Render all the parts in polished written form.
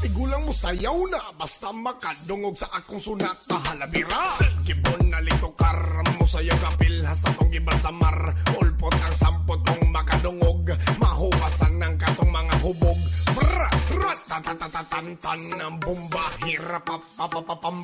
matigulang mo sayaw na, basta makadungog sa akong sunat na halabira. Gibon na lito karam mo sayang kapil, hasta tong gibalsamar. Ulpot ang sampot kong makadungog, mahuwasan ng katong mga hubog. Brr, ratatatatantan ng bomba, hirapapapapapam,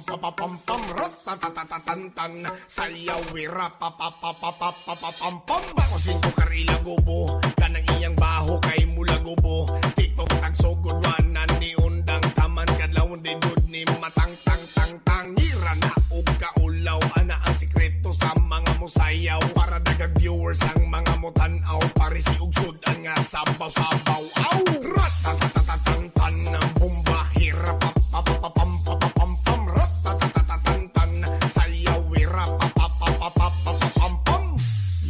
ratatatatantan, sayaw, hirapapapapapam. Bakosin ko karila gubo, kanang iyang baho kay mula gubo. Tiktok tagsugod wanan ni undang taman kadlawon di dud ni matang tang tang tang. Hira na og kaulaw, ana ang sikreto sa mga musayaw. Para dagang viewers ang mga mutanaw, parisi og sudan nga sabaw-sabaw. Aw! Ratatatatantan ng bomba, hirapapapapapam, ratatatatantan, sayaw, hirapapapapapam.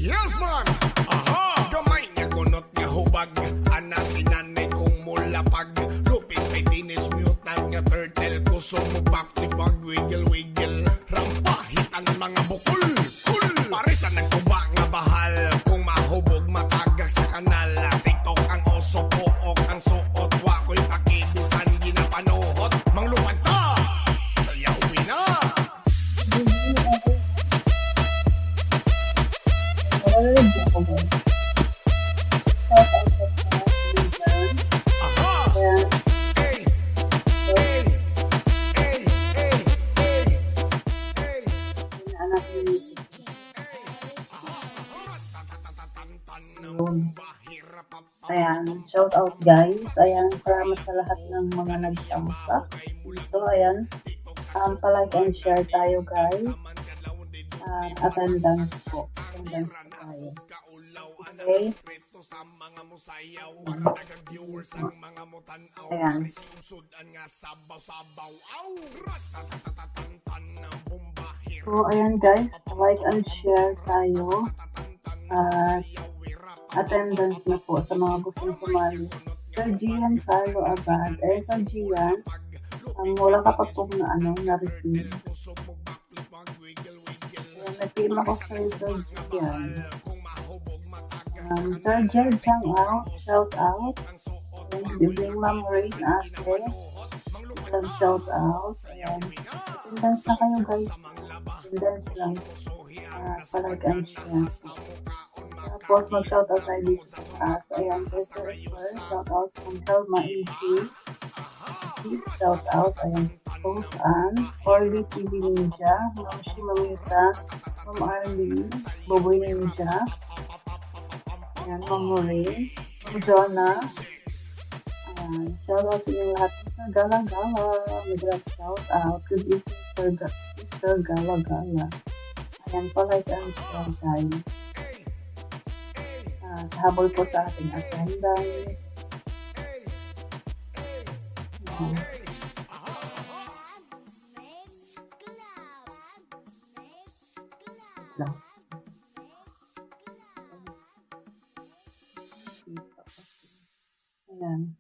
Yes man! Aha! Gamay nga kunot nga hubag, ana sinanay kong mulapag. Lupit may teenage mutant nga turtle, kusong mo backflip pag wiggle-wiggle. Rampahitan mga bukol, cool! Parisan ng tuba nga bahal, kung mahubog matagag sa kanal. TikTok ang oso pook, ang suot, wako'y pakibisan ginapanuhot. Manglupad ta! Sayawin na! Aha! Hey! Hey! Hey! Hey! Hey! Hey! Ayan, shout out guys. Ayan, salamat sa lahat ng mga nagsamsa. So, ayan, palike and share tayo guys. Attendance po. Attendance po tayo. Okay. Ayan. So, ayan guys, like and share tayo. Attendance na po sa mga gustong sumali. Sir Gian Salo agad. Sir Gian, wala ka pa po na-receive. Nag-team ako kay Sir Gian. Sir Jed Chang out, shout out. Bibling Ma'am Rain Ate, shout out. Attendance na kayo guys. Attendance lang. Palike and share. Tapos mag-shoutout tayo dito sa taas. Ayan, first, shoutout from Selma Easy. Shoutout, ayan, Post Ann, Orly TV Ninja, Mamshi Mamita, Ma'am Arlene, Boboy Ninja, ayan, Ma'am Maureen, Ma'am Jonah, ayan, shoutout sa inyong lahat sa Gala-Gala, mag-rap shoutout, good evening Sir Gala-Gala. Ayan, palike and share tayo. Habol po sa ating attendance. Ayan.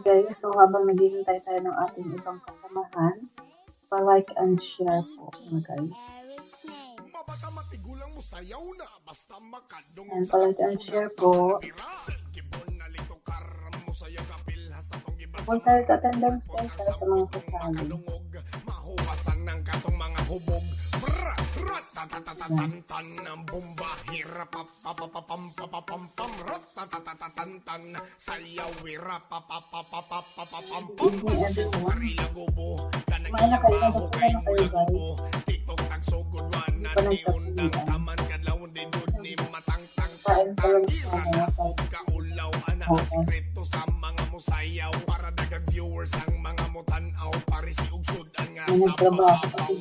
Guys, so habang naghihintay tayo ng ating ibang kasamahan, pa-like and share po mga guys. And palike and share po. Kung tayo attendance guys para sa mga kasali. Mahuwasan ng katong mga hubog. Ratatatatantan ng bomba, hirapapapapapam, ratatatatantan, sayaw, hirapapapapapam. Bakosin ko karila gubo, kanang iyang baho kay mula gubo. TikTok tagsugod wanan ni undang taman kadlawon di dud ni matang tang tang tang. Hira na og kaulaw, ana ang sikreto sa mga musayaw. Para dagang viewers ang mga mutanaw, parisi og sudan nga sabaw-sabaw.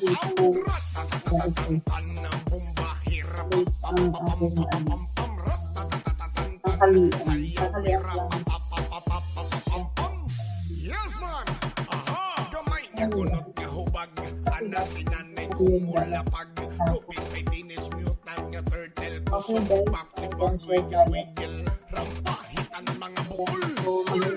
Ratatatatantan ng bomba, hirapapapapapam, ratatatatantan, sayaw, hirapapapapapam. Yes man! Aha! Gamay nga kunot nga hubag, ana sinanay kong mulapag. Lupit may teenage mutant nga turtle, kusong backflip pag wiggle-wiggle. Rampahitan mga bukol,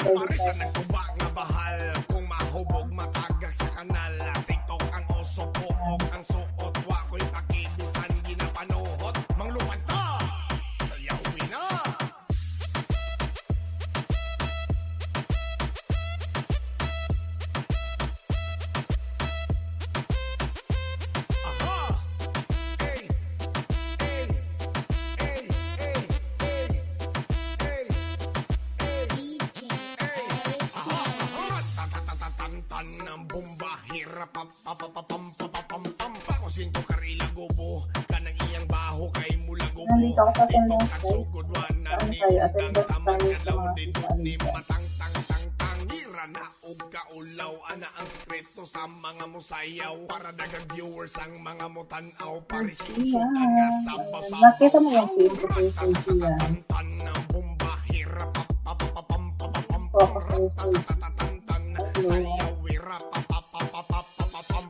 parisan ng tuba nga bahal. Kung mahubog matagag sa kanal, TikTok ang oso pook, ang suot, wako'y pakibisan ginapanuhot. Manglupad ta! Sayawin na! Pakusin ko karila gobo kanang iyang baho kay mula gobo. Nandito ako sa attendance guys. Sugod na Saan ni tayo? undang Attendance tamang tayo sa adlaw mga din ni matang tang tang tang ira na og kaulaw ana ang sekreto sa mga musayaw para dagang viewers ang mga mutanaw parisiusugan nga sabaw sa Nakita mo yung film ko kay Sophia. tan ng bomba hirap Ito ako kay Sophia. sayaw wira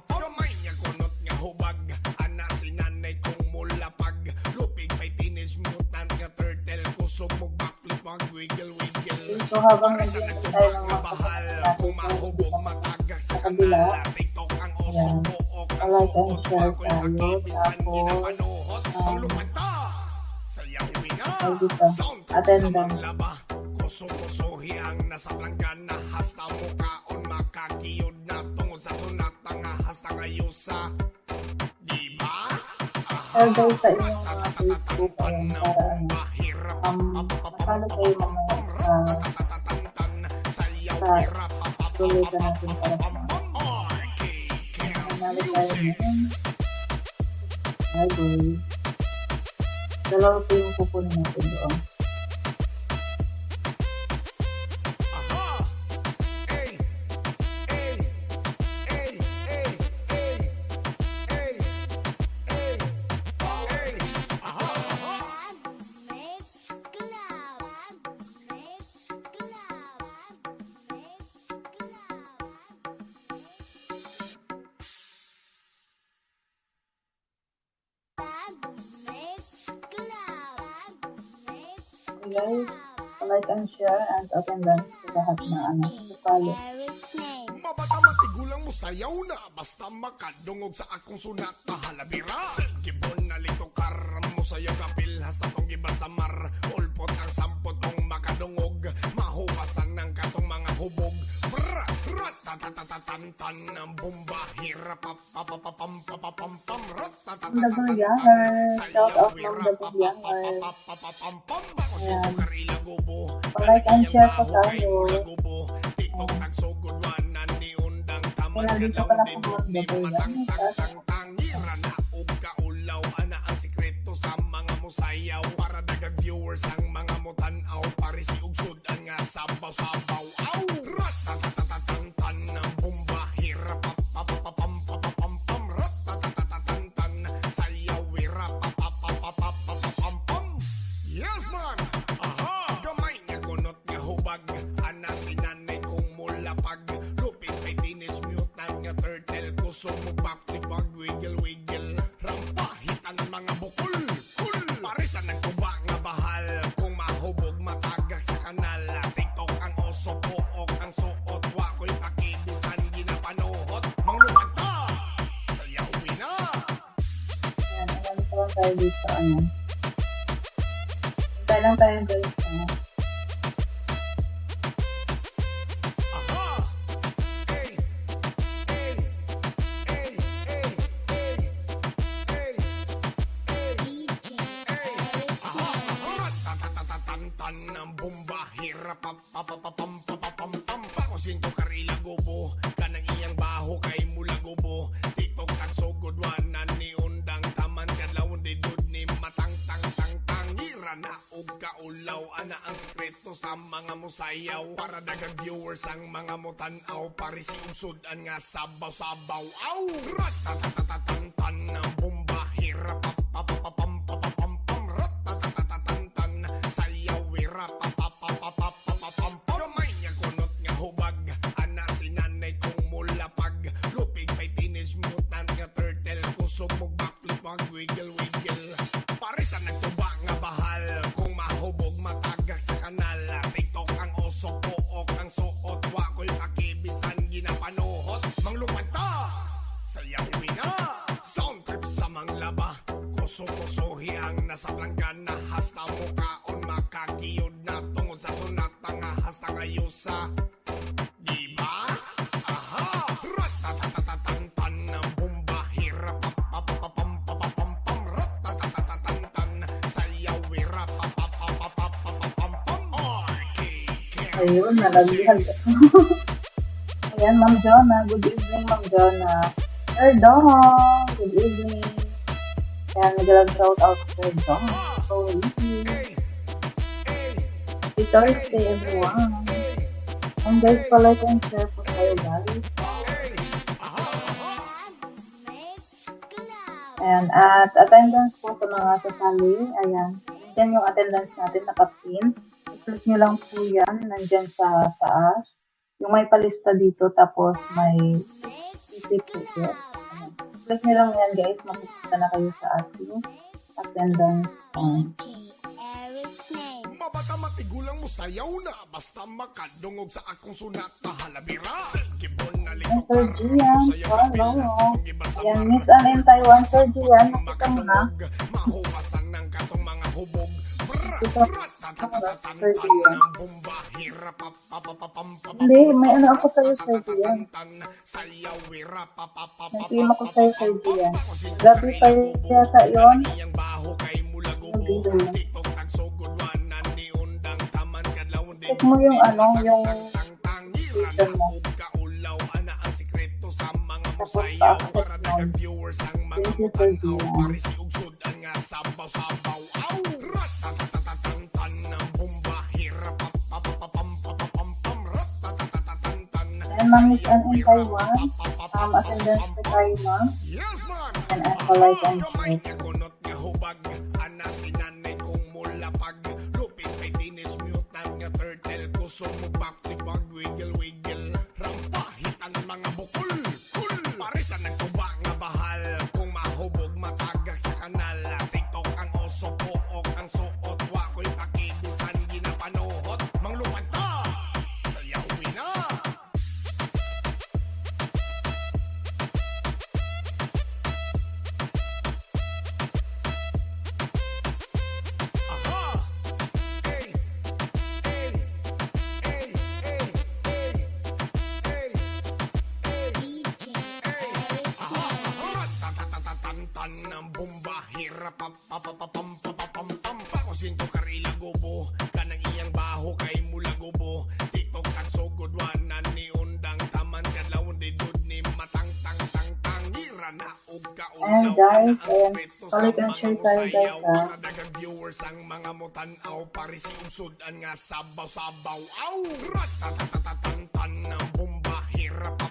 gamay niya kunot nga hubag ana si nanay kong mulapag lupig may teenage mutant nga turtle kusog mo backflip mag wiggle wiggle So habang sa nag-iintay tayo ng mga bahal kapatid kung natin mahubog matagak sa kabila. kanala TikTok ang oso Ayan. buok ang Like and suot share ako'y tayo. makibisan Tapos, ginapanuhot ang lumanta sayaw wina ay dito, sound sa attendance. manglaba kuso-kusohi ang nasa planggana hasta mukaon makakiyod na tungod sa sunata nga hasta ngayusa diba? Share guys sa inyong mga Facebook. Ayan, para ano. Follow kayo mamaya sa tuloy natin para sa mga. Nanalo tayo ngayon. Hi boy. Dalawa po yung kukunin natin doon. Guys, like and share and attendance sa lahat na ano, follow. Mabata matigulang mo sayaw na basta makadungog sa akong sunat na halabira gibon na lito karam mo sayaw kapil hasta tong gibal samar ulpot ang sampot kong makadungog mahuwasan ng katong mga hubog bra ratatatatantan ng bomba hirap papapapam Dabayaher. Shout out ng Dabayaher. Ayan. Pa-like and share po tayo. TikTok nagsugod wanan ni undang taman Nandito pala po mga Dabayaher. Tangira na og kaulaw ana ang sikreto sa mga musayaw para dagang viewers ang mga mutanaw parisi og sudan nga sabaw-sabaw aw ratatatatantan ng bomba hirap papapapam ratatatatantan sayaw wira papapapapam yes man aha gamay nga kunot nga hubag ana si nanay kong mulapag lupit may teenage mutant nga turtle kusog mo backflip mag wiggle wiggle rampahitan mga bukol kul parisan ng tuba nga bahal kung mahubog matagak sa kanal TikTok ang oso buok ang suot wa ko'y pakibisan ginapanuhot manglumad ta sayawin na Ayan, alam ko lang tayo dito. Ano. Hintay lang tayo guys. Ano. aha hey hey hey hey Ratatatantan ng bomba hirap papapapam pakusin ko karila gobo kanang iyang baho kay mula gobo TikTok ang sugod wanan ni undang taman kadlaw didud ni matang tang tang tang ira na og kaulaw ana ang sekreto sa mga musayaw para dagang viewers ang mga mutanaw parisi sudan nga sabaw-sabaw aw ratatatatantan ng bomba hirap papapapam ratatatatantan sayaw wira papapapapam gamay niya kunot nga hubag ana si nanay kong mulapag lupig may teenage mutant nga turtle kusog mo backflip mag wiggle wiggle parisan nagtuba nga bahal kung mahubog matagak sa kanal TikTok ang oso buok ang suot wa ko'y pakibisan ginapanuhot manglumad ta sayawin na sound trip sa manglaba kuso-kusohi ang nasa planggana hasta mukaon makakiyod na tungod sa sunata nga hasta ngayusa diba? Aha! Ratatatatantan ng bomba hirap papapapam ratatatatantan sayaw wira papapapapam RKK Ayun, nalagyan. Ayan, Ayan, Ma'am Jonah. Good evening, Ma'am Jonah. Sir Dong, good evening. Ayan, nag-shout out Sir Dong. So, happy Thursday, everyone. And guys, like and share po tayo, guys. Ayan, at attendance po sa mga sasali. Ayan, nandyan yung attendance natin nakapin. I-click nyo lang po yan, nandyan sa taas. Yung may palista dito, tapos may i-click ticket. Click nyo lang yan, guys. Mapupunta na kayo sa ating attendance. Mabata matigulang mo sayaw na basta makadungog sa akong sunat na halabira. Gibon na lito Sir Gian, hello. Ayan, Miss Anne in Taiwan, Sir Gian, nakita mo na. Mahuwasan ng katong mga hubog. Sir Gian. Hindi, may ano ako sa'yo, Sir Gian. Nag-team ako sa'yo, Sir Gian. Gabi pa yata yun. Check mo yung ano, yung season mo. Tapos pa-accept mo. Thank you, Sir Gian. And Ma'am Miss Anne in Taiwan, attendance pa tayo, ma'am. And ako like and share. Sumubak ni pag wiggle-wiggle rampahitan mga bukol parisan ng tuba nga bahal kung mahubog matagak sa kanal tiktok ang oso pook ang suot wako'y pakibisan ginapanuhot manglupad ta sayawin na ng bomba hirap pam pakusin ko karila gobo kanang iyang baho kay mula gobo tiktok at sugod wanan ni undang taman kadlawon di dud ni matang tang tang tang gira na ug kaulaw. And guys, like and share tayo, guys, ha. Dagang viewers ang mga mutan-aw parisi usudan nga sabaw-sabaw aw ratatatatatan ng bomba hirap pam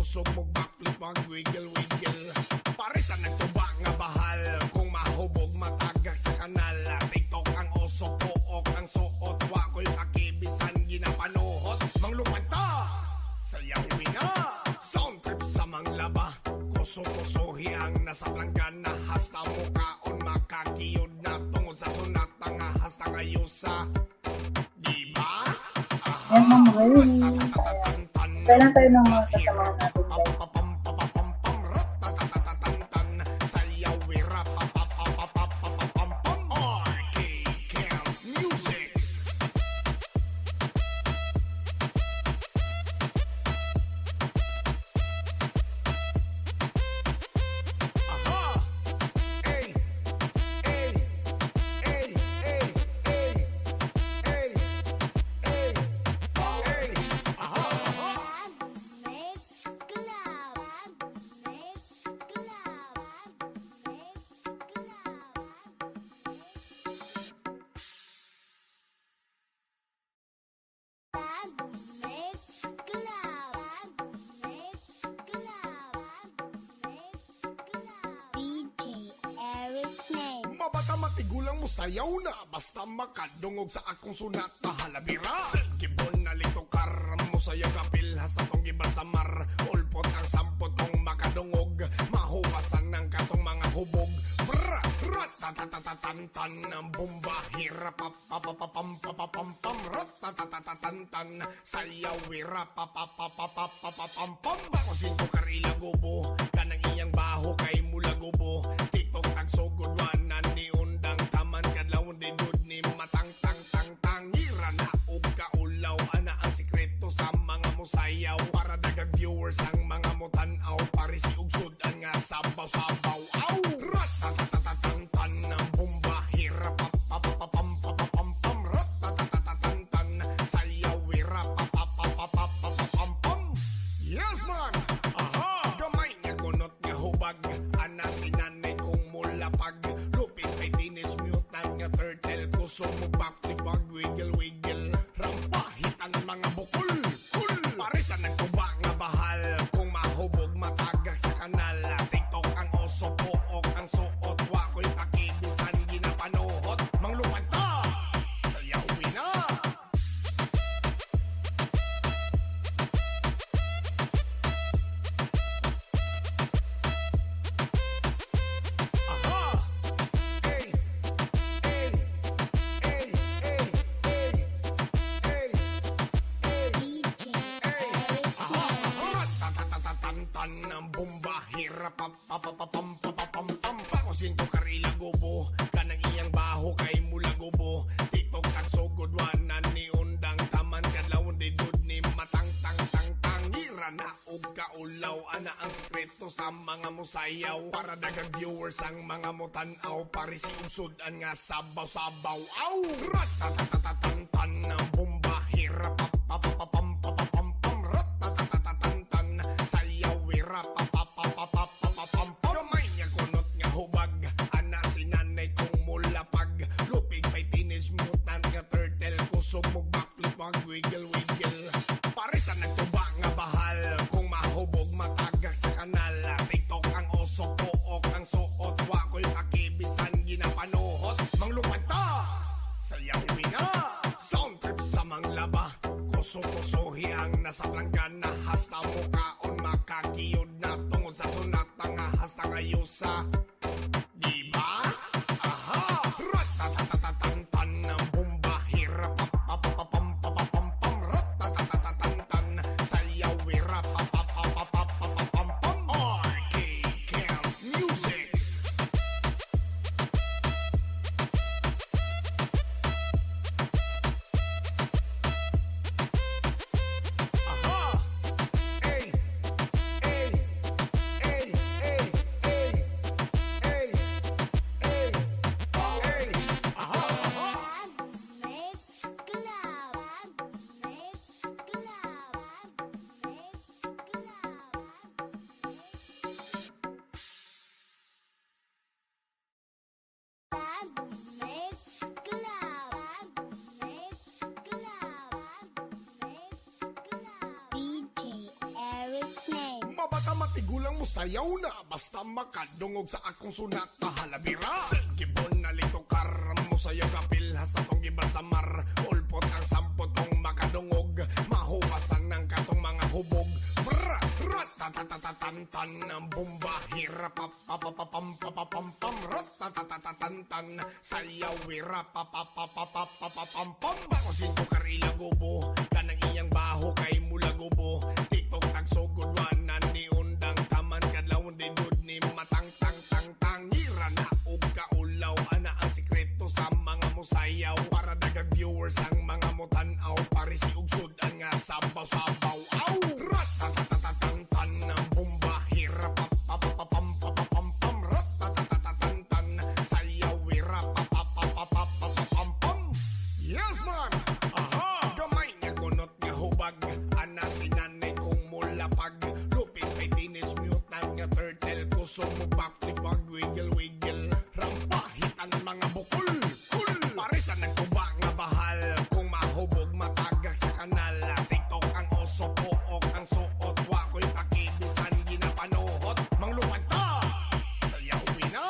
sumog backflip mag wiggle-wiggle parisan nagtuba nga bahal kung mahubog matagak sa kanal tiktok ang oso pook ang suot wako'y pakibisan ginapanuhot manglupad ta sayawin na sound trip sa manglaba kuso-kusohi ang nasa planggana hasta mukaon makakiyod na tungod sa sunat nga hasta ngayusa diba? Yan, Ma'am Ray. Kailan tayo ng mga kasama natin, guys? Mabata matigulang mo sayaw na basta makadungog sa akong sunat na halabira. Gibon na lito karam mo saya kapil hasta tong gibasamar ulpot ang sampot kong makadungog mahuwasan ng katong mga hubog ratatatatatan ng bomba hirap pam ratatatatatan sayaw wirap pam bakusin ko karila gobo kanang iyang baho kay mula gobo tiktok tagsugod wanan ni undang taman kadlawon di dud ni matang tang tang tang gira na ug kaulaw ana ang sikreto sa mga musayaw para dagang viewers ang mga mutan-aw parisi ug kusog mo backflip pag wiggle wiggle. Rampahitan mga bukol, kul. Parisan nagtuba nga bahal, kung mahubog matagak sa kanal. TikTok ang oso pook ang suot, wako'y pakibisan ginapanuhot. Mangluwad ta, sayawin na. Tan ng bomba, hirap pam pakusin ko karila gobo, kanang iyang baho kay mula gobo. TikTok at sugod wanan ni undang taman kadlawon di good ni matang tang tang tang. Hira na og kaulaw, ana ang sekreto sa mga musayaw. Para dagang viewers ang mga mutanaw, parisi ugsudan nga sabaw-sabaw. Aw! Ratatatatan ng bomba, hirap pam ratatatatan sayaw wira pam gamay niya kunot nga hubag, ana si nanay kong mulapag. Lupig may teenage mutant nga turtle, kusog mo backflip mag wiggle wiggle. Parisan nagtuba nga bahal, kung mahubog matagak sa kanal. TikTok ang oso pook ang suot, wako'y pakibisan ginapanuhot. Manglupad ta, sayawin na. Sound trip sa manglaba, kuso-kusohi ang nasa planggana. Hasta mukaon makakiyod na tungod sa sunata nga hasta ngayusa. Diba? Aha! Ratatatatatan ng bomba, hirap pam ratatatatatan sayaw wira pam RK Camp Music. Mabata matigulang mo sayaw na, basta makadungog sa akong sunat na halabira. Gibon na lito karam mo sayaw kapil, hasta tong gibal sa mar. Ulpot ang sampot tong makadungog, mahuwasan ng katong mga hubog. Brr! Ratatatatatan ng bomba, hirap pam ratatatatatan sayaw wira pam bakusin ko karila gobo, kanang iyang baho kay mula gobo. TikTok tagsugod wanan ni undang taman kadlawon di good ni matang tang tang tang. Hira na og kaulaw, ana ang sekreto sa mga musayaw. Para dagang viewers ang mga mutanaw, parisi ugsudan nga sabaw-sabaw. Aw! Ratatatatatan ng bomba, hirap pam ratatatatatan sayaw wira pam. Yes man! Aha! Gamay niya kunot nga hubag, ana si nanay kong mulapag. Lupit may teenage mutant nga turtle, kusog mo backflip pag wiggle wiggle. Rampahitan mga bukol, kul. Parisan nagtuba nga bahal, kung mahubog matagak sa kanal. TikTok ang oso pook ang suot, wako'y pakibisan ginapanuhot. Mangluwad ta, sayawin na.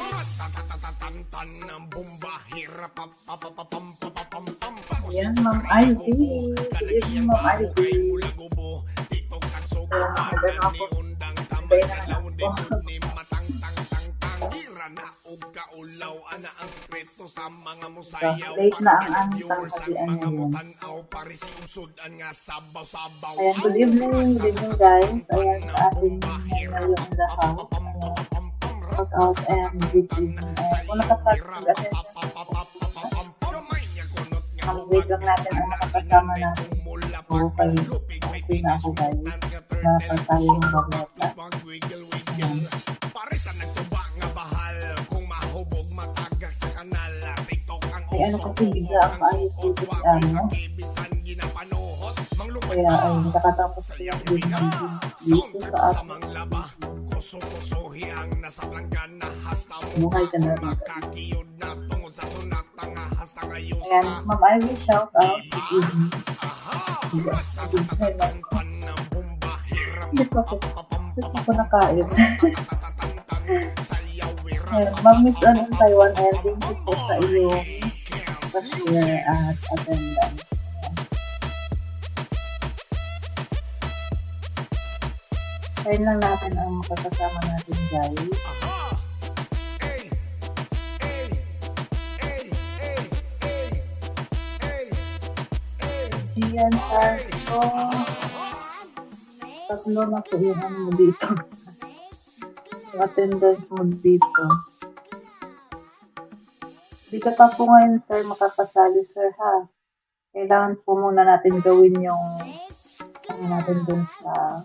Ratatatatatan ng bomba, hirap pam Yan, Ma'am Ivy. Yes, Ma'am Ivy. TikTok at sugod wanan ni undang taman kadlawon di good ni matang tang tang tang. Hira na og kaulaw, ana ang sekreto sa mga musayaw. Late na ang Para aming viewers ang tanghalian mga ngayon. mutanaw, parisi ugsudan nga sabaw-sabaw. Ayan, good evening guys. Ayan sa ating ngayon in the house. Shout out and good evening. Ayan, kung nakapag-attend wait lang natin ang nakakasama natin. Okay na ako guys. Napantayong bagleta. Parisan nagtuba nga Ay ano kasi bigla ang maayos dito si Ano. Kaya ay nakatapos ko yung video dito sa akin. Kuso-kusohi ang nasa planggana hasta mo Buhay ka na rin. makakiyod na tungod sa sunat nga hasta ngayon Ayan, sa Ma'am Ivy, shout out. Hindi ko nakain. Ayan, Ma'am Miss Ann in Taiwan, ayan, thank you po sa iyong pa-share at attendance. Kain lang natin ang makakasama natin, guys. Gian Sarko. Tatlo na po yung ano mo dito. Yung attendance mo dito. Hindi ka pa po ngayon, sir, makakasali, sir, ha? Kailangan po muna natin gawin yung ano natin dun sa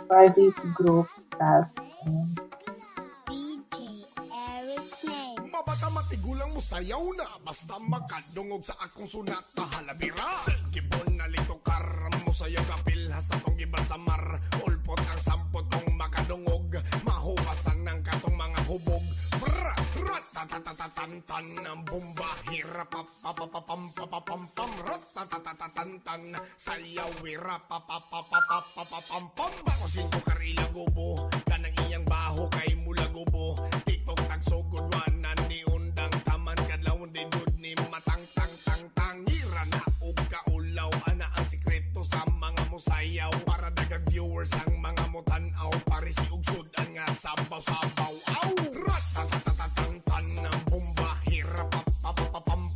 private group task. Mabata matigulang mo sayaw na basta makadungog sa akong sunat na halabira. Gibon na lito karam mo sayaw kapil hasta tong giban sa mar. Ulpot ang sampot kong makadungog mahuwasan ng katong mga hubog. Bra, ratatatatantan ng bomba hirap papapapam ratatatatantan sayaw wira papapapapapapam. Bako singko karila gobo kanang iyang baho kay mula gobo. TikTok tagsugod wanan ni undang taman kadlawon di dud ni matang tang tang tangira na og kaulaw ana ang sikreto sa mga musayaw para dagag viewers ang mga mutan-aw parisi og sudan nga sabaw-sabaw aw ratatatatantan ng bomba hirap papapapam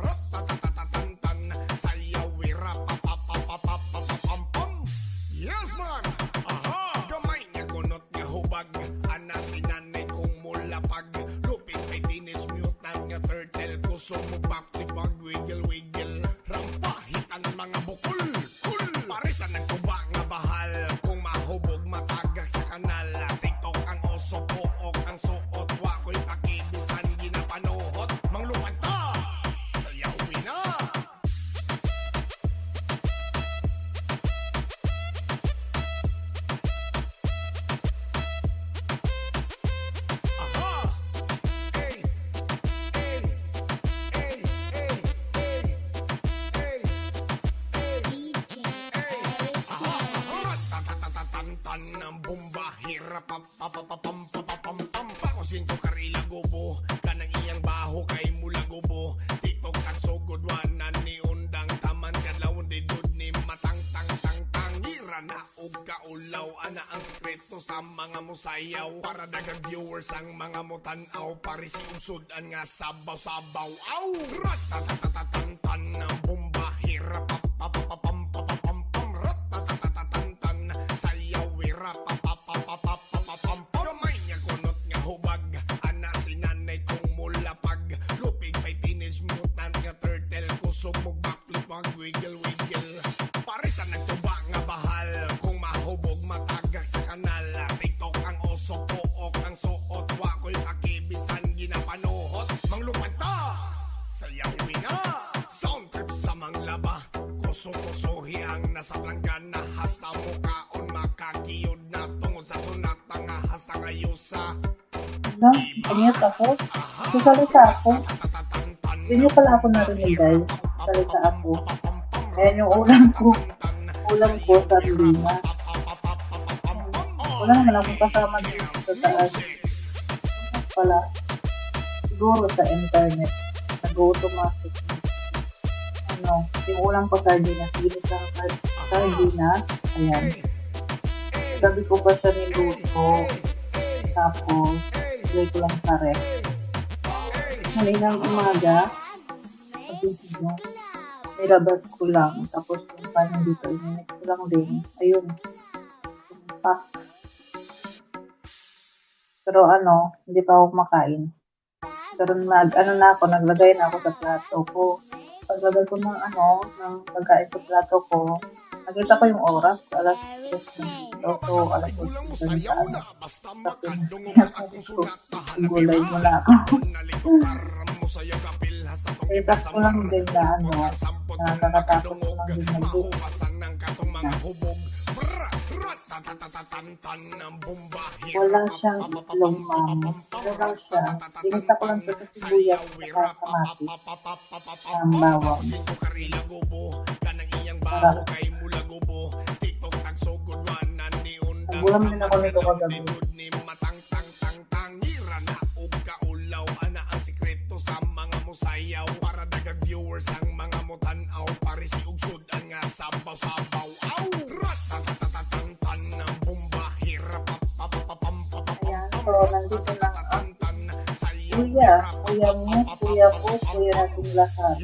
ratatatatantan sayaw wira papapapapapam. Yes man, aha, gamay nga kunot nga hubag ana sinanay kong mulapag lupit may dinis mutant nga turtle kusog mo back to pag wiggle wiggle rampahitan mga bukol kul parisa nagtuba nga bahal kung mahubog matagak sa kanal TikTok ang oso pook ang suot wa ko'y pakibisan ginapanuhot manglupad ta sayawin na. Tan ng bomba hirap papapapam bako singko karila gobo kanang iyang baho kay mula gobo TikTok ang sugod wanan ni undang taman kadlawon di dud ni matang tang tang tangira na og kaulaw ana ang sikreto sa mga musayaw para dagang viewers ang mga mutan-aw parisi sudan nga sabaw-sabaw aw ratatatatantan ng bomba hirap papapapam ratatatatantan sayaw wira papapapapapam. Gamay nga kunot nga hubag ana sinanay kong mulapag lupig may teenage mutant nga turtle kusog mo backflip mag wiggle wiggle parisa nagtuba nga bahal kung mahubog matagak sa kanal TikTok ang oso pook ang suot wa ko'y pakibisan ginapanuhot manglupad ta sayawin na. Sound trip sa manglaba kuso-kusohi ang nasa planggana hasta mo kaon makakiyod na tungod sa sunat nga hasta ngayusa. No? Pamiyot ako? Susalita ako? Hindi nyo pala ako narinig, guys. Susalita ako. Ayan yung ulam ko. Ulam ko sa lima. Wala naman akong kasama dito sa taas. Pala. Siguro sa internet. Nag-automatic. Ano, yung ulam ko sardinas. Ginit lang sardinas. Ayan. Gabi ko pa siya niluto. Tapos, ilay ko lang sa ref. Malinang umaga. Pag-video. Nilabas ko lang. Tapos, yung panin dito, ininit ko lang din. Ayun. Pack. Pero ano, hindi pa ako kumakain. Pero naglagay na ako sa plato ko. Paglagay ko ng ng pagkain sa plato ko, nakita ko yung oras, alas 3 ng so alas 8 tapos gulay mo na ako. Itas ko lang din na nakakatakot ko lang din mag-book. Wala siyang itlog, ma'am. Ano lang siya? Pinita ko lang siya sa sibuyas at kamatis. Ang bawang. Nagulam din ako nito kagabi. Para dagang viewers ang mga mutanaw pare si ugsod ang nga sabaw-sabaw aw ratatatatatan ng bomba hirap Ayan, so nandito na ang kuya mo, kuya ko, kuya natin lahat.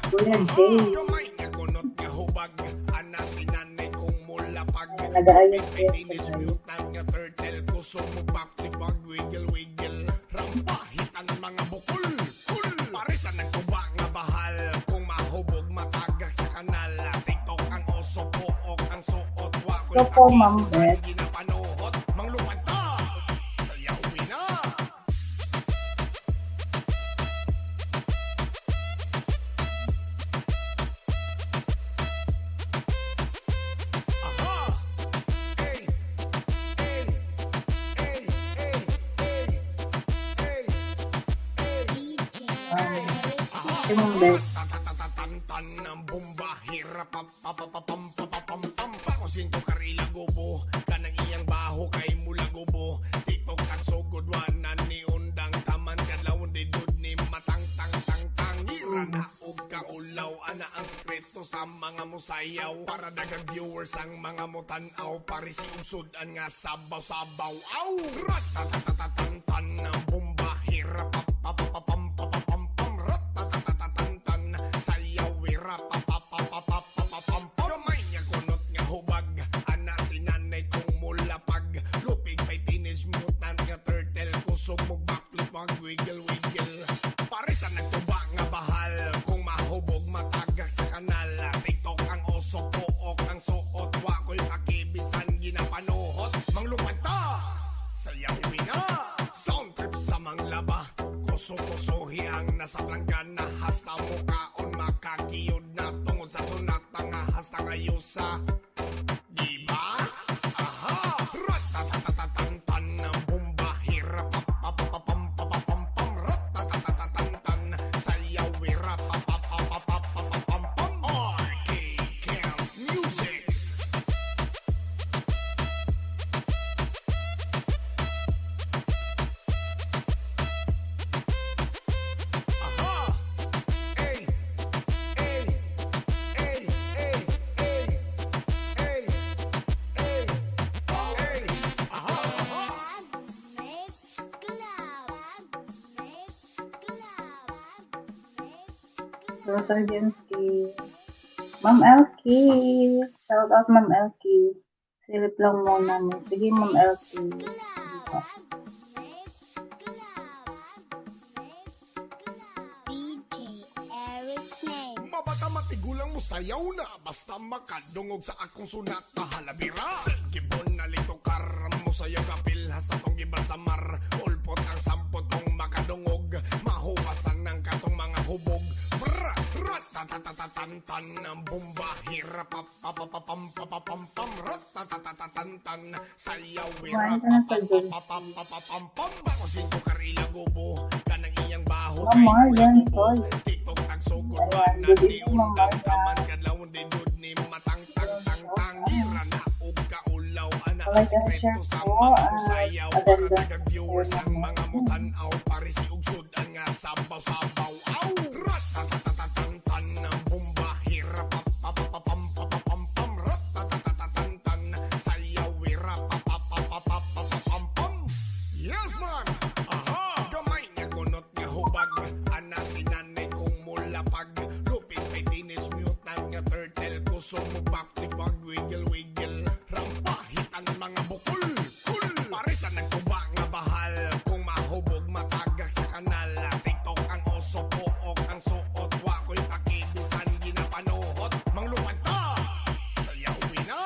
Kuya Jay. Ayan, nag-aayos siya sa rampahitan mga bukol parisan ng tuba nga bahal kung mahubog matagak sa kanal tiktok ang oso pook ang suot So po, Ma'am Beth. ginapanuhot mang lupad ta sayawin na aha hey hey hey hey Si Ma'am Beth. Tatatatantan ng bomba hirap papasinto karila gobo kanang iyang baho kay mula gobo tiktok ang sugod wanan ni undang taman kadlawon didud ni matang ira na og kaulaw ana ang sekreto sa mga musayaw para dagang viewers ang mga mutanaw pare si ugsod-an nga sabaw-sabaw aw ratatatantan ng bomba hirap kamay niya kunot nga hubag ana si nanay kong mulapag lupig pay teenage mutant nga turtle kusog mo backflip mag wiggle parisan nagtuba nga bahal kung mahubog matagak sa kanal tiktok ang oso pook ang suot wa ko'y pakibisan ginapanuhot manglupad ta sayawin na sound trip sa manglaba kuso-kusohi ang nasa planggana hasta mukaon makakiyod na tungod sa sunata nga hasta ngayusa diba? Aha! Ratatatantan ng bomba hirap ratatatantan sayaw hirap RK Camp Music aha ey ey ey ey ey ey aha Rosal Jensky. Ma'am Elkie. Shout out, Ma'am Elkie. Silip lang muna mo. Sige, Ma'am Elkie. Dito. Mabata matigulang mo sayaw na basta makadungog sa akong sunat na halabira gibon na litokar mo sayaw kapil hasta tong giban sa mar ulpot ang sampot kong makadungog mahuwasan ng katong mga hubog ratatatantan ng bomba hirap ratatatantan sayaw Kumain ka na sa Jensky. bakosin ko karila gobo kanang iyang baho Ma'am Marlon, Toy. tiktok nagsugod Ayan, wanan good ni evening, Ma'am undang Marlon. taman kadlawon didud ni matang ira na og kaulaw ana Okay, ang sekreto share sa po, mga musayaw para agenda. dagang viewers ang mga mutanaw pare si ugsod-an nga sabaw-sabaw aw ratatatantan ng bomba hirap ratatatantan sayaw hirap yes man aha gamay nga kunot nga hubag ana si nanay kong mulapag lupit may teenage mutant nga turtle kusog mo backflip mag wiggle rampahitan mga bukol parisan nagtuba nga bahal kung mahubog matagak sa kanal tiktok ang oso pook ang suot wa ko'y pakibisan ginapanuhot manglupad ta sayawin na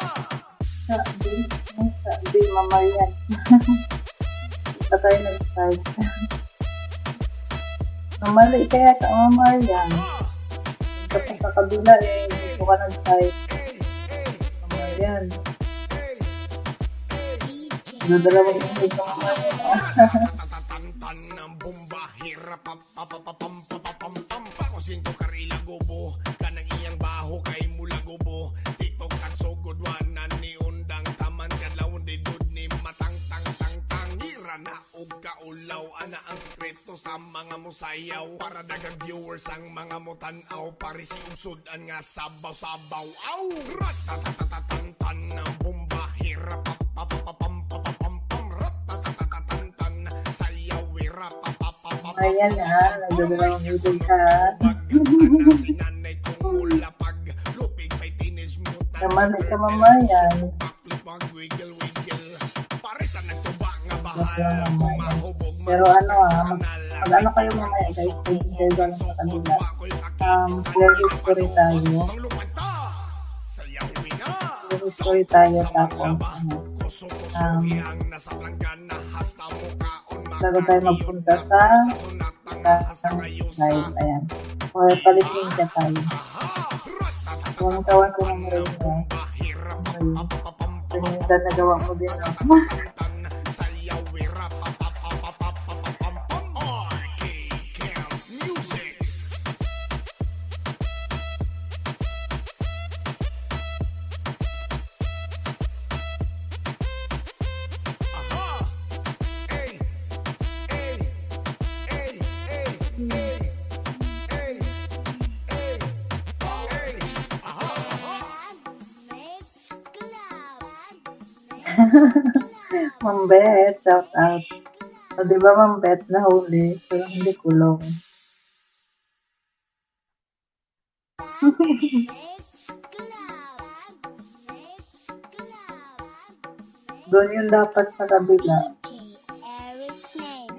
Sa di mamarian. Ito tayo nag-start. Namali kaya ka, Marian. Tapos sa kabila eh, dito ka nag-type. Marian. Dudalawang ingay ka, Marian. Tatatantan ng bomba, hirap pam pakusin ko karila gobo, kanang iyang baho kay mula gobo, tiktok at sugod wanan ni undang taman kadlaw di dud ni matang tang tang tang ira na og kaulaw ana ang sekreto sa mga musayaw para dagang viewers ang mga mutanaw pare si ugsudan nga sabaw sabaw aw ratatatantan ng bomba hirap pam ratatatantan sayaw hirap Marian ha, nagdadalawang ingay ka. Namali ka, Marian. Pero ano mag-ano kayo mamaya guys, pag-enjoy ka lang sa kanila. Clear history tayo. Clear history tayo tapos bago tayo magpunta sa live, ayan. Or palitin ka tayo. Kawan-kawan ko ng rin niya. Pinunta na gawa mo din, no? Mambet, shout out. O, diba Mambet, nahuli, pero hindi kulong. Doon yung dapat sa kabila.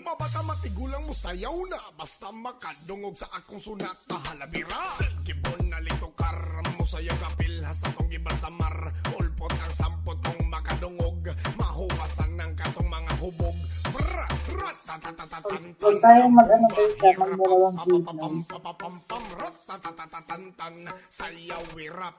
Mabata matigulang mo sayaw na basta makadungog sa akong sunat na halabira. Gibon na lito karam mo sayaw kapil hasta tong gibasamar. Ulpot ang sampot kong makadungog mahuwasan ng katong mga hubog. Huwag tayo mag-ano ba magdalawang video. Sayaw wira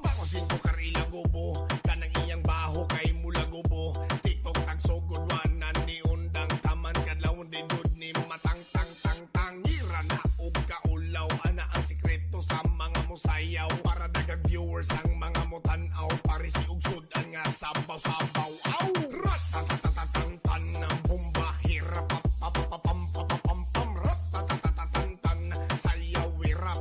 bakusin ko karila gobo kanang iyang baho kay mula gobo tiktok tagsugod wanan ni undang taman kadlaw di dud ni matang tang tang tang ira na og kaulaw ana ang sekreto sa mga musayaw para dagang viewers ang mga mutanaw pare si ugsudan nga sabaw sabaw aw ratatatantan ng bomba hirap pam ratatatantan sayaw wira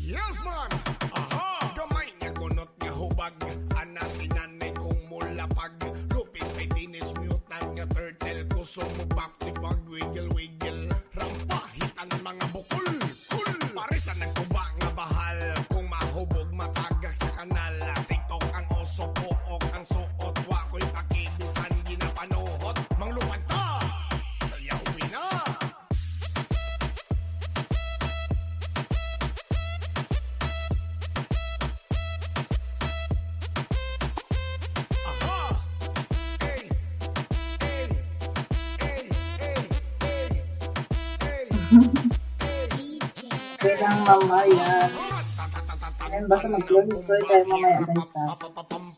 yes man aha gamay nga kunot nga hubag ana si nanay kong mulapag lupit may dinis mutant nga turtle kusog mo backflip wag wiggle wiggle rampahitan mga bukol kul parisan ng tuba nga bahal kung mahubog matagak sa kanal tiktok ang oso pook ang suot wa ko'y pakibisan ginapanuhot manglupad ta sayawin na Kailang mamaya. Ayan, basta mag-clear history tayo mamaya guys ha.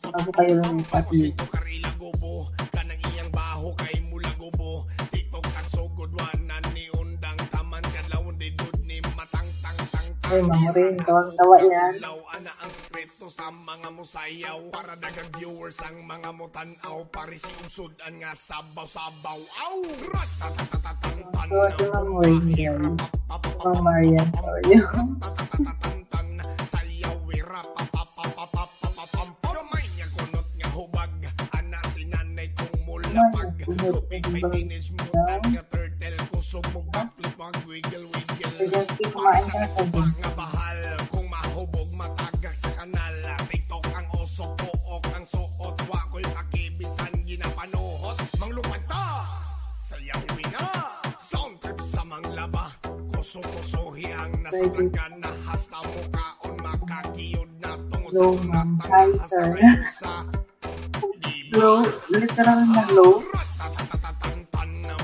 Bago kayo lumipat dito. karila gobo kanang iyang baho kay mula gobo tiktok at sugod wanan ni undang taman kadlaw di dud ni matang tang tang Ay, mamurin. Tawang-tawa yan. law ana ang sekreto sa mga musayaw para dagang viewers ang mga mutanaw pare si ugsudan nga sabaw sabaw aw ratatatantan So, si mamurin yan. Ma'am Marian, sorry. tatatatantan sayaw wira gamay niya kunot nga hubag ana si nanay kong mulapag lupit may dinis mutant nga turtle kusog mo backflip wag wiggle wiggle Emergency, kumain ka na sa pag nga bahal kung mahubog matagak sa kanal tiktok ang oso pook ang suot wa ko'y pakibisan ginapanuhot manglupad ta sayawin na sound trip sa manglaba kuso-kusohi ang nasa langgan na hasta mo kaon makakiyod na tungod sa Low, sunat ma'am. ang Hi, nahas sir. kayo sa Low, literal na low. ratatatantan ng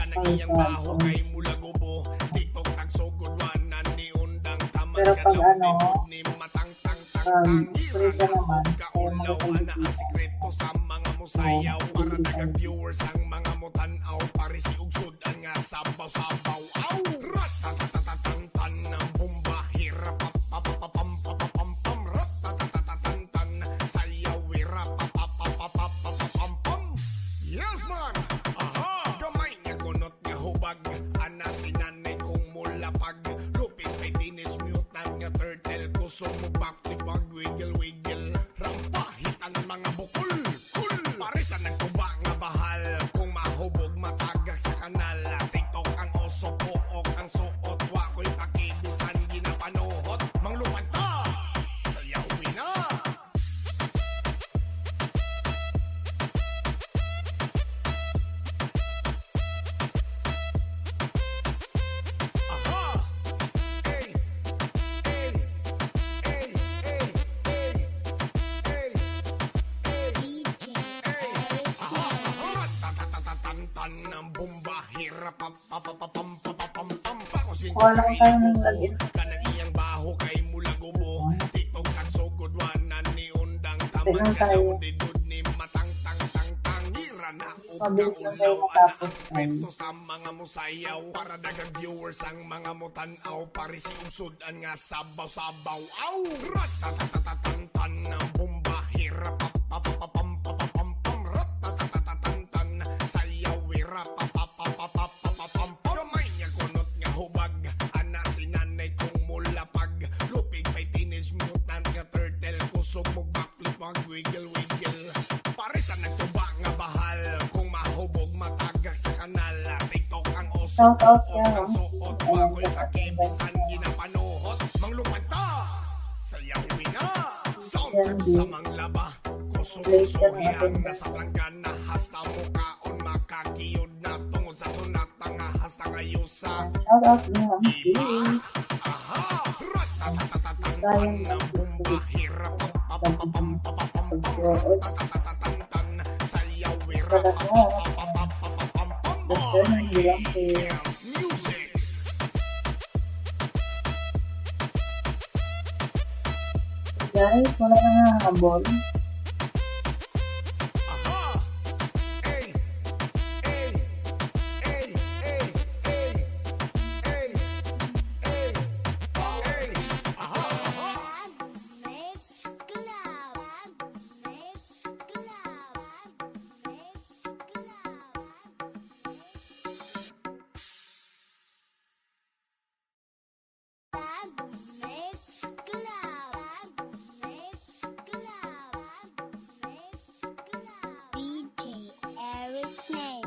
kanang iyang baho kay mula gubo TikTok tagsugod wanan ni undang taman Pero pag ano, ni matang tang tang free ka naman, kaulaw ana ang sikreto sa mga musayaw para dagang viewers ang mga mutanaw parisi ug sudan nga sabaw-sabaw aw ratatatatatan ng bomba hirap papapapam papapam ratatatatatan sayaw wirap papapapapam pam yes man aha gamay nga kunot nga hubag ana sinanay kong mulapag lupit ay dinis mute nga turtle kusog mo back to pag wiggle wiggle rampahit ang mga bukol kul parisan ng tuba nga bahal kung mahubog matagak sa kanal TikTok ang oso pook ang suot wa ko'y pakibisan ginapanuhot mangluwad ta sayawi na aha ey ey ey ey ey ey Ratatatatatan ng bomba hirap papapapam papapam pam pakusin ko wala tayo ng lagyan. kanang iyang baho kay mula gubo TikTok tagsugod wanan ni undang taman Tignan tayo. kadawdidud ni matang tang tang tang gira na ug Mabilis lang tayo kaulaw ana matapos, ang sikreto sa mga musayaw para dagang viewers ang mga mutanaw parisi ug sudan nga sabaw-sabaw aw ratatatatatan ng bomba hirap papapapam papapam pam ratatatatatan sayaw wirap papapapapam gamay nga kunot nga hubag ana sinanay kong mulapag lupig pay tinis mutant nga turtle kusog mo backflip mag wiggle wiggle parisan nagtuba nga bahal kung mahubog matagak sa kanal TikTok ang oso Shout out o yan, ang oh. suot wa ko'y pakibisan ginapanuhot manglupad ta sayawi na soundtrack sa manglaba kusog-kusogihang nasa planggana hasta mukaon makakiyod na tungod sa sunat nga hasta ngayusa Shout out niyo ang iba aha ratatatatatan ng bomba hirap papapapam papapam ratatatatatan sayaw wirap papapapapam Basta nang bilang kayo. music Guys, wala na nga habol. aha ey ey ey ey ey ey ey ey aha aha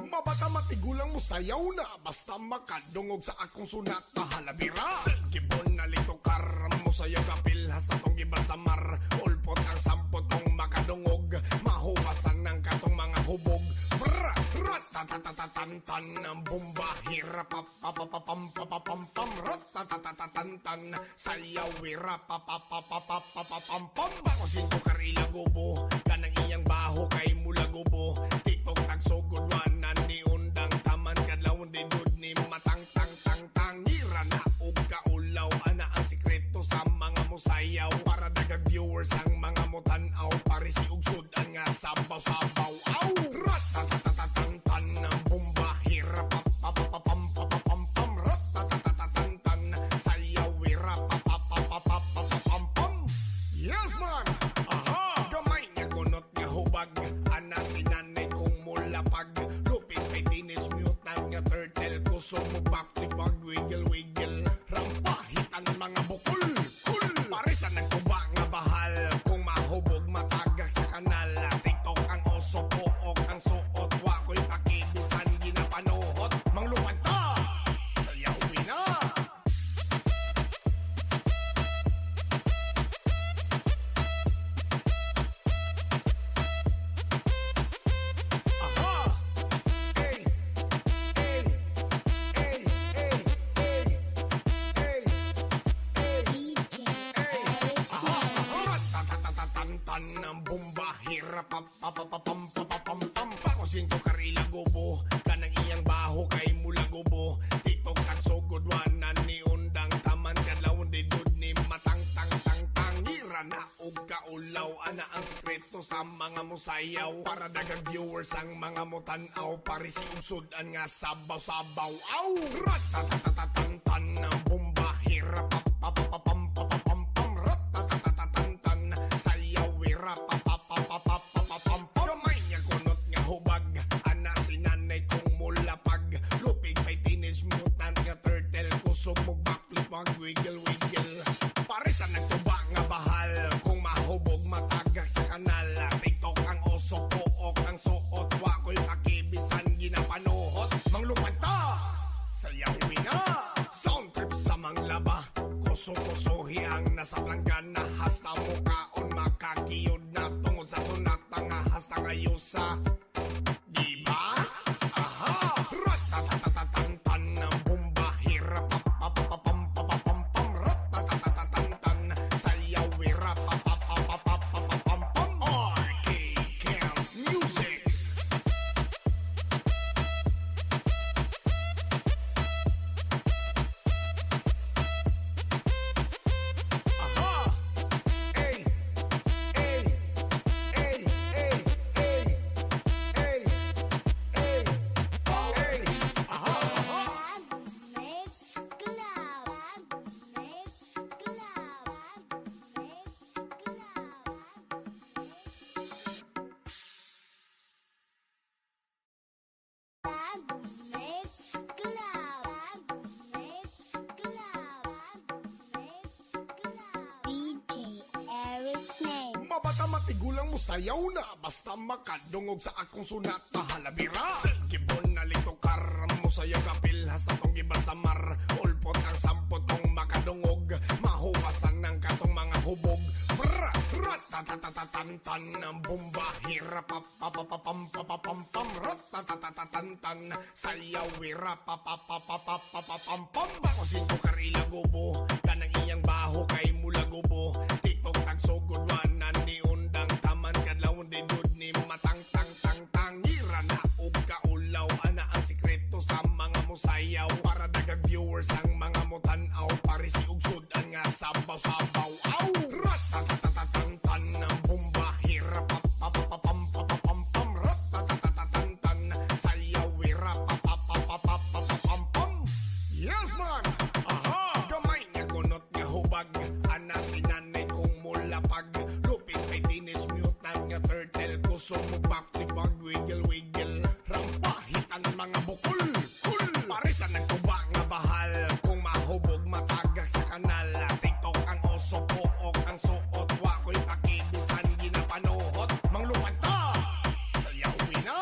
Mabata matigulang mo sayaw na basta makadungog sa akong sunat na halabira gibon na lito karam mo sayaw kapil hasta tong gibal sa mar ulpot ang sampot kong makadungog mahuwasan ng katong mga hubog bra ratatatatatan ng bomba hirap papapapam papapam pam ratatatatatan sayaw wirap papapapapapam pam bakusin ko karila gubo kanang iyang baho kay mula gubo TikTok tagsugod wanan ni undang taman kadlawon didud ni matang tang tang tang gira na ug kaulaw ana ang sikreto sa mga musayaw para dagang viewers ang mga mutanaw parisi ug sudan nga sabaw-sabaw aw ratatatatatan ng bomba hirap papapapam papapam pam ratatatatatan sayaw wirap papapapapapam pam yes man aha Ratatatatatan ng bomba. Hirap pam pakusin ko karila gubo. Kanang iyang baho kay mula gubo. Tiktok at sugod wanan ni undang taman kadlaw di dud ni matang tang tang tang. Hira na og kaulaw ana ang sekreto sa mga musayaw. Para dagang viewers ang mga mutanaw. Parisi usudan nga sabaw-sabaw. Aw! Ratatatatatan ng bomba. Hirap pam ratatatatatan sayaw. Hirap pam kamay niya kunot nga hubag. Ana si nanay kong mulapag. Lupig may teenage mutant nga turtle. Kusog mo backflip mag wiggle wiggle. Parisa nagtuba nga bahal. Kung mahubog matagak sa kanal. TikTok ang oso pook ang suot. Wako'y pakibisan ginapanuhot. Manglupad ta sayawin na. Sound trip sa manglaba. Kuso-kusohi ang nasa planggana. Hasta mukaon makakiyod na. Tungod sa sunata nga hasta ngayusa. Diba? Aha! Ratatatatatan ng bomba. Hirap ratatatatatan sayaw. Hirap RK Camp Music. Mabata matigulang mo sayaw na. Basta makadungog sa akong sunata halabira. Sige bon nalito karam mo sayaw kapil. Hasta tong gibal sa mar. Ulpot ang sampot kong makadungog. Mahuwasan ng katong mga hubog. Ratatatatatan ng bomba. Hirap ratatatatatan sayaw. Hirap bakusin ko karila gubo. Kanang iyang baho kay mula gubo. TikTok tagsugod wanan ni undang taman kadlaw di dud ni matang tang tang tang. Hira na og kaulaw ana ang sekreto sa mga musayaw. Para dagang viewers ang mga mutanaw. Parisi og sudan nga sabaw-sabaw. Aw! Ratatatatatan ng bomba. Hirap ratatatatatan sayaw. Hirap yes man! Aha! Gamay nga kunot nga hubag. Ana si nanay kong mulapag. Lupit may teenage mutant nga turtle. Kusog mo backflip mag wiggle wiggle. Rampahitan mga bukol. Cool! Parisa nagtuba nga bahal. Kung mahubog matagak sa kanal. TikTok ang oso pook ang suot. Wako'y pakibisan ginapanuhot. Manglupad ta sayawin na.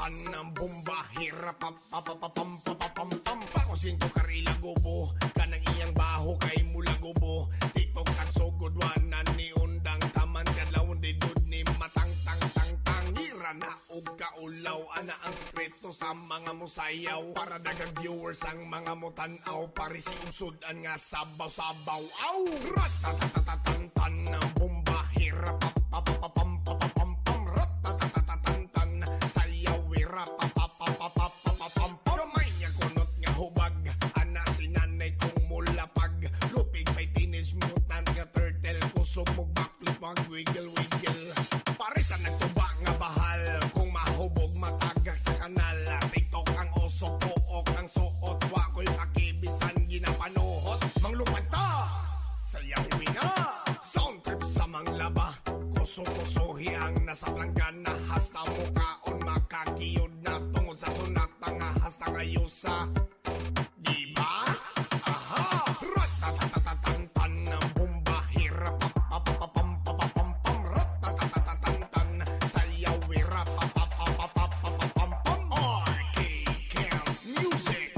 Ng bomba. Hirap pakusin ko karila gubo. Kanang iyang baho kay mula gubo. TikTok ang sugod wanan ni undang taman kadlaw di dud ni matang tang tang tang. Hira na og kaulaw ana ang sekreto sa mga musayaw. Para dagang viewers ang mga mutanaw. Parisi usudan nga sabaw-sabaw. Aw! Ratatatatatan ng bomba. Hirap ratatatatatan sayaw. Hirap kamay niya kunot nga hubag. Ana si nanay kong mulapag. Lupig may teenage mutant nga turtle. Kusog mo backflip mag wiggle wiggle. Parisa nagtuba nga bahal. Kung mahubog matagak sa kanal. TikTok ang oso pook ang suot. Wako'y pakibisan ginapanuhot. Manglupad ta sayawin na. Sound trip sa manglaba. Kuso-kusohi ang nasa planggana. Hasta mukaon makakiyod na. Tungod sa sunata nga hasta ngayusa. Diba? Aha! Ratatatatatan ng bomba. Hirap ratatatatatan sayaw. Hirap RK Camp Music.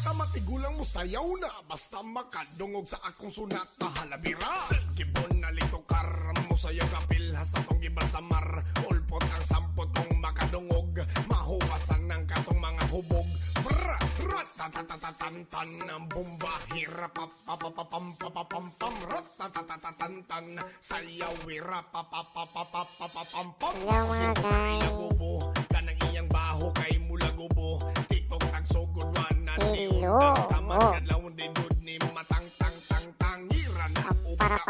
bata matigulang mo sayaw na. Basta makadungog sa akong sunat na halabira. Gibon na lito karam mo sayaw kapil. Hasta tong giba sa mar. Ulpot ang sampot kong makadungog. Mahuwasan ng katong mga hubog. Bra, ratatatatantan ng bomba. Hirap papapapapam ratatatatantan. Sayaw wira papapapapapam. Hello mga guys. Lagubo, kanang iyang baho kay mulagubo. TikTok tagsugod wanan ni Hello. undang tamang kadlawon din dud ni matang tang tang tangiran na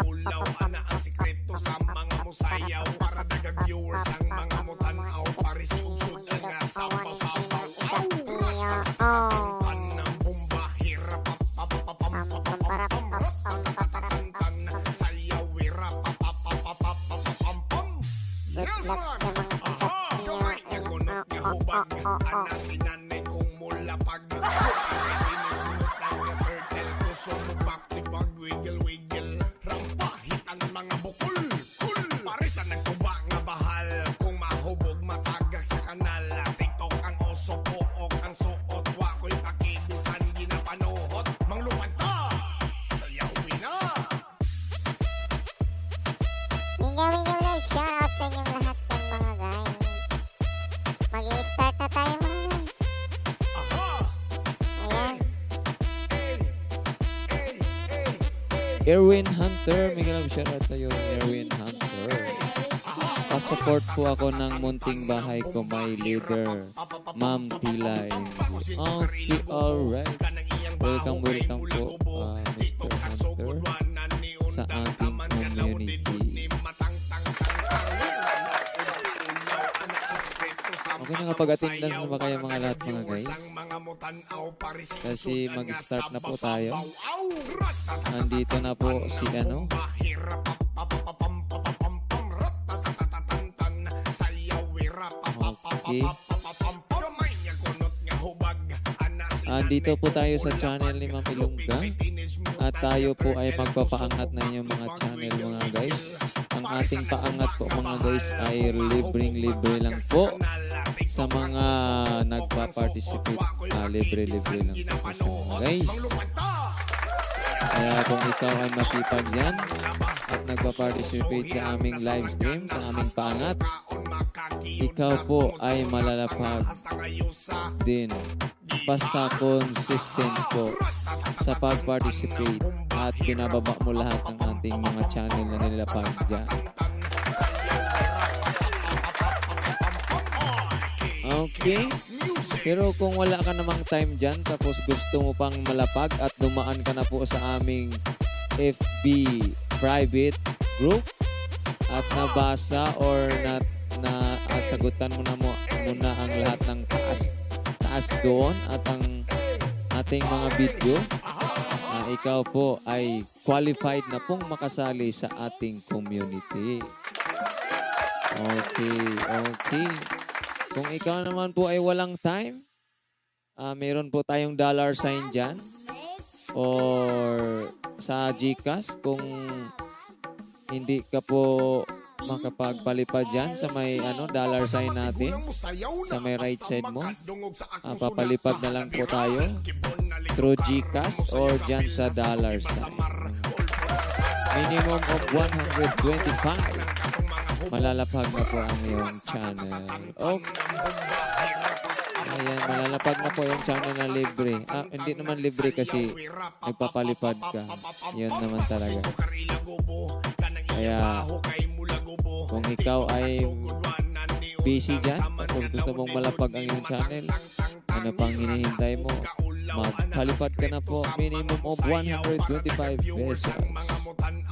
ulaw ana ang sikreto sa mga musayaw para dagang viewers ang mga mutanaw paris ugsod nga sabaw sabaw ng bomba hirap papapapapam sayaw wira papapapapam. Yes man. Gamay nga kunot nga hubag ana sinanay kong mulapag Pinis mutan nga turtle gusto mo back to back wiggle wiggle rampahit ang mga bukol kul parisan ng tuba nga bahal kung mahubog matagak sa kanal TikTok ang oso pook ang suot wa ko'y pakibisan ginapanuhot mangluwag ta sayawin na. Miga lang, shout out sa inyong lahat ng mga guys. Mag-i-start na tayo mga guys. Aha. Ayan. Erwin Hunter, may ganap shoutout sa iyo, Erwin Hunter. Pa-support po ako ng munting bahay ko, my leader, Ma'am Tilay. Okay, alright. Welcome po, Mr. Hunter, sa ating community. Okay na kapag-attendance na ba kayo mga lahat mga guys? Kasi mag-start na po tayo. Nandito na po si ano? Okay. Andito po tayo sa channel ni Ma'am Ilongga. At tayo po ay magpapaangat na inyong mga channel mga guys. Ang ating paangat po mga guys ay libreng-libre lang po. Sa mga nagpa-participate, libre-libre lang po mga guys. Kaya kung ikaw ay masipag yan at nagpa-participate sa aming live stream, sa aming paangat, ikaw po ay malalapag din. Basta consistent po sa pag-participate at binababa mo lahat ng ating mga channel na nilapag dyan. Okay? Pero kung wala ka namang time dyan, tapos gusto mo pang malapag at dumaan ka na po sa aming FB private group at nabasa or sagutan mo na muna ang lahat ng taas doon at ang ating mga video, ikaw po ay qualified na pong makasali sa ating community. Okay. Kung ikaw naman po ay walang time, meron po tayong $sign dyan or sa GCash kung hindi ka po makapagpalipad dyan sa may $sign natin sa may right side mo, papalipad na lang po tayo through GCash or dyan sa $sign. Minimum of 125. Malalapag na po ang iyong channel. Okay. Ayan, malalapag na po yung channel na libre. Hindi naman libre kasi nagpapalipad ka. Yun naman talaga. Kaya, kung ikaw ay busy dyan, kung gusto mong malapag ang iyong channel, ano pang hinihintay mo? Magpalipad ka na po. Minimum of 125 pesos.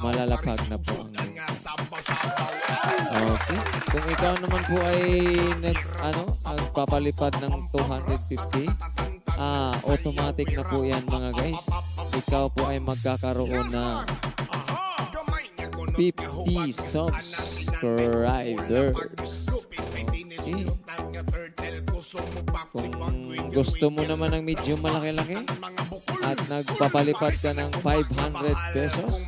Malalapag na po ang iyong channel. Okay. Kung ikaw naman po ay nagpapalipad ng 250, automatic na po yan mga guys. Ikaw po ay magkakaroon na 50 subscribers. Okay. Kung gusto mo naman ng medyo malaki-laki at nagpapalipad ka ng 500 pesos,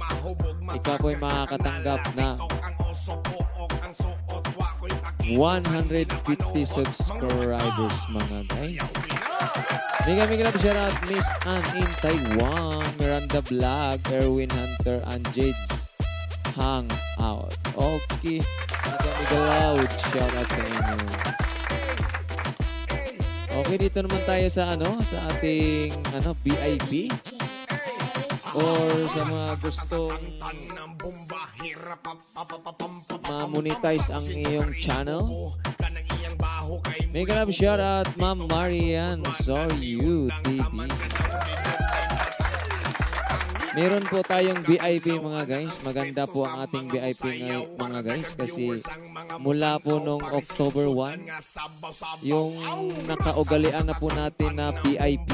ikaw po ay makakatanggap na 150 subscribers mga guys. Mega love shout out Miss Ann in Taiwan, Miranda Vlog, Erwin Hunter, and Jade's Hangout. Okay. Mega loud shout out sa inyo. Okay, dito naman tayo sa sa ating VIP or sa mga gustong ma-monetize ang iyong channel. Mega love shout out Ma'am Marian You TV. Meron po tayong VIP mga guys. Maganda po ang ating VIP mga guys kasi mula po nung October 1 yung nakaugalian na po natin na VIP.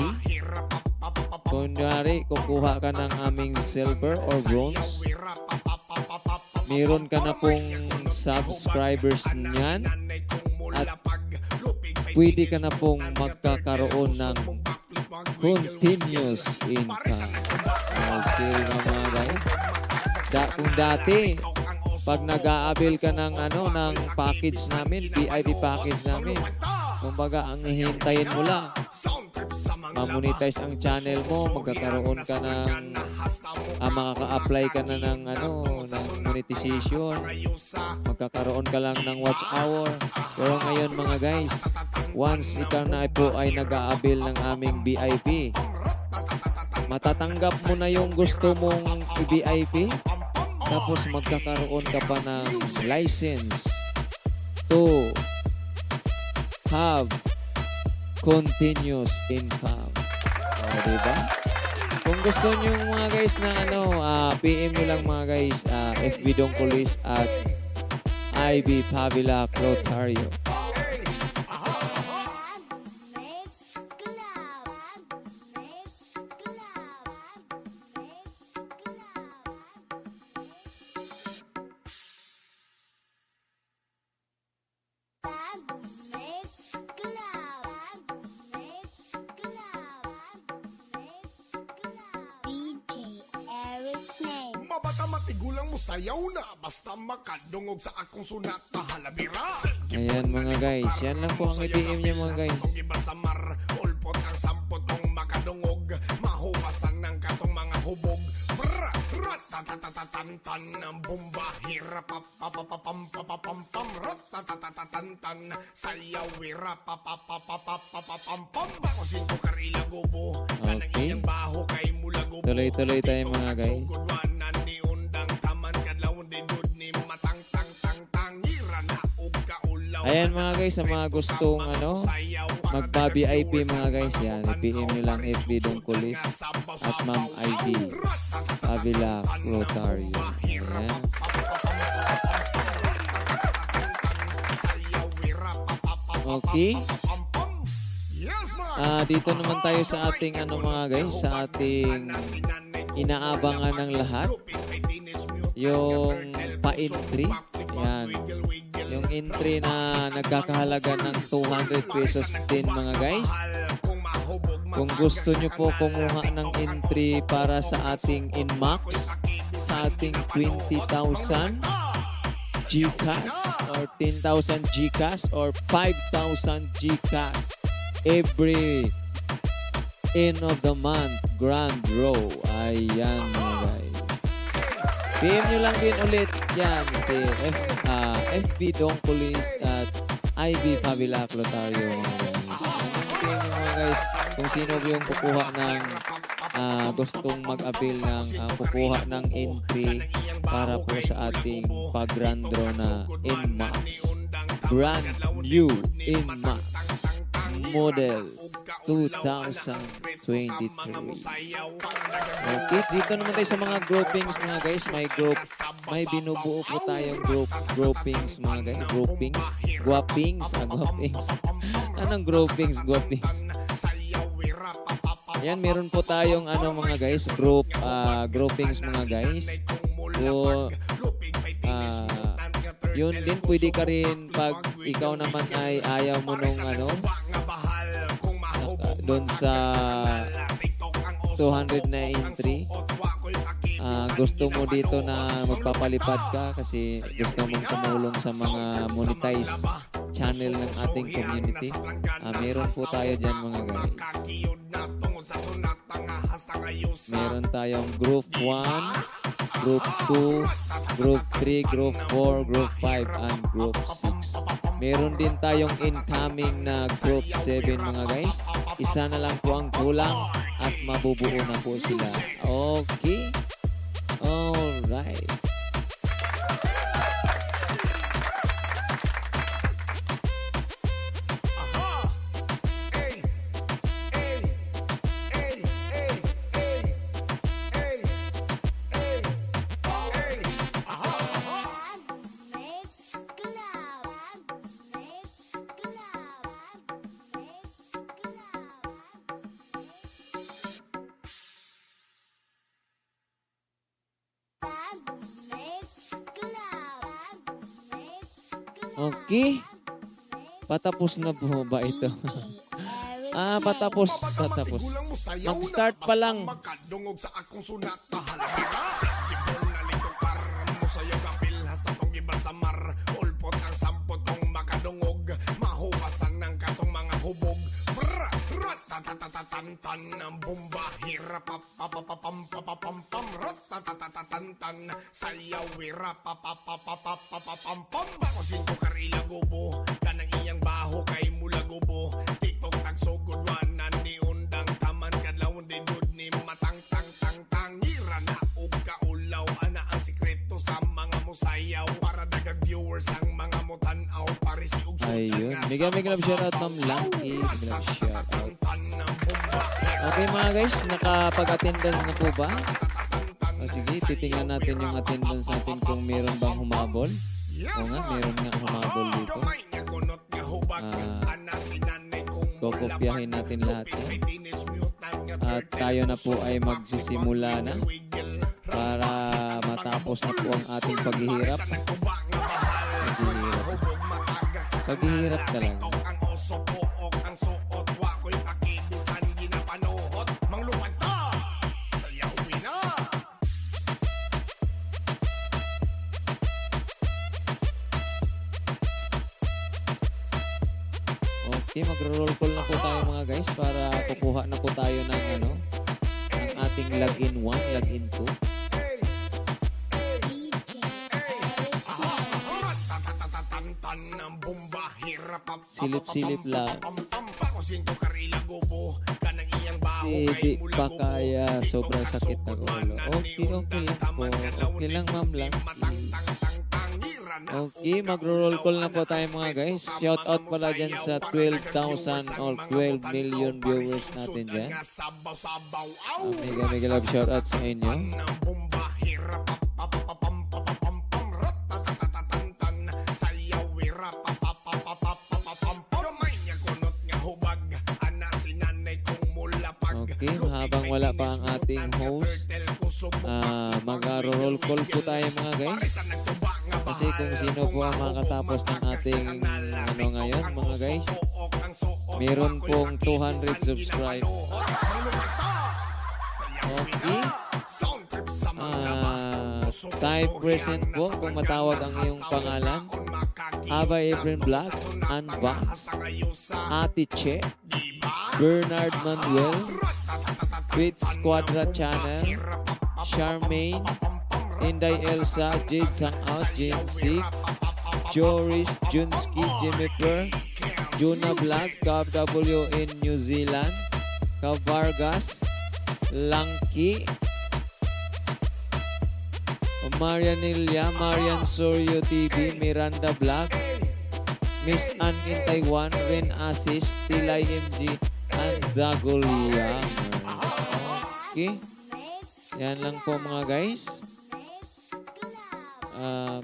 Kunyari, kukuha ka ng aming silver or bronze. Meron ka na pong subscribers niyan at pwede ka na pong magkakaroon ng continuous income. Okay mga guys. Kung dati, pag nag-a-avail ka ng ng package namin, VIP package namin, kumbaga ang hihintayin mo lang, ma-monetize ang channel mo, magkakaroon ka ng makaka-apply ka na ng ng monetization, magkakaroon ka lang ng watch hour. Pero ngayon mga guys, once ikaw na po ay nag-a-avail ng aming VIP, matatanggap mo na yung gusto mong i-VIP, tapos magkakaroon ka pa ng license to have continuous income. O, diba? Kung gusto nyo mga guys na PM nyo lang mga guys, FB Dongkulis at IB Pavila Clotario. Matigulang mo sayaw na basta makadungog sa akong sunat na halabira. Ayan mga guys, yan lang po ang i-PM niya mga guys. Ulpot ang sampot kong makadungog, mahuwasan ng katong mga hubog. Ratatatatatan ng bomba, hirapapapapam ratatatatatan sayaw, hirapapapapapam bakosin ko karila gubo. Okay. Tuloy-tuloy tayo mga guys. Ayan mga guys, sa mga gustong magpa-VIP mga guys, yan, i-PM nyo lang FB Dongkulis at Ma'am ID Pavila Clotario. Ayan. Okay. Dito naman tayo sa ating mga guys, sa ating inaabangan ng lahat, yung pa-entry. Ayan. Yung entry na nagkakahalaga ng 200 pesos din mga guys. Kung gusto nyo po kumuha ng entry para sa ating Inmax, sa ating 20,000 GCash or 10,000 GCash or 5,000 GCash every end of the month grand draw. Ayan mga guys. PM nyo lang din ulit yan si FB Dongkulis at IB Pavila Clotario mga guys. Kung sino yung kukuha ng gustong mag-avail ng kukuha ng entry para po sa ating pag-grand draw na Inmax. Brand new Inmax model 2023. Okay, dito naman tayo sa mga groupings mga guys. May binubuo po tayong groupings mga guys. Guwapings. Anong groupings? Yan, meron po tayong mga guys, groupings mga guys. So, yun din, pwede ka rin pag ikaw naman ay ayaw mo nung doon sa 200 na entry, gusto mo dito na magpapalipad ka kasi gusto mong tumulong sa mga monetized channel ng ating community. Meron po tayo dyan mga guys. Meron tayong Group 1, Group 2, Group 3, Group 4, Group 5, and Group 6. Meron din tayong incoming na Group 7 mga guys. Isa na lang po ang kulang at mabubuo na po sila. Okay? Alright. Okay. Patapos na po ba ito? Patapos. Mag-start pa lang. Tan ng bomba hira pa pa pa pa pam pa pa pam pam tan sayaw wira pa pa pa pa pa pa pa pam pam bako singko karila gobo kanang iyang baho kay mula gobo tiktok tagsugod wanan ni undang taman kadlawon din good ni matang tang tang tang hira na ug kaulaw ana ang sikreto sa mga musayaw para dagag viewers ang mga mutan-aw parisi ug ayun, mega love shoutout Ma'am Lucky. Mega love shoutout. Okay mga guys, nakapag-attendance na po ba? Sige, titingnan natin yung attendance natin kung meron bang humabol. Oo nga, meron nga humabol dito. Kokopyahin natin lahat yan. At tayo na po ay magsisimula na para matapos na po ang ating paghihirap. Paghihirap talaga. Okay, magro-roll call na po tayo mga guys para kukuha na po tayo ng ng ating login 1, login 2. Silip-silip lang. Hindi pa kaya, sobrang sakit ng ulo. Okay lang po. Okay lang ma'am lang. Okay, magro-roll call na po tayo mga guys. Shout out pala dyan sa 12,000 or 12 million viewers natin dyan. Mega love shout out sa inyo. Okay, habang wala pa ang ating host, mag-roll call po tayo mga guys. Kasi kung sino po ang makatapos ng ating ngayon mga guys, meron pong 200 subscribe. Okay. Type present po kung matawag ang iyong pangalan. Aba Efren Vlogs, Unbox, Ate Che, Bernard Manuel, Twitch Squadra Channel, Charmaine, Inday Elsa, Jade Sangout, Jane Sig, Joris, Junski, Jennifer, Juna Vlog, Cav W in New Zealand, Cav Vargas, Langki, Marianilla, Marian Soryo TV, Miranda Vlog, Miss Ann in Taiwan, Ren Assist, Tilay MG, and Dagolia. Okay. Yan lang po mga guys.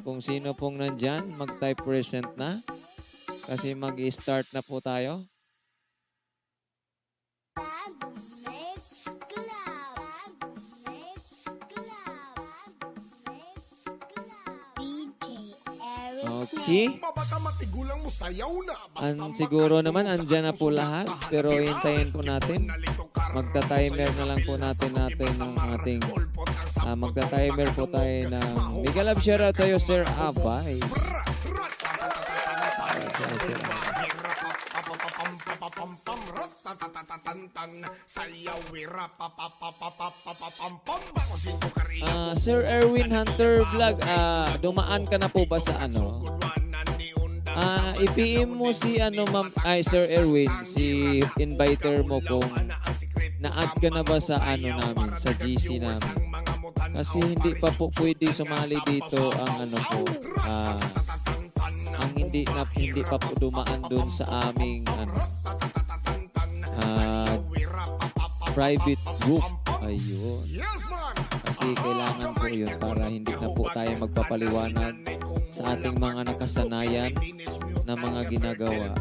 Kung sino pong nandyan, mag-type present na. Kasi mag-start na po tayo. Okay. Siguro naman andyan na po lahat. Pero hintayin po natin. Magta-timer na lang po natin ng ating magta-timer po tayo ng mega love shoutout sa'yo Sir Abay. Kaya Sir Abay. Sir Erwin Hunter Vlog, dumaan ka na po ba sa ano? I-PM mo si ma'am, Sir Erwin, si inviter mo kung na-add ka na ba sa namin, sa GC namin. Kasi hindi pa po pwede sumali dito ang ang hindi pa po dumaan doon sa aming private group. Ayun. Kasi kailangan po yun para hindi na po tayo magpapaliwanag sa ating mga nakasanayan na mga ginagawa.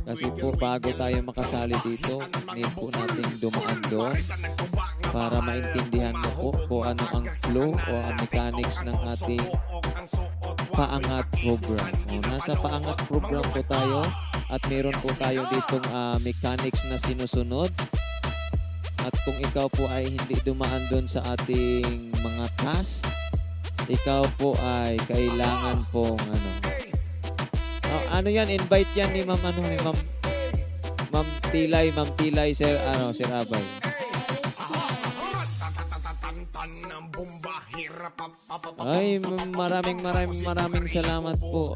Kasi po bago tayo makasali dito, need po natin dumaan doon para maintindihan mo po kung ano ang flow o ang mechanics ng ating paangat program. Nasa paangat program po tayo at meron po tayo ditong mechanics na sinusunod. At kung ikaw po ay hindi dumaan doon sa ating mga task, ikaw po ay kailangan pong yan, invite yan ni Ma'am Ma'am Tilay, Sir Abay. Ay, maraming salamat po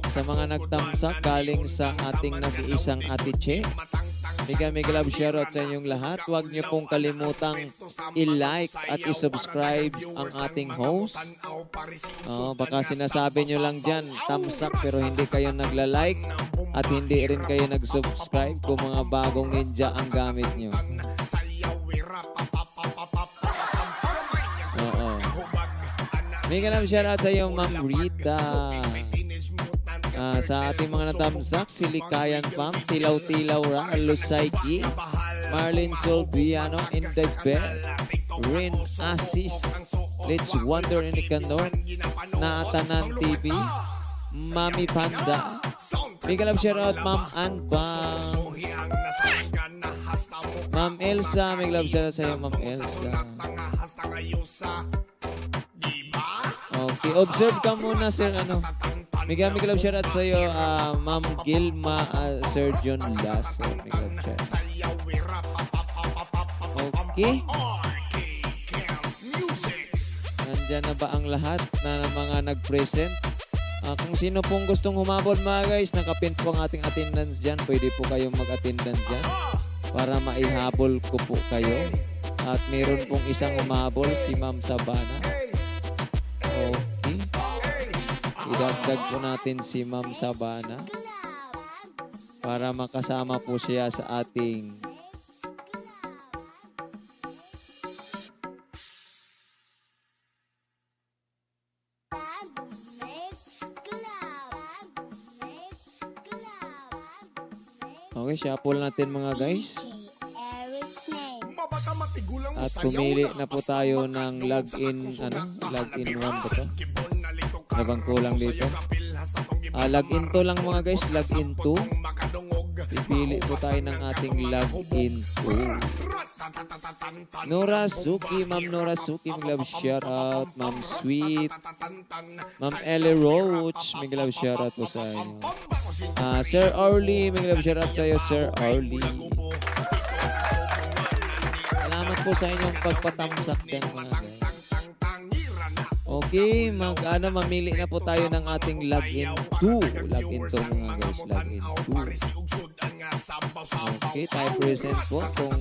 sa mga nagtamsak galing sa ating nag-iisang Ate Che. Mega love shoutout sa inyong lahat. Huwag niyo pong kalimutang i-like at i-subscribe ang ating host. Baka sinasabi niyo lang dyan, tamsak pero hindi kayo nagla-like at hindi rin kayo nag-subscribe kung mga bagong ninja ang gamit niyo. Mega love shoutout sa iyo, Ma'am Rita. Sa ating mga natamsak, Silikayan Pam, Tilaw-Tilaw Ra, Lusaiki, Marlene Solviano, Indebel, Rin Asis, Let's Wonder in Nicanor, Naatanan TV, Mami Panda, Mega love shoutout, Ma'am Anbang, Ma'am Elsa, mega love shoutout sa iyo, Ma'am Elsa. Okay, observe ka muna, Sir Mega love shoutout sa iyo, Ma'am Gilma, Sir John Lasso. Mega love shoutout. Okay. Nandyan na ba ang lahat na mga nag-present? Kung sino pong gustong humabol mga guys, nakapin po ang ating attendance dyan. Pwede po kayong mag-attendance dyan para maihabol ko po kayo. At meron pong isang humabol, si Ma'am Sabana. Okay. Idagdag po natin si Ma'am Sabana para makasama po siya sa ating okay, shuffle natin mga guys. At pumili na po tayo ng login 1 ba to? Nabang kulang dito. Login to lang mga guys, login 2. Pipili po tayo ng ating login 2. Nora Suki, Ma'am Nora Suki, may love shoutout. Ma'am Sweet, Ma'am Ellie Roach, may love shoutout po sa inyo. Sir Orly, may love shoutout sa iyo, Sir Orly. Salamat po sa inyong pagpatamsak din mga guys. Okay, mamili na po tayo ng ating login 2. Login 2 mga guys, login 2. Okay, tayo present po kung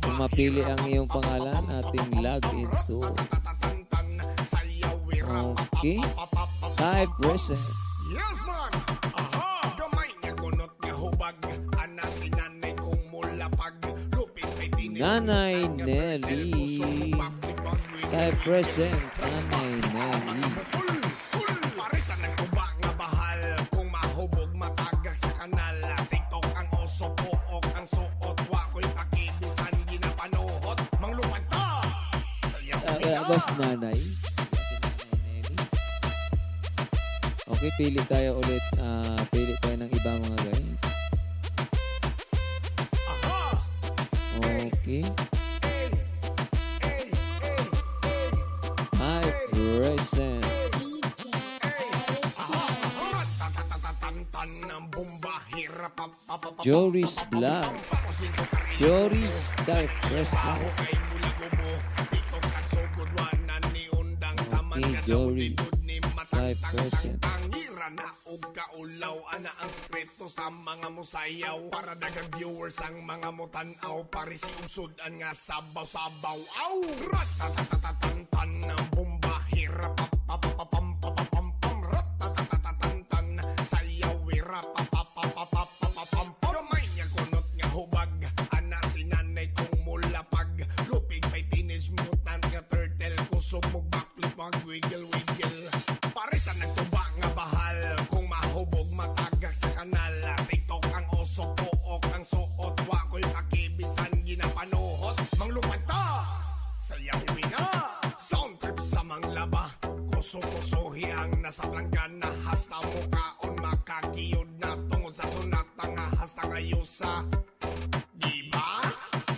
kung mapili ang iyong pangalan, ating login 2. Okay, tayo present. Yes man! Aha! Gamay niya kunot nga hubag. Ana si nanay kong mulapag. Lupit may dinis. Nanay Nelly. Tayo present, Nanay Nelly. Parisan ng tuba nga bahal. Kung mahubog matagak sa kanal. TikTok ang oso pook ang suot. Wako'y pakibisan ginapanuhot. Manglupad ta! Bas Nanay. Okay, pili tayo ulit. Pili tayo ng iba mga guys. Okay. Hi, present. Joris Vlog. Joris Dark Present. Okay, Joris Dark Present. Na og kaulaw ana ang sekreto sa mga musayaw para dagang viewers ang mga mutanaw pare si usudan nga sabaw-sabaw aw ratatatatatan ng bomba hirap papapapam papapam ratatatatatan sayaw hirap papapapam kamay niya kunot nga hubag ana si nanay kong mulapag lupig may teenage mutant nga turtle kusog mo backflip mag wiggle wiggle pare sa nagtuba nga bahal kung mahubog matagak sa kanal TikTok ang oso pook ang suot wako'y makibisan ginapanuhot manglupad ta sayawin na sound trip sa manglaba kuso-kusohi ang nasa planggana hasta mukaon makakiyod na tungod sa sunata nga hasta ngayusa diba?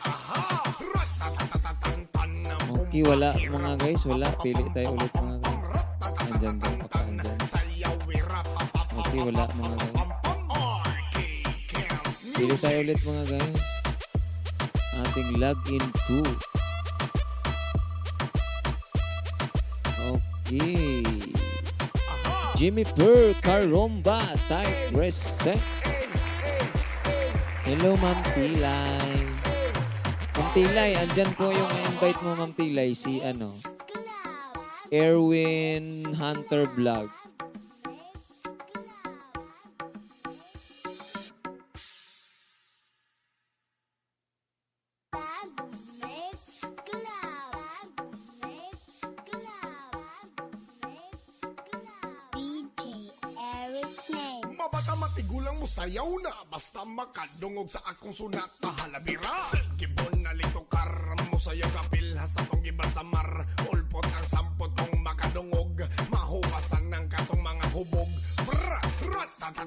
Aha! Ratatatatatan ng Okay, wala mga guys. Wala. Pili tayo ulit mga guys. Andyan din. Andyan. Okay, wala mga guys. Pili tayo ulit mga guys. Ating login to. Okay. Jimmy Per Caromba type reset. Hello Ma'am Tilay. Ma'am Tilay, andyan po yung invite mo Ma'am Tilay. Si Erwin Hunter Vlog. Mabata matigulang mo sayaw na basta makadungog sa akong sunat na halabira gibon na litokar mo sayaw kapil hasta tong giba sa mar ulpot ang sampot kong makadungog mahuwasan ng katong mga hubog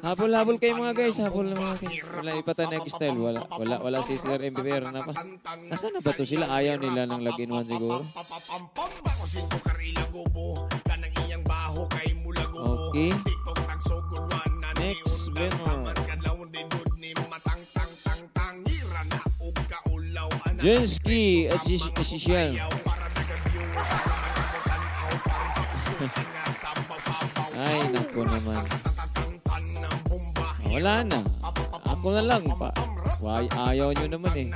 Habol-habol kayo mga guys. Habol mga guys. Wala ipatanag style. Wala si Sir MBR na pa. Nasaan na ba to sila? Ayaw nila ng login 1 siguro. Okay. Next winner. Jensky at si Sian. Ay, naku naman. Wala na. Ako na lang pa. Why, ayaw nyo naman eh.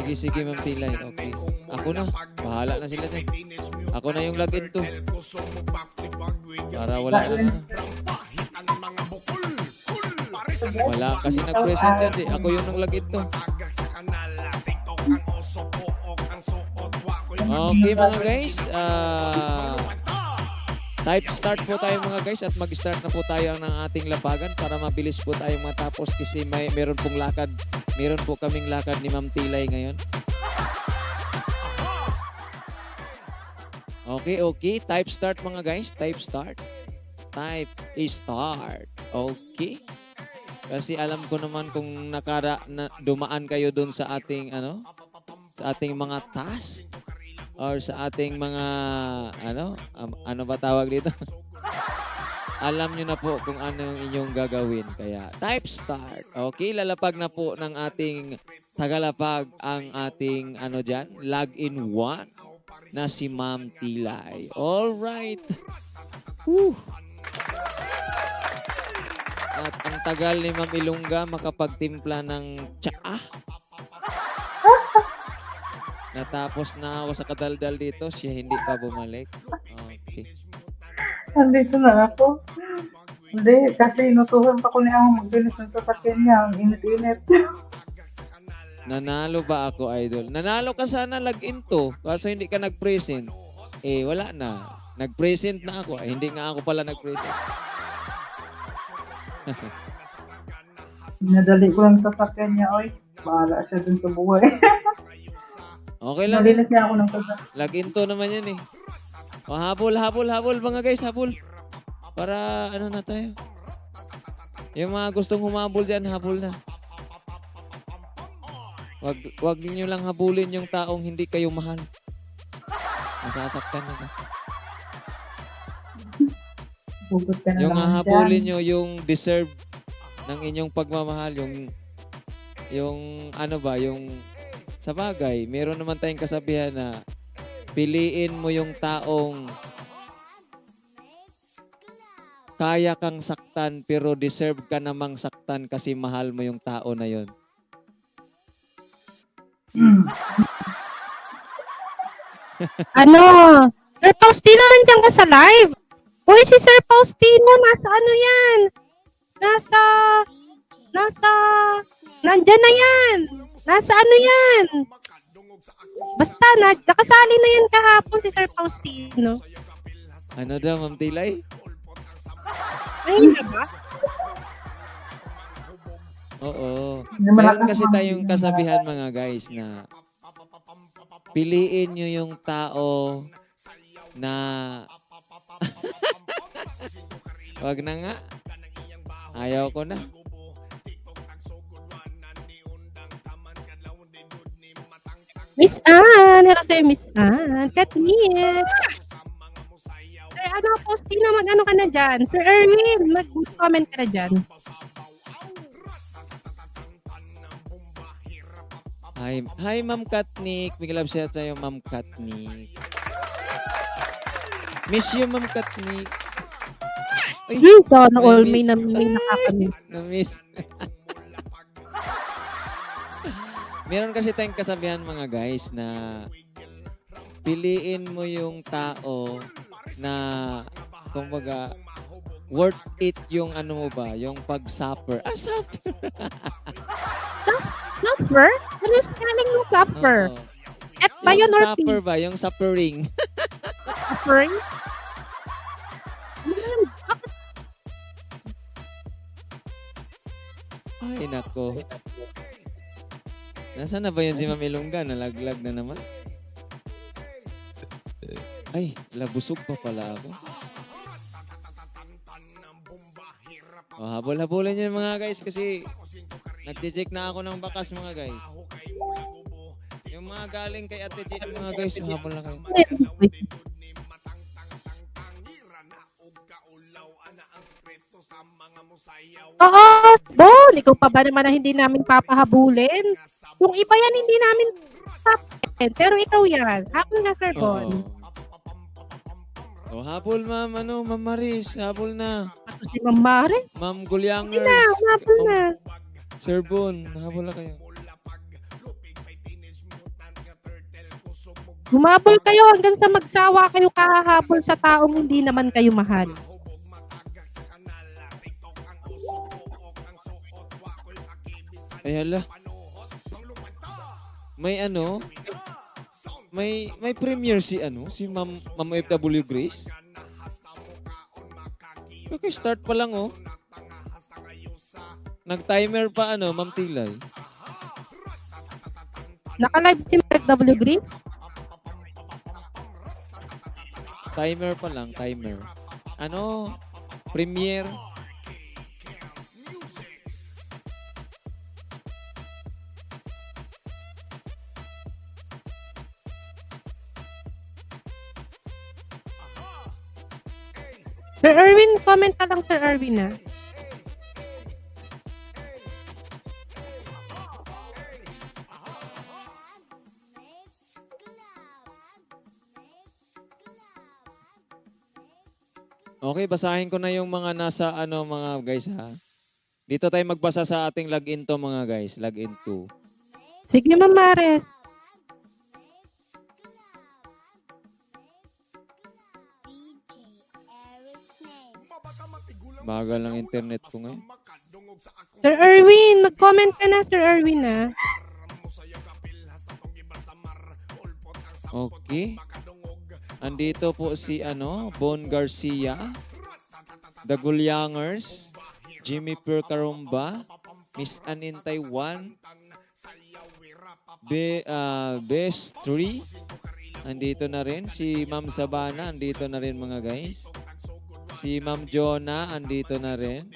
Sige, Ma'am Tilay. Okay. Ako na. Bahala na sila dyan. Ako na yung login to. Para wala na. Wala kasi nag-present dyan eh. Ako yung nag-login to. Okay mga guys. Type start po tayo mga guys at mag-start na po tayo ng ating labagan para mabilis po tayong matapos kasi meron pong lakad. Meron po kaming lakad ni Ma'am Tilay ngayon. Okay. Type start mga guys. Type start. Type start. Okay. Kasi alam ko naman kung dumaan kayo dun sa ating sa ating mga task or sa ating mga ano ba tawag dito? Alam nyo na po kung ano yung inyong gagawin. Kaya type start. Okay, lalapag na po ng ating tagalapag ang ating login 1 na si Ma'am Tilay. Alright. Whew. At ang tagal ni Ma'am Ilongga makapagtimpla ng tsaa. Natapos na ako sa kadaldal dito, siya hindi pa bumalik. Okay. Nandito na ako. Hindi, kasi inutuhan pa ko niya ako magbilis ng sasakyan niya. Ang init-init. Nanalo ba ako, idol? Nanalo ka sana login to. Kasi hindi ka nag-present. Eh, wala na. Nag-present na ako. Hindi nga ako pala nag-present. Nadali ko lang sasakyan niya, oy. Bahala siya dun sa buhay. Okay lang. Nalinis niya ako ng sasakyan. Login to naman yan eh. O, habol mga guys, habol. Para na tayo. Yung mga gustong humabol dyan, habol na. Wag niyo lang habulin yung taong hindi kayo mahal. Masasaktan na. Hugot ka na Yung naman hahabulin dyan. nyo yung deserve ng inyong pagmamahal, yung ano ba, yung sa bagay, meron naman tayong kasabihan na piliin mo yung taong kaya kang saktan pero deserve ka namang saktan kasi mahal mo yung tao na yon. Ano? Sir Faustino, nandiyan ka sa live? Uy, si Sir Faustino, nasa ano yan? Nasa, nandyan na yan. Nasa ano yan? Basta, nakasali na yan kahapon si Sir Faustino. Ano daw, Ma'am Tilay? Ayun na ba? Oo. Hindi Meron malakas kasi ang- tayong kasabihan mga guys na piliin nyo yung tao na wag na nga. Ayaw ko na. Miss Anne, hello sa'yo, Miss Anne. Katniel. Sir, ano, Faustino, mag-ano ka na dyan? Sir Erwin, mag-comment ka na dyan. Hi Ma'am Katnik. Big love shout sa'yo, Ma'am Katnik. Miss you, Ma'am Katnik. Ay, Sana all may na-miss. nakakamiss. Na-miss. Meron kasi tayong kasabihan mga guys na piliin mo yung tao na kumbaga worth it yung ano mo ba, yung pag-suffer. Suffer. Supper? Ano yung spelling ng supper? Oo. F ba yun Yung or P? suffer ba? Yung suffering. Suffering? Ano yun? Ay, nako. Nasaan na ba yun si Ma'am Ilongga? Nalaglag na naman. Ay, labusog pa pala ako. Oh, habol-habulin niyo mga guys kasi nag-check na ako ng bakas mga guys. Yung mga galing kay Ate Jean mga guys, habol na kayo. Oo, Bon, ikaw pa ba naman na hindi namin papahabulin? Yung iba yan, hindi namin papahabulin. Pero ikaw yan. Habol na, Sir Bon. Oh, habol ma'am, Ma'am Maris, habol na. Tapos si Ma'am Mare. Ma'am Gulyangers. Hindi na, habol na. Sir Bon, habol na kayo. Humabol kayo hanggang sa magsawa kayo kahahabol sa taong hindi naman kayo mahal. Ay hala. May ano? May premiere si si Ma'am FW Grace. Okay, start pa lang oh. Nag-timer pa Ma'am Tilay. Naka-live si Mark W. Grace? Timer pa lang, timer. Premiere. Sir Erwin, comment ka lang, Sir Erwin, ha? Okay, basahin ko na yung mga nasa mga guys ha. Dito tayo magbasa sa ating login to mga guys. Login to. Sige, Ma'am Mares. Bagal ng internet ko ngayon. Sir Erwin, mag-comment ka na, Sir Erwin, ha? Okay. Andito po si Bon Garcia, The Gulyangers, Jimmy Percarumba, Miss Anin Taiwan, Best 3, andito na rin. Si Ma'am Sabana, andito na rin mga guys. Si Ma'am Jonah, andito na rin.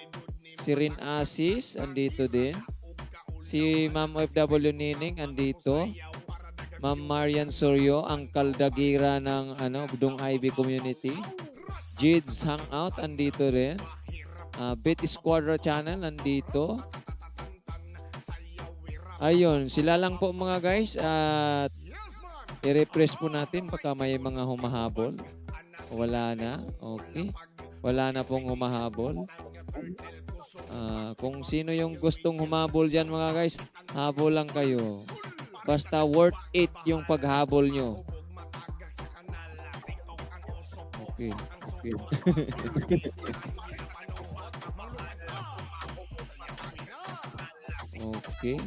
Si Rin Asis, andito din. Si Ma'am FW Nining, andito. Ma'am Marian Soryo, ang kaldagira ng Budong Ivy Community. Jids Hangout, andito rin. Beat Squadra Channel, andito. Ayun, sila lang po mga guys. At i-refresh po natin baka may mga humahabol. Wala na. Okay. Wala na pong humahabol. Kung sino yung gustong humabol dyan mga guys, habol lang kayo. Basta worth it yung paghabol nyo. Okay. Okay. Okay. Okay.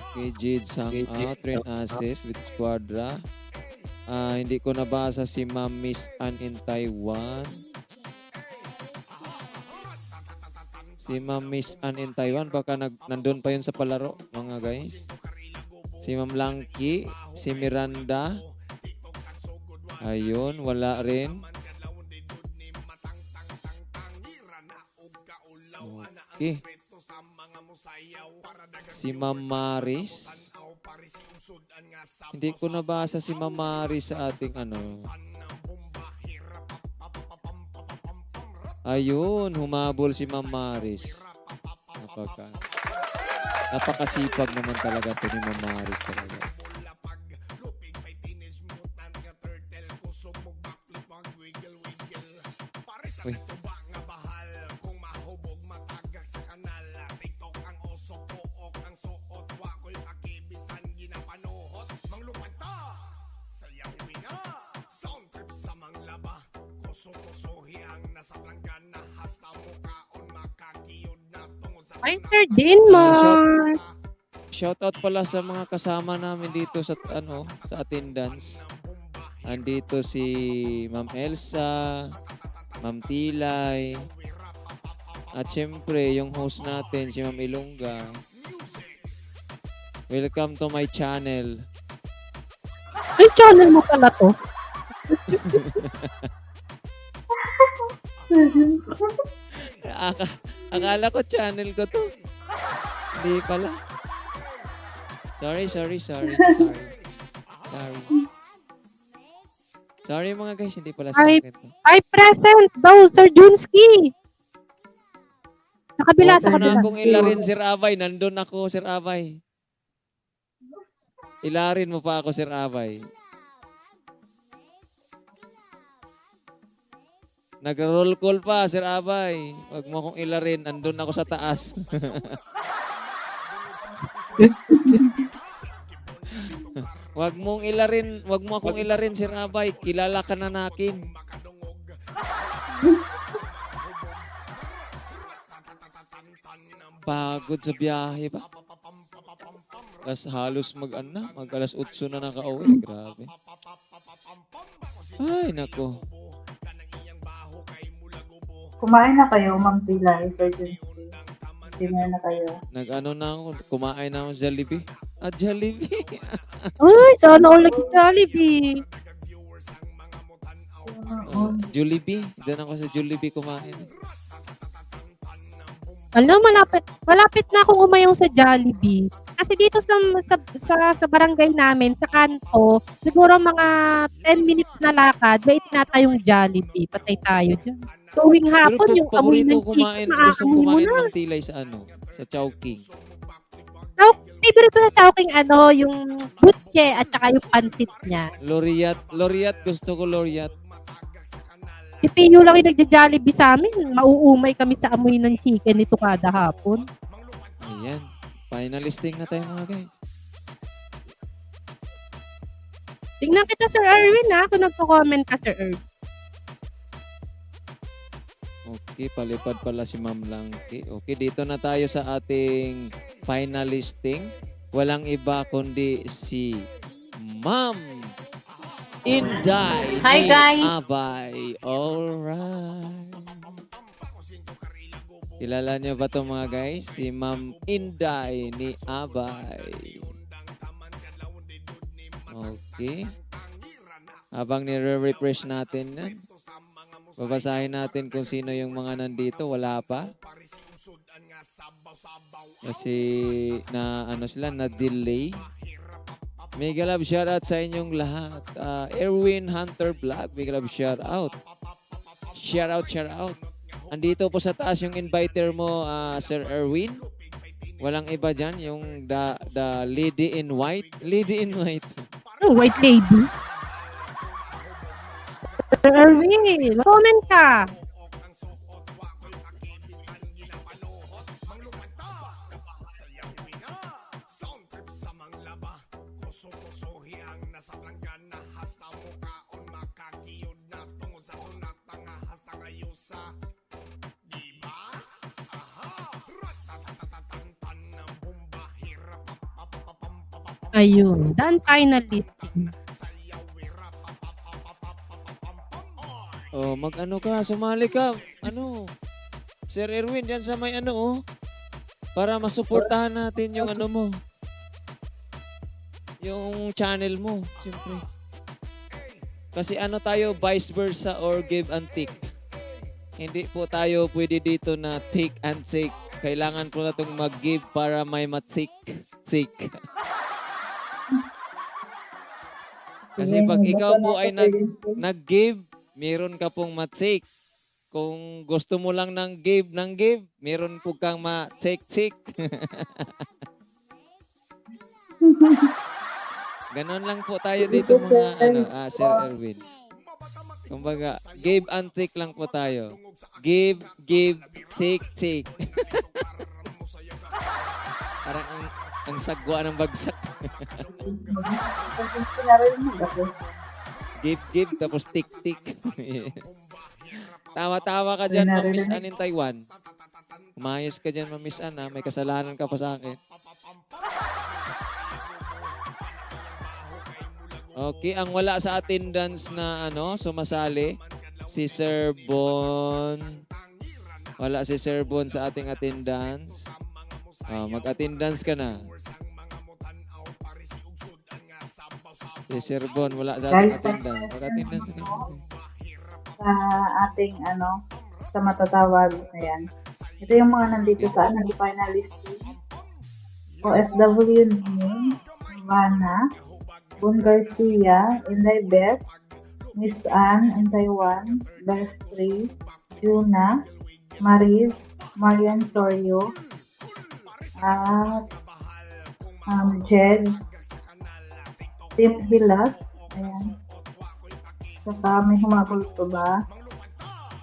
Okay, Jids Hangout, train assist with Squadra. Hindi ko nabasa si Ma'am Miss Ann in Taiwan. Si Ma'am Miss Ann in Taiwan, baka nandun pa yun sa palaro, mga guys. Si Ma'am Langki, si Miranda. Ayun, wala rin. Okay. Si Ma'am Maris. Hindi ko nabasa si Ma'am Maris sa ating ano. Ayun, humabol si Ma'am Maris. Napakasipag naman talaga ito ni Ma'am Maris talaga. Uy. Hi, Sir Dinmar. Shoutout pala sa mga kasama namin dito sa sa attendance. Andito si Ma'am Elsa, Ma'am Tilay, at syempre yung host natin si Ma'am Ilongga. Welcome to my channel. Ay, channel mo pala to. Akala ko channel ko to. Hindi pala. Sorry. Sorry mga guys, hindi pala sa akin to. Ay, present daw, Sir Junsky. Sa kabila, sa Huwag mo na kabila. akong ilarin, Sir Abay. Nandun ako, Sir Abay. Ilarin mo pa ako, Sir Abay. Nag-roll call pa, Sir Abay. Huwag mo akong ilarin. Nandun ako sa taas. Huwag mo akong ilarin, Sir Abay. Kilala ka na nakin. Pagod sa biyahe ba? Halos mag alas 8 na nakauwi. Grabe. Ay, nako. Kumain na kayo, Ma'am Pilay, Sir Junsky. Dinner na kayo. Nag-ano na ako, kumain na ako sa Jollibee. Jollibee. Ay, sana all lagi Jollibee. Jollibee. Doon ako sa Jollibee kumain. Alam, malapit na akong umayaw sa Jollibee. Kasi dito sa barangay namin, sa kanto, siguro mga 10 minutes na lakad, may itinatayong Jollibee. Patay tayo dyan. Tuwing hapon, yung amoy ng chicken, Gusto maaamoy mo kumain na. ng tilay sa sa Chowking. Favorite ko sa Chowking, yung butche at saka yung pansit niya. Loriat, gusto ko Loriat. Si Pio lang yung nagja-Jollibee sa amin. Mauumay kami sa amoy ng chicken nito kada hapon. Ayan. Finalisting na tayo mga guys. Tingnan kita, Sir Erwin, ha? Kung nagpo-comment ka, Sir Erwin. Okay, palipad pala si Ma'am Langki. Okay, dito na tayo sa ating finalisting. Walang iba kundi si Ma'am Inday. Hi, guys. Abay. Alright. Kilala niyo ba ito mga guys? Si Ma'am Inday ni Abay. Okay. Habang nire-refresh natin yan. Babasahin natin kung sino yung mga nandito. Wala pa. Kasi na ano sila, na-delay. Mega love shoutout sa inyong lahat. Erwin Hunter Vlog, mega love shoutout. Shoutout. Andito po sa taas yung inviter mo, Sir Erwin. Walang iba dyan, yung the lady in white. Lady in white. Oh, white lady. Sir Erwin, comment ka. Ayun, done final listing. Oh, mag-ano ka, sumali ka. Ano? Sir Erwin, yan sa may ano, oh. Para masuportahan natin yung ano mo. Yung channel mo, siyempre. Kasi ano tayo, vice versa or give and take. Hindi po tayo pwede dito na take and take. Kailangan ko na itong mag-give para may ma-take. Kasi pag ikaw po ay nag-give, meron ka pong ma-take. Kung gusto mo lang ng give, meron po kang ma-take. Ganon lang po tayo dito mga Sir Erwin. Kumbaga, give and take lang po tayo. Give, take. Parang ang sagwa ng bagsak. Give, tapos tik. Tawa-tawa ka dyan, Ma'am Miss Ann in Taiwan. Umayos ka dyan, Ma'am Miss Ann, ha? May kasalanan ka pa sa akin. Okay, ang wala sa attendance na sumasali, si Sir Bon. Wala si Sir Bon sa ating attendance. Mag-attendance ka na. Si Sir Bon, wala sa ating attendance. Mag-attendance ka na. Sa ating sa matatawag. Ayan. Ito yung mga nandito sa finalist. OFW name, Ivana, Bon Garcia, Inday Beth, Miss Ann in Taiwan, Best 3, Juna, Maris, Marian Sorio, at Jed, Tim Hilas, ayan. Saka may humabol to ba?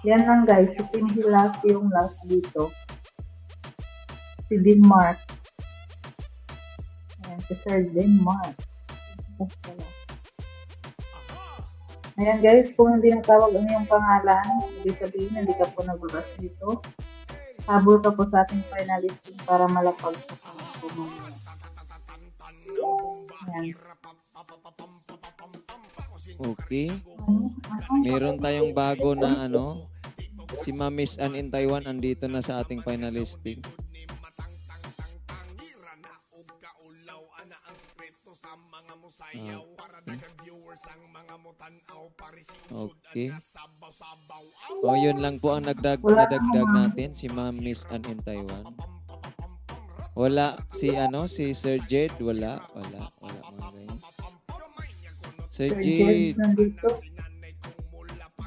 Yan lang guys, si Tim Hilas yung last dito. Si Denmark. Ayan, si Sir Denmark. Ayan guys, kung hindi natawag ang iyong pangalan, ibig sabihin hindi ka po nagulas dito. Habol ka po sa ating finalisting para malapag sa pangkuman. Ayan. Okay. Meron tayong bago na si Ma'am Miss Ann in Taiwan andito na sa ating finalisting. Okay. Yun lang po ang nadagdag natin, si Ma'am Miss Ann in Taiwan. Wala si Sir Jed, wala mga guys. Sir Jed.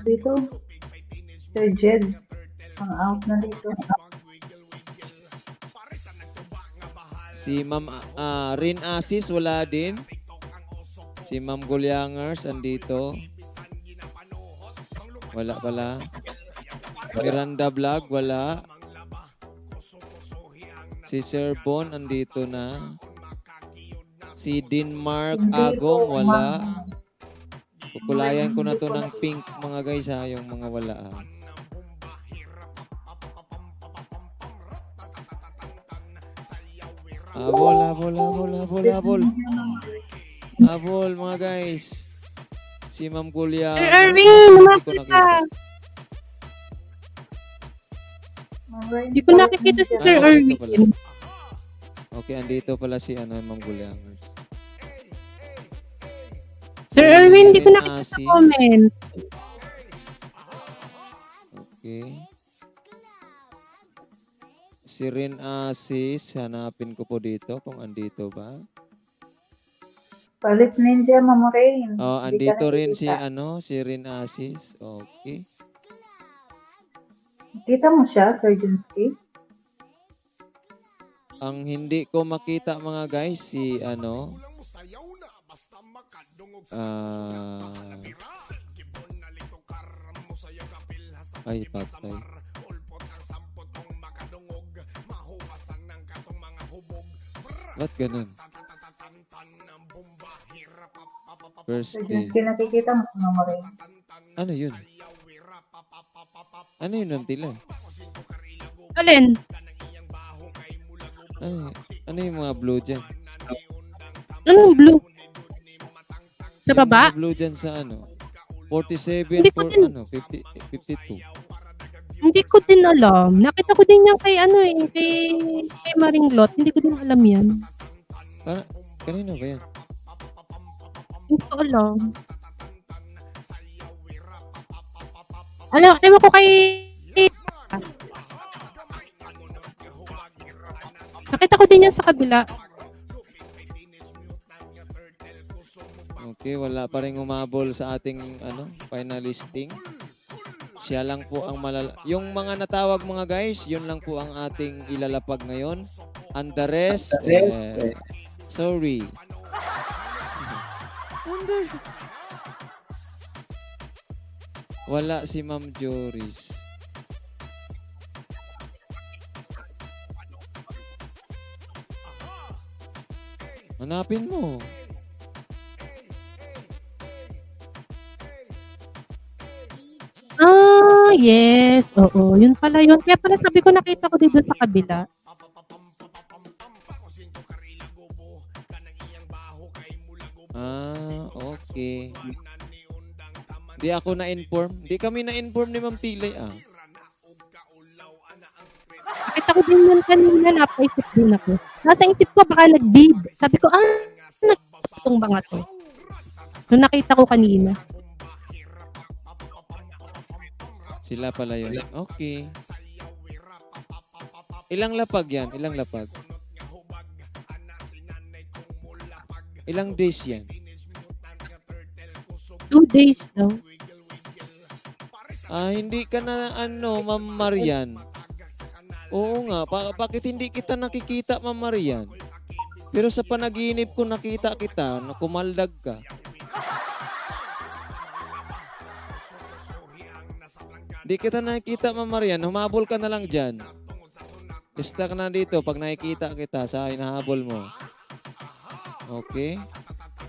Dito. Sir Jed. Ang out na dito. Si Ma'am Rin Asis, wala din. Si Ma'am Gulyangers, andito. Wala pala. Miranda Vlog, wala. Si Sir Bon, andito na. Si Denmark Agong, wala. Kukulayan ko na to ng pink, mga guys, ha, yung mga wala. Habol, mga guys. Si Ma'am Gulia. Sir Erwin, lumapit ka. Hindi ko nakikita si Sir Erwin. Okay, andito pala si Ma'am Gulia. Sir Erwin, hindi ko nakikita sa comment. Okay. Si Rin Asis, hanapin ko po dito kung andito ba. Palit Ninja, Ma'am Rain. Oh, Hindi ka andito rin si nakikita. si Rin Asis. Okay. Kita mo siya, Sir Junsky? Ang hindi ko makita mga guys si ay patay. Ba't ganun? First Sir day. Junsky, nakikita mo si Ma'am Rain. Ano yun? Ano yun ang tila? Alin? Ano yung mga blue dyan? Anong blue? Sa baba? Yung mga blue dyan sa 47 Hindi ko for din- 50, 52. Hindi ko din alam. Nakita ko din yan kay kay Maringlot. Hindi ko din alam yan. Kanino ba yan? Hindi ko alam. Ewan ko kay... Nakita ko din yan sa kabila. Okay, wala pa rin umabol sa ating finalisting. Siya lang po ang yung mga natawag mga guys, yun lang po ang ating ilalapag ngayon. And the rest, sorry. Wala si Ma'am Joris. Hanapin mo. Yes. Oo, yun pala yun. Kaya pala sabi ko nakita ko dito sa kabila. Okay. Di ako na-inform. Di kami na-inform ni Ma'am Tilay Nakita ko din yun kanina. Napaisip din ako. Nasa isip ko baka nag-bid. Sabi ko, itong mga to. Nung nakita ko kanina. Sila pala yun. Okay. Ilang lapag yan? Ilang lapag? Ilang days yan? 2 days daw. Hindi ka na Ma'am Marian. Oo nga, bakit hindi kita nakikita, Ma'am Marian? Pero sa panaginip ko nakita kita, na kumaldag ka. Di kita nakikita, Ma'am Marian. Humabol ka na lang dyan. Basta ka na dito pag nakikita kita sa hinahabol mo. Okay?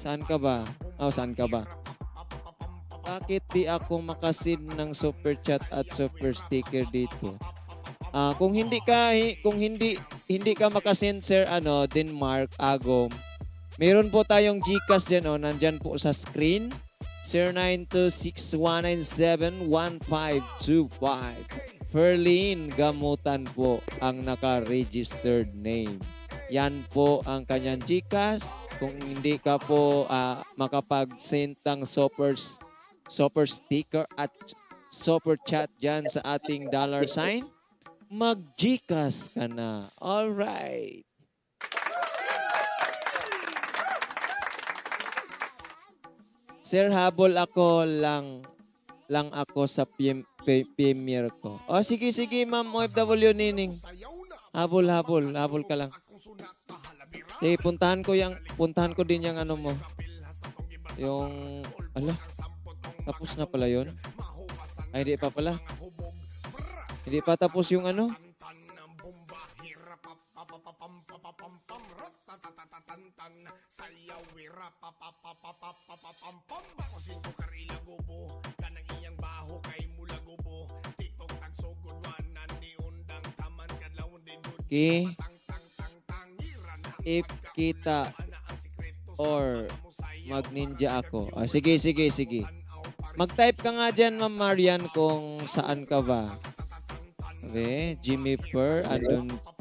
Saan ka ba? Saan ka ba? Bakit di ako makasin ng super chat at super sticker dito? Kung hindi ka makasin, Sir Denmark Agom, meron po tayong GCash diyan nandyan po sa screen. 0926-197-1525. Ferlin Gamutan po ang naka-registered name. Yan po ang kanyang GCash. Kung hindi ka po makapag-send ng super sticker at super chat dyan sa ating $sign, mag-GCash ka na. Alright. Sir, habol ako lang ako sa premier ko. Sige, Ma'am OFW Nining. Habol ka lang. Puntahan ko din yung mo. Yung, tapos na pala yun? Hindi pa pala. Hindi pa tapos yung Okay. If kita or mag-ninja ako. Sige. Mag-type ka nga dyan, Ma'am Marian, kung saan ka ba. Okay, Jimmy Per.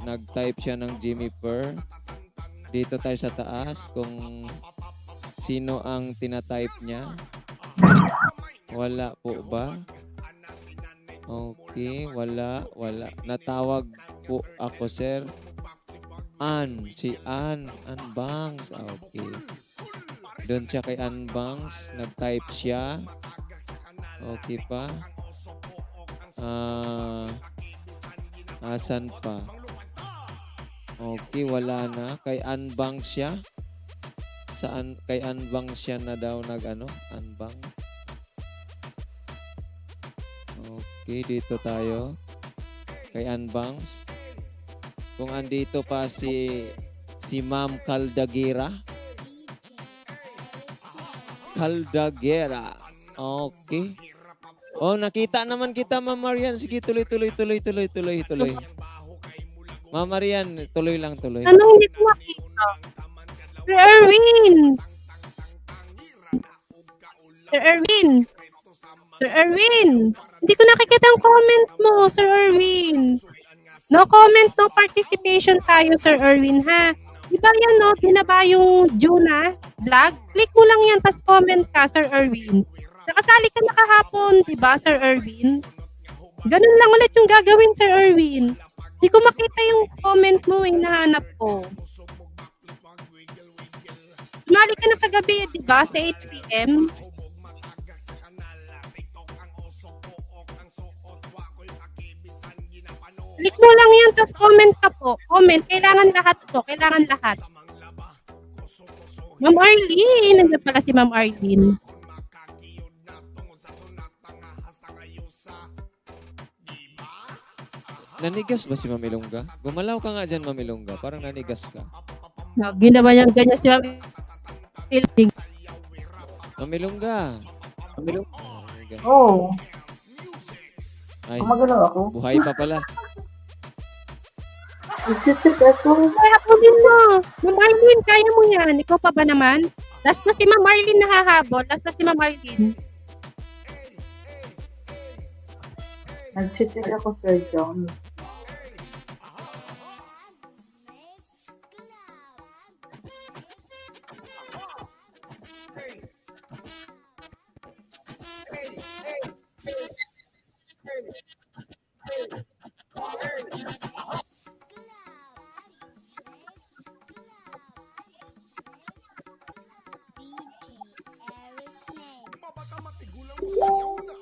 Nag-type siya ng Jimmy Per. Dito tayo sa taas kung sino ang tinatype niya. Wala po ba? Okay. Okay, wala. Natawag po ako, sir. Si Ann Bangs. Okay. Doon siya kay Ann Bangs. Nag-type siya. Okay pa. Asan pa? Okay, wala na. Kay Ann Bangs siya. Kay Ann Bangs siya na daw Ann Bangs. Okay, dito tayo. Kay Ann Bangs. Kung andito pa si Ma'am Caldagera. Okay. Oh, nakita naman kita, Ma'am Marian. Sige, tuloy. Ma'am Marian, tuloy lang. Ano hindi ko makita? Sir Erwin! Hindi ko nakikita ang comment mo, Sir Erwin. No comment, no participation tayo, Sir Erwin, ha? Di ba yan, no? Binaba yung Juna vlog? Click mo lang yan, tas comment ka, Sir Erwin. Nakasali ka na kahapon, di ba, Sir Erwin? Ganun lang ulit yung gagawin, Sir Erwin. Di ko makita yung comment mo, hinahanap ko. Sumali ka na kagabi, di ba, sa 8 p.m.? Click mo lang yan, tapos comment ka po. Comment, kailangan lahat po, kailangan lahat. Ma'am Arlene, nandiyan pala si Ma'am Arlene. Nanigas ba si Ma'am Ilongga? Gumalaw ka nga dyan, Ma'am Ilongga. Parang nanigas ka. Ginawa niyang ganyan si Ma'am Ilongga. Ma'am Ilongga. Oh, Ay, gumagalaw ako. buhay pa pala. Nagsisit ako. Kaya din mo. Ma'am Arlene, kaya mo yan. Ikaw pa ba naman? Last na si Ma'am Arlene nakahabol. Last na si Ma'am Arlene. Nagsisit ako, Sir John.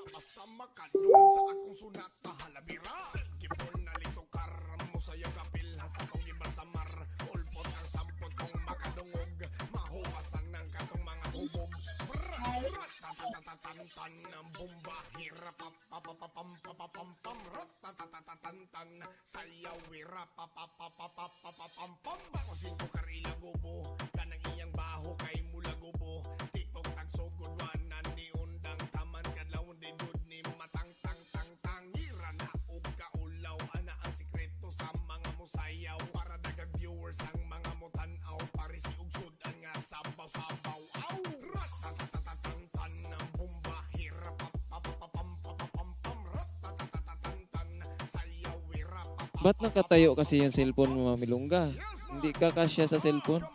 Basta makadungog sa akong sunat na halabira. Gipon na lito karam mo sa'yo kapil hasta kong ibalsamar. Ulpot ang sampot kong makadungog. Mahuwasan ng katong mga hubog. Ratatatantan ng bomba. Hirapapapapam ratatatantan. Sayaw hirapapapapapam. Bakosin ko karila gubo. Kanang iyang baho kay mula gubo. Tiktok tagsugod wanan ni undang taman kadlaw ni dud ni matang tang tang tangira na ug kaulaw ana ang sikreto sa mga musayaw para dagag viewers ang mga mutan-aw pare si ugsod ang nga sabaw-sabaw aw ratatatantan ng bomba hirapapapapam ratatatantan sayaw hirapapapapam. Ba't nakatayo kasi yung cellphone mo, Ma'am Ilongga? Hindi ka kasya sa cellphone?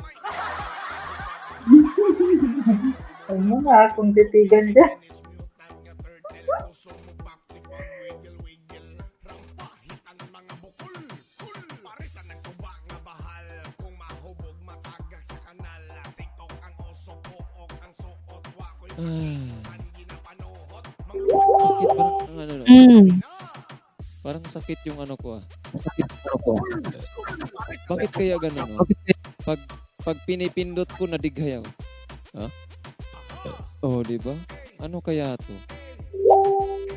Ay mo nga, kung titigan dyan. Sakit parang parang sakit yung ano ko ah. Bakit kaya ganun? No? Pag pinipindot ko nadighay ako. Ha? Oh, di ba? Ano kaya to?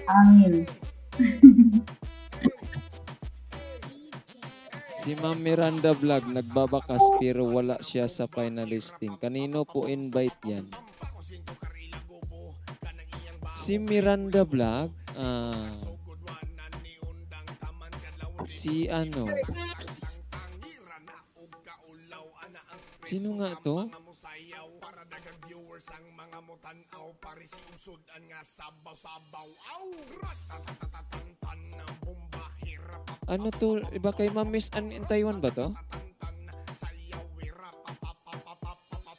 Angin. Si Ma'am Miranda Vlog nagbabakas pero wala siya sa finalisting. Kanino po invite yan? Si Miranda Vlog? Si ano? Sino nga to? ang mga mutan-aw pare si ugsod ang nga sabaw-sabaw aw ratatatantan ng bomba hirap. Ano to? Iba kay Ma'am Miss Ann in Taiwan ba to?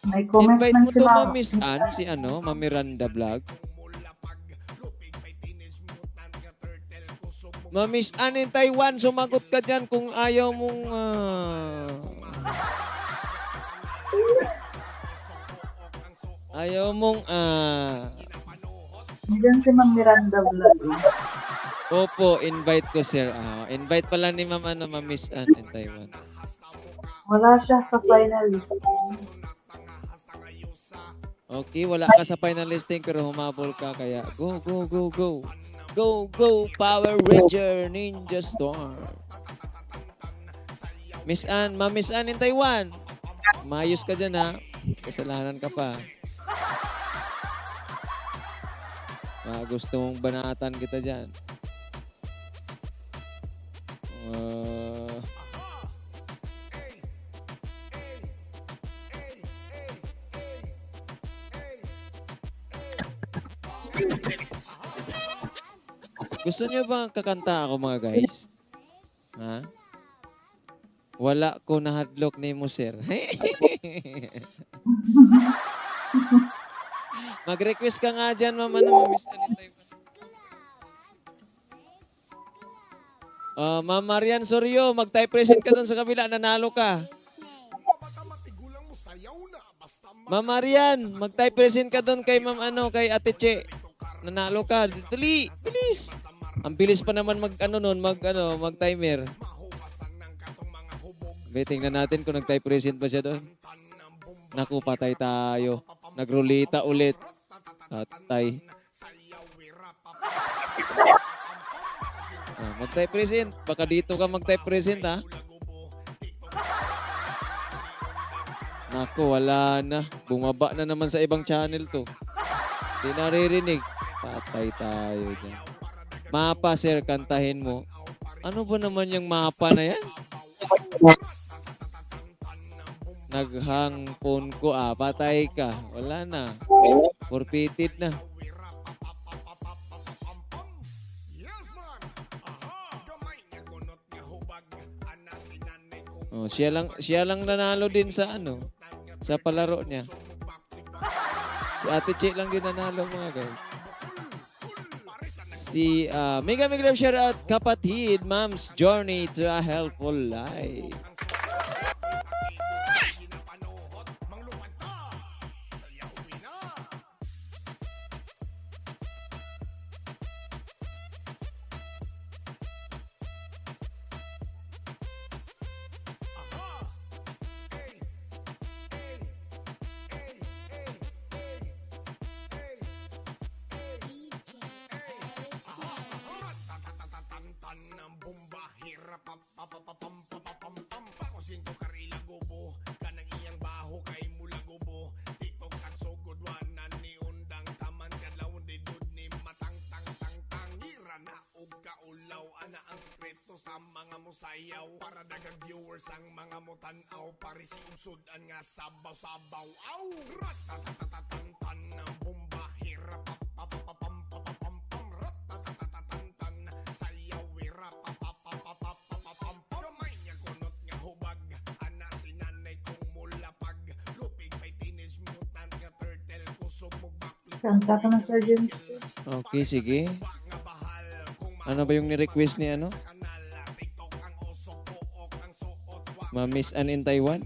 May comment Invite man mo si to Ma'am. Ma'am Miss Ann, si ano, Ma'am Miranda Vlog. Mamiss Ann in Taiwan, sumagot ka dyan kung ayaw mong... ayaw mong... Diyan si Ma'am Miranda Vlog. Opo, invite ko, sir. Invite pala ni Ma'am Mamiss Ann in Taiwan. Wala siya sa finalist. Okay, wala ka sa finalisting pero humabol ka kaya go, go, go, go. Go, go, Power Ranger Ninja Storm. Ma'am Miss Ann in Taiwan. Mayos ka dyan, ha? Kasalanan ka pa. Gusto mong banatan kita dyan. Gusto niyo ba kakanta ako, mga guys? Ha? Wala ko nahadlok ni mo, sir. Mag-request ka nga dyan, mama, na mamiss Ann in Taiwan. Ma'am Marian Sorio, mag-type present ka doon sa kabila, nanalo ka. Ma'am Marian, mag-type present ka doon kay kay Ate Che. Nanalo ka. Dali, bilis. Ang bilis pa naman mag-timer. Tingnan natin kung nag-type present ba siya doon. Naku, patay tayo. Nagrulita ulit. Patay. Mag-type present. Baka dito ka mag-type present, ha? Naku, wala na. Bumaba na naman sa ibang channel to. Di naririnig. Patay tayo dyan. Mapa, sir, kantahin mo. Ano ba naman yung mapa na yan? Naghang phone ko, patay ka. Wala na. Forfeited na. Siya lang nanalo din sa sa palaro niya. Si Ate Che lang din nanalo, mga guys. Si Mega Love shout out kapatid, Mom's Journey to a Helpful Life. Para dagang viewers ang mga mutanaw parisi ugsudan nga sabaw-sabaw aw ratatatatatan ng bomba hirap papapapam ratatatatatan sayaw wirap papapapapam gamay nga kunot nga hubag ana si nanay kong mulapag lupig may teenage mutant nga turtle kusog mo backflip. Kanta ka na, Sir James. Okay, sige. Ano ba yung ni-request ni Mamiss Ann in Taiwan?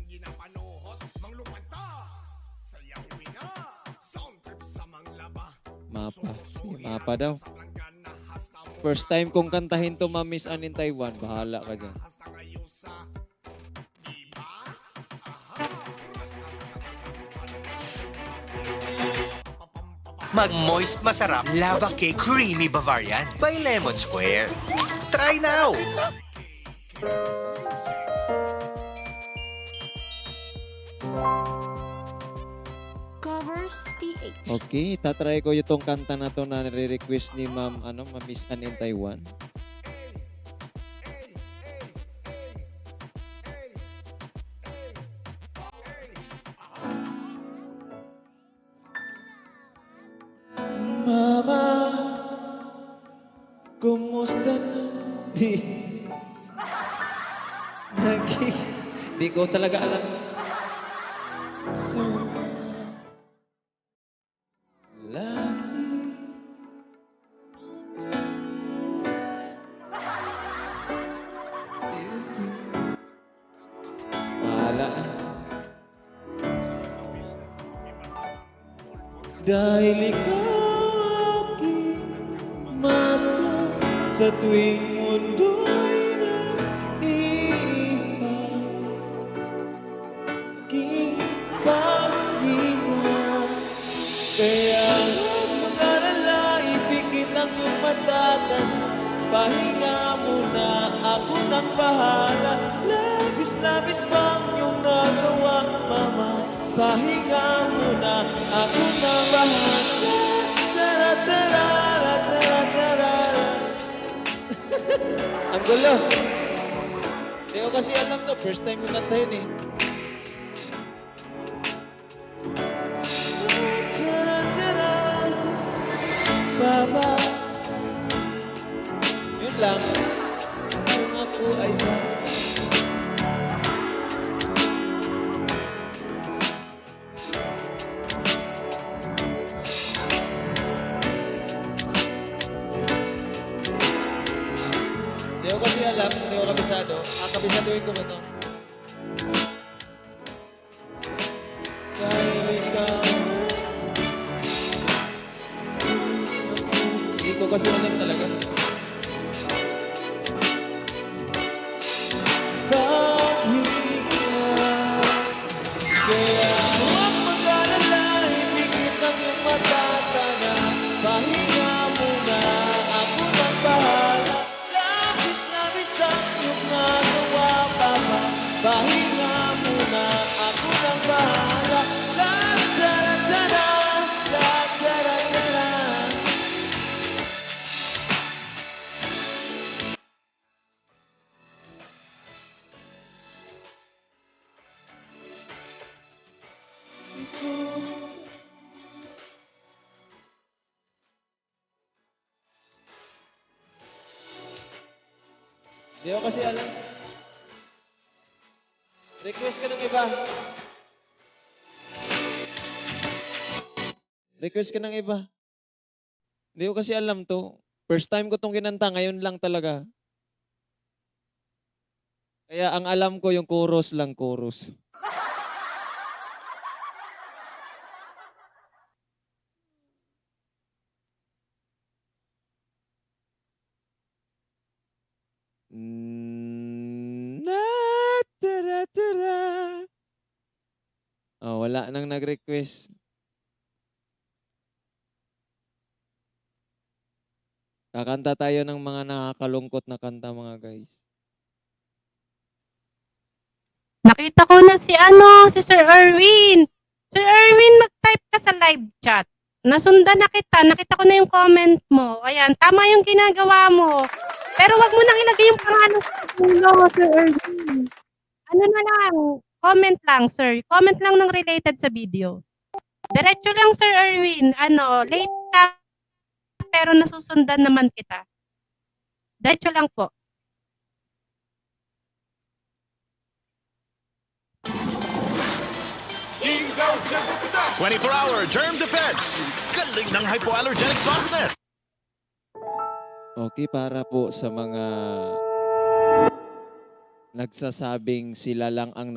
Mapa. Mapa daw. First time kong kantahin to, Mamiss Ann in Taiwan. Bahala ka dyan. Mag-moist masarap lava cake creamy Bavarian by Lemon Square. Try now! Covers PH. Okay, tatry ko itong kanta na to na nire-request ni Mamiss Ann in Taiwan. Mama, kumusta na? Di ko talaga alam. So, Dahil ikaw aking mata sa tuwing mundo'y nag-iipas. Aking paghinga, kaya huwag mag-alala, ipikit ang iyong mata. Pahinga muna, ako nang bahala. Labis-labis bang iyong nagawa, mama? Pahinga muna, ako nang bahala. Tara-tara, tara-tara. Ang gulo. Hindi ko kasi alam to. First time ko kanta yun eh. Tara-tara, baba. Yun lang. Kung ako ay Hindi ko kasi alam, hindi ko kabisado. Kabisaduhin ko ba ito? Dahil ikaw. Hindi ko kasi alam talaga. Paghinga, kaya huwag mag-alala, ipikit ang iyong mata. Pahinga muna, ako nang bahala. Labis-labis ang iyong nagawa, papa. Pahinga muna, ako nang bahala. La-tara-tara, la-tara-tara. Hindi ko kasi alam. Request ka ng iba. Request ka ng iba. Hindi ko kasi alam to. First time ko tong kinanta, ngayon lang talaga. Kaya ang alam ko yung chorus lang, chorus. Tara-tara. Oh, wala nang nag-request. Kakanta tayo ng mga nakakalungkot na kanta, mga guys. Nakita ko na si Sir Erwin. Sir Erwin, mag-type ka sa live chat. Nasundan na kita. Nakita ko na yung comment mo. Ayan, tama yung ginagawa mo. Pero wag mo nang ilagay yung pangalan sa dulo, Sir Erwin. Ano na lang, comment lang, sir. Comment lang ng related sa video. Diretso lang, Sir Erwin. Late ka, pero nasusundan naman kita. Diretso lang po. 24-hour germ defense. Galing ng hypoallergenic softness. Okay, para po sa mga nagsasabing sila lang ang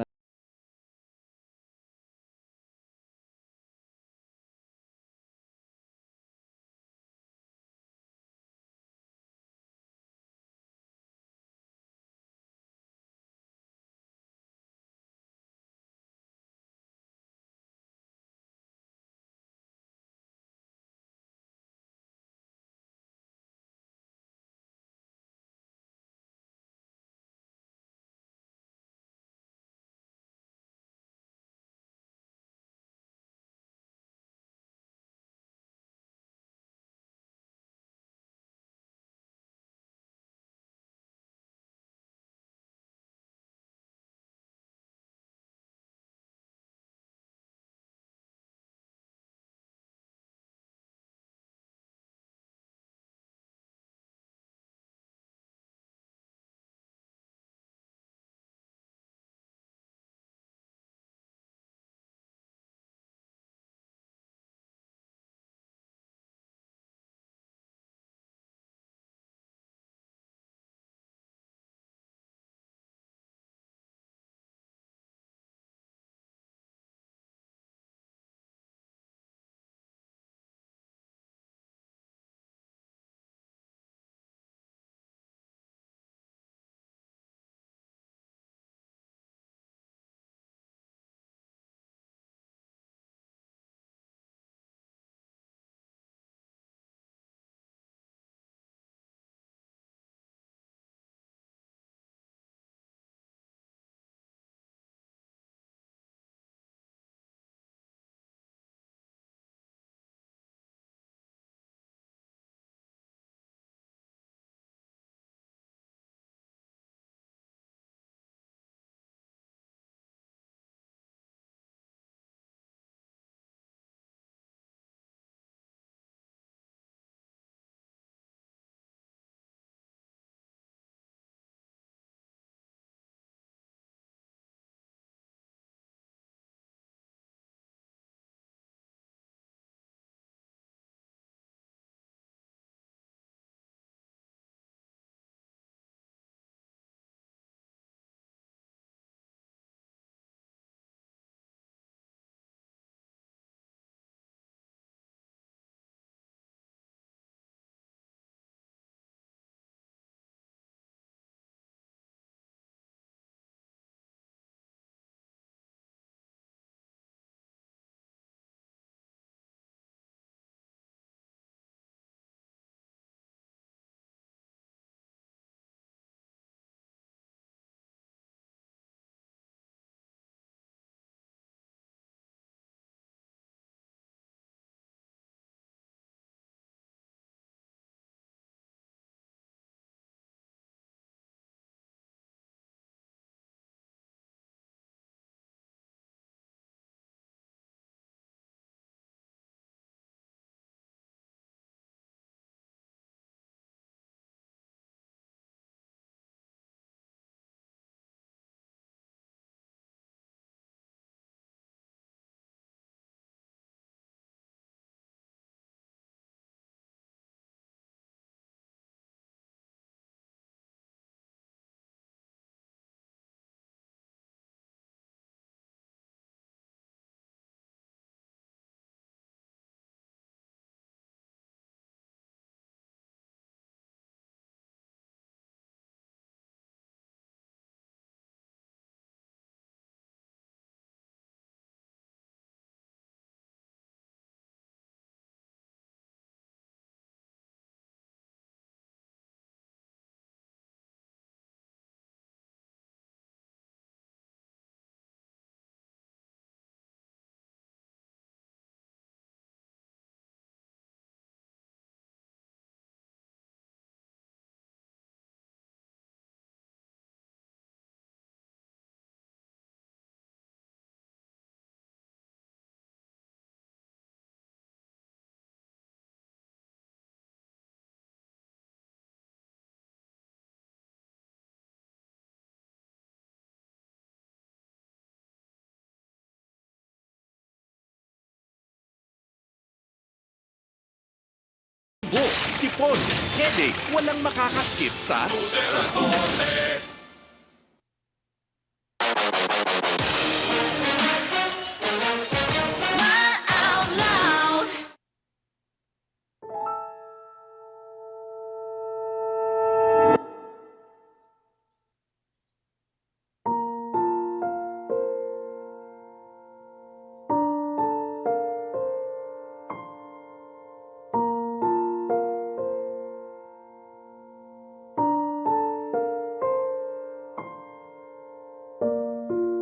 sipon, headache, walang makakaskip sa...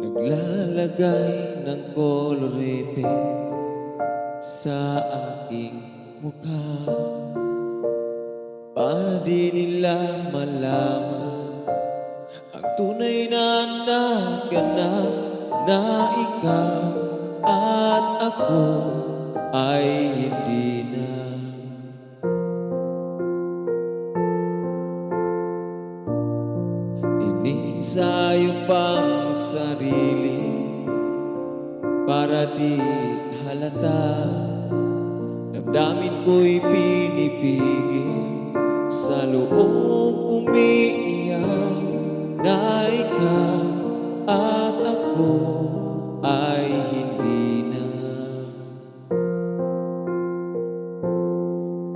Naglalagay ng kolorete sa aking mukha para di nila malaman ang tunay na naganap na ikaw at ako ay hindi na. Iniensayo pang sarili para di halata. Damdamin ko'y pinipigil, sa loob umiiyak na ikaw at ako ay hindi na.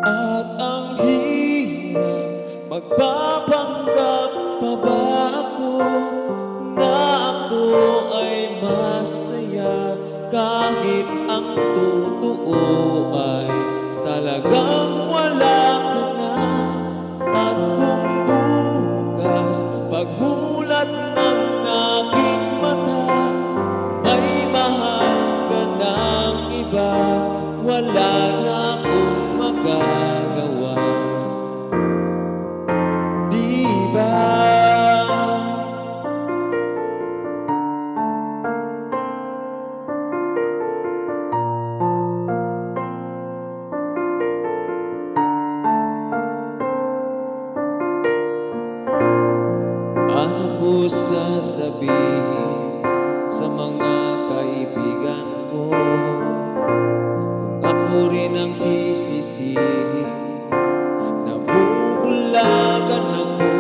At ang hirap, magpapanggap pa ba ako na ako ay masaya kahit ang totoo ay talagang wala ka na. At kung bukas pagmulat ng aking mata may mahal ka ng iba, wala na akong magagawa. Di ba? Ano ko sasabihin sa mga kaibigan ko kung ako rin ang sisisihin? Nabubulagan ako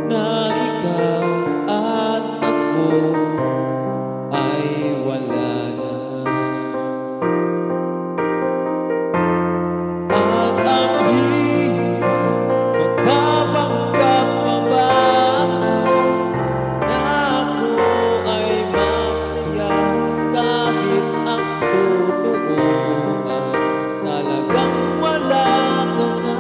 na ikaw at ako ay wala na. At ang hirap, magpapanggap pa ba ako na ako ay masaya kahit ang totoo ay talagang wala ka na.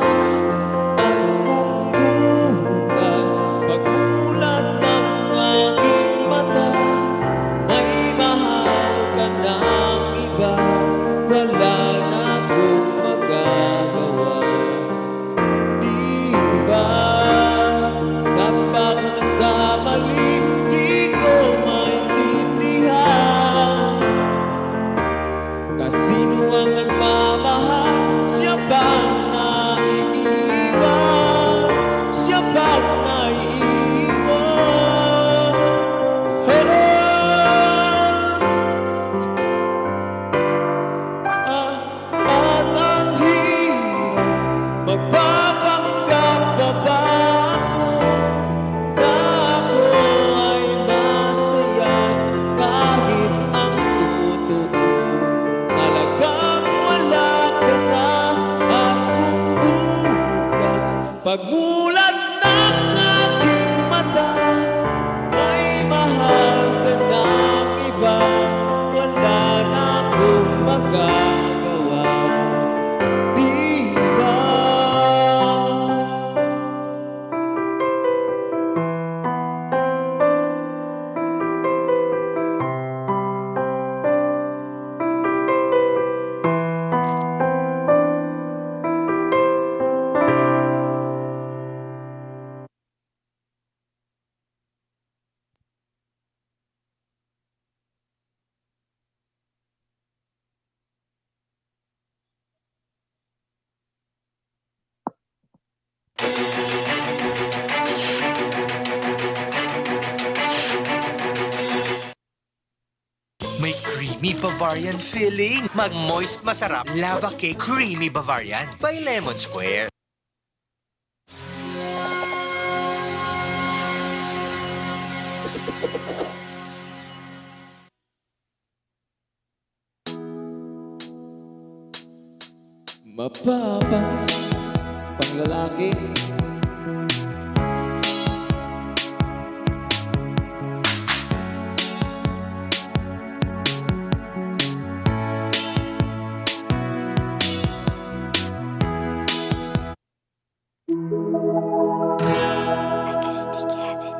At kung bukas pagmulat ng aking mata may mahal ka ng iba, wala na akong magagawa. Di ba? Saan ba ako nagkamali? Di ko maintindihan. Kasino ang nagmamahal? Siya bang naiiwan? Siya bang naiiwan? At ang hirap, magpapanggap pa ba ako na ako ay masaya kahit ang totoo talagang wala ka na. At kung bukas pagmulat ng aking mata may mahal ka ng iba, wala na akong magagawa. Di ba? creamy Bavarian filling. Mag-moist masarap lava cake creamy Bavarian by Lemon Square. Mapapansin pang lalaki. Acoustic Heaven.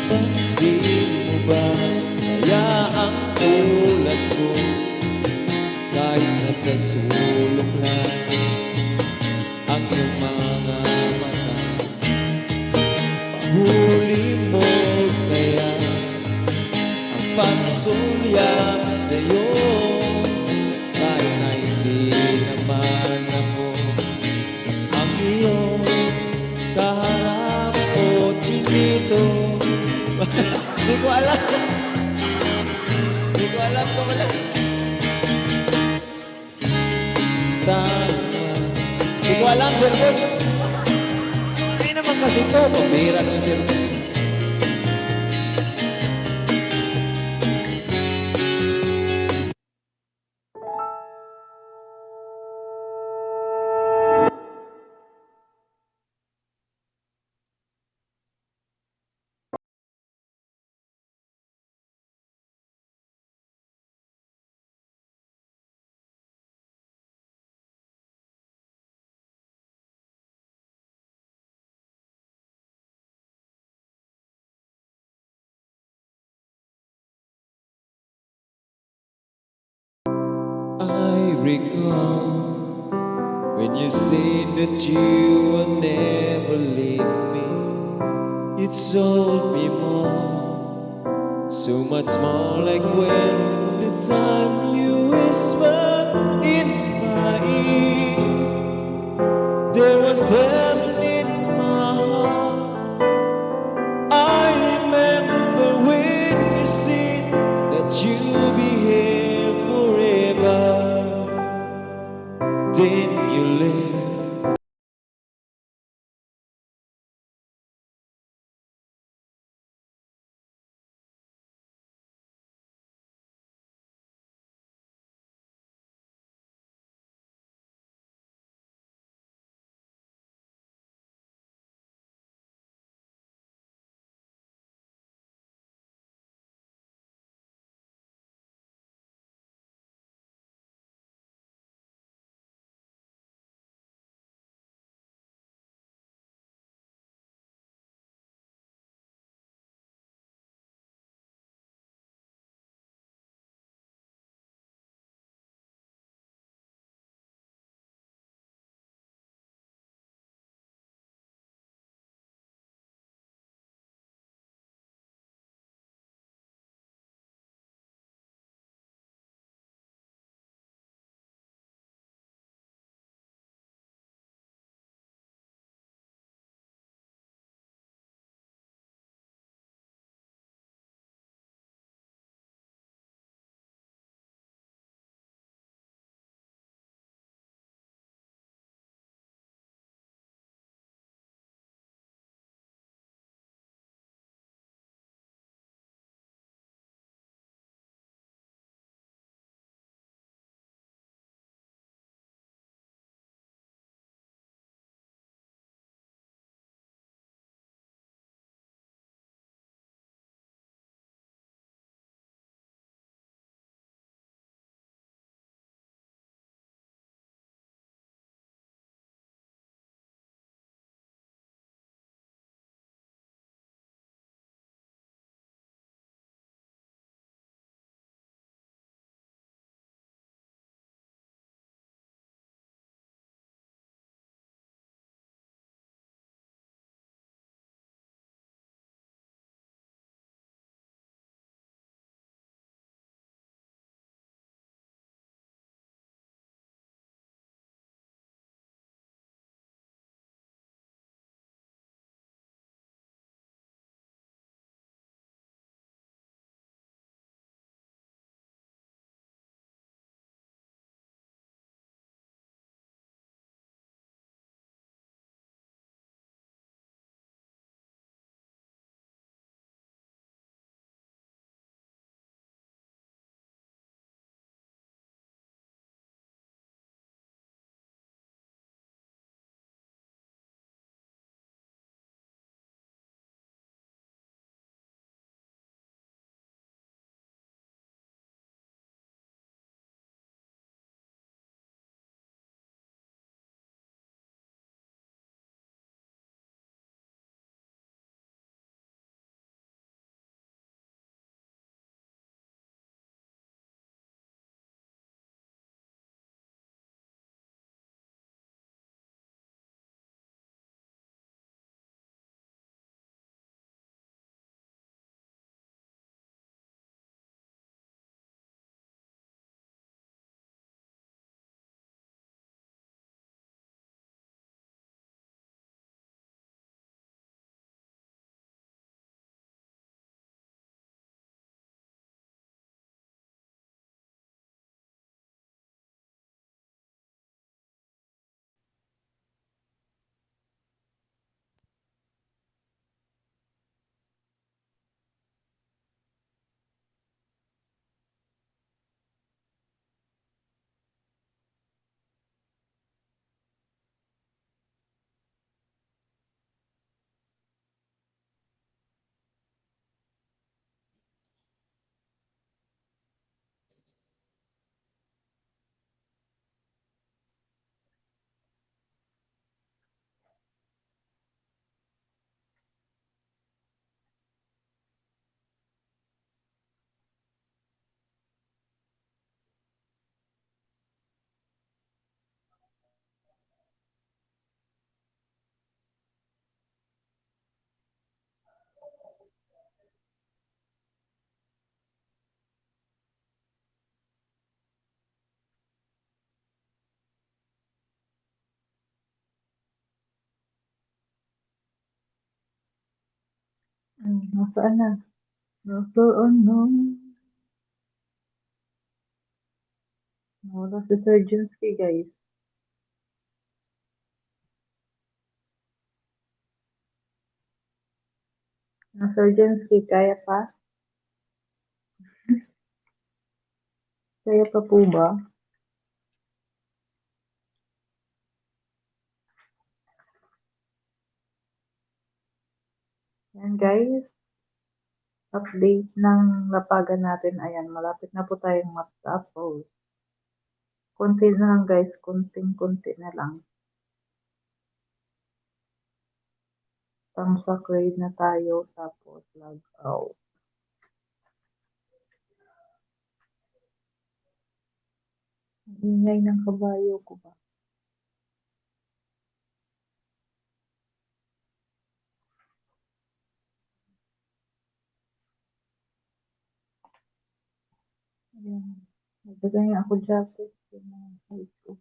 Pansin mo ba kaya ang tulad ko kahit nasa sulok lang ang iyong mga mata? Pahuli mo kaya ang pagsulyap sa'yo kahit na hindi naman ako ang iyong kaharap o chinito. Hindi ko alam. Hindi ko alam kung wala. Hindi ko alam, sir. Hindi naman kasi ito. Pambihira naman, sir. I recall when you said that you would never leave me. You told me more, so much more, like when the time you whispered in my ear. There was heaven in my heart. I remember when you said that you'll be here forever. Then you left. Nasaan na? Nasaan na? Wala si Sir Junsky, guys. Sir Junsky, kaya pa? Kaya pa po ba? Yan, guys. Update ng lapagan natin. Ayan, malapit na po tayong matapos. Konti na lang, guys. Konting-konti na lang. Tamsa grade na tayo. Tapos, log out. Ang ingay ng kabayo ko ba? Ayan. Nagbigay niya ako jacket. Yung mga size ko.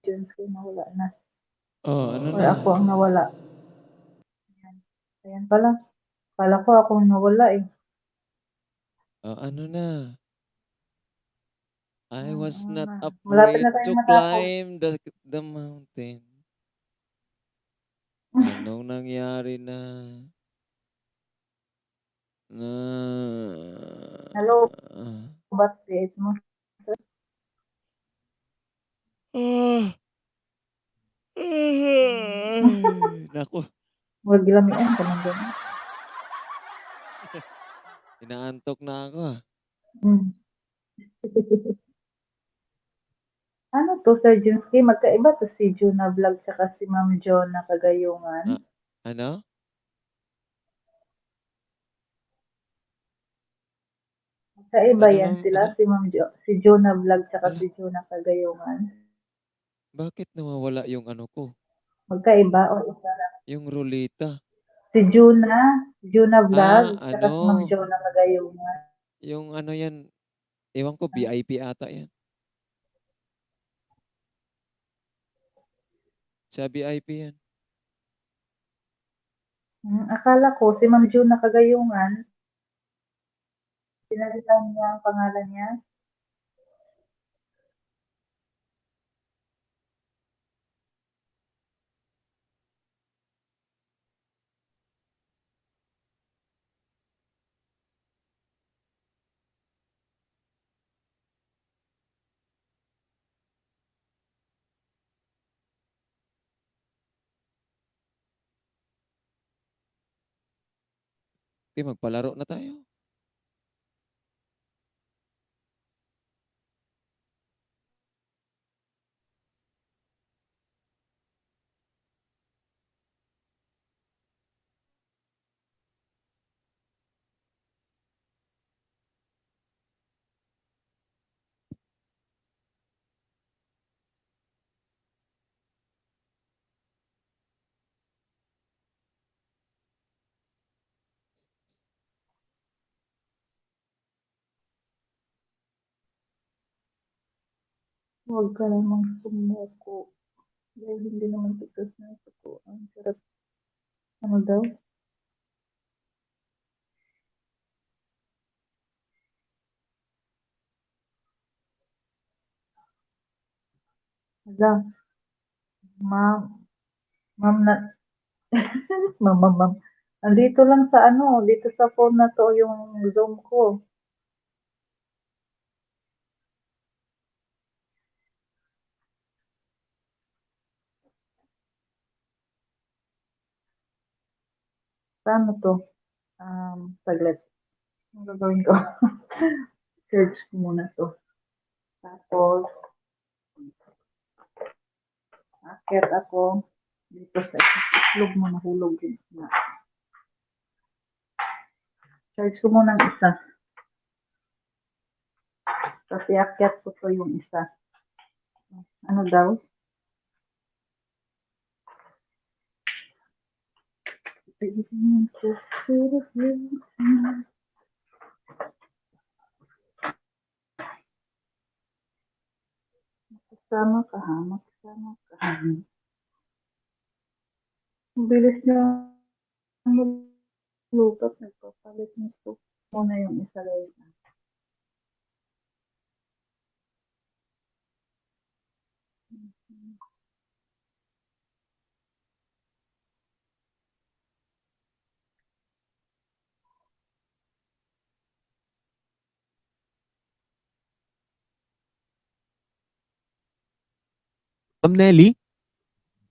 Junsky, nawala na. Oh, ano Or na? ako ang nawala. Ayan pala. Kala ko ako ang nawala eh. Oh, ano na? I was Oo not na. Malapit afraid na to tayong matapos. climb the mountain. Anong nangyari na? Na... Hello, ba't date mo? Ah. Naku, Huwag lamian ka ng ganun. inaantok na ako ah. Hmm. Ano to, Sir Junsky? Magkaiba to si Juna Vlog tsaka si Ma'am Jonna Kagayungan. Ah, ano? Magkaiba Ano yan ma'am? sila, Ano? si Juna Vlog tsaka Ala, si Juna Kagayungan. bakit nawawala yung ano ko? Magkaiba o isa lang? Yung rulita. Si Juna Vlog Ah, tsaka si Ma'am ano? Jonna Kagayungan. Yung ano yan, ewan ko, VIP ata yan. Sa VIP yan. Akala ko si Ma'am Juna Kagayungan, pinalitan niya ang pangalan niya. Okay, magpalaro na tayo. Huwag ka namang sumuko. Dahil hindi naman tigas na ito ko. Ang sarap. Ano daw? Hala, ma'am, ma'am na, ma'am. Andito lang sa ano, dito sa phone na to yung Zoom ko. Paano to? Saglit. Ang gagawin ko? Search ko muna to. Tapos, akit ako dito sa itlog mo, nahulog yun. Search ko muna ang isa. Kasi akyat ko to yung isa. Ano daw? Sama ka ha, magsama ka ha. Ang bilis niya lutot, nagpapalit nito. Muna yung isa guys. Ma'am Nelly?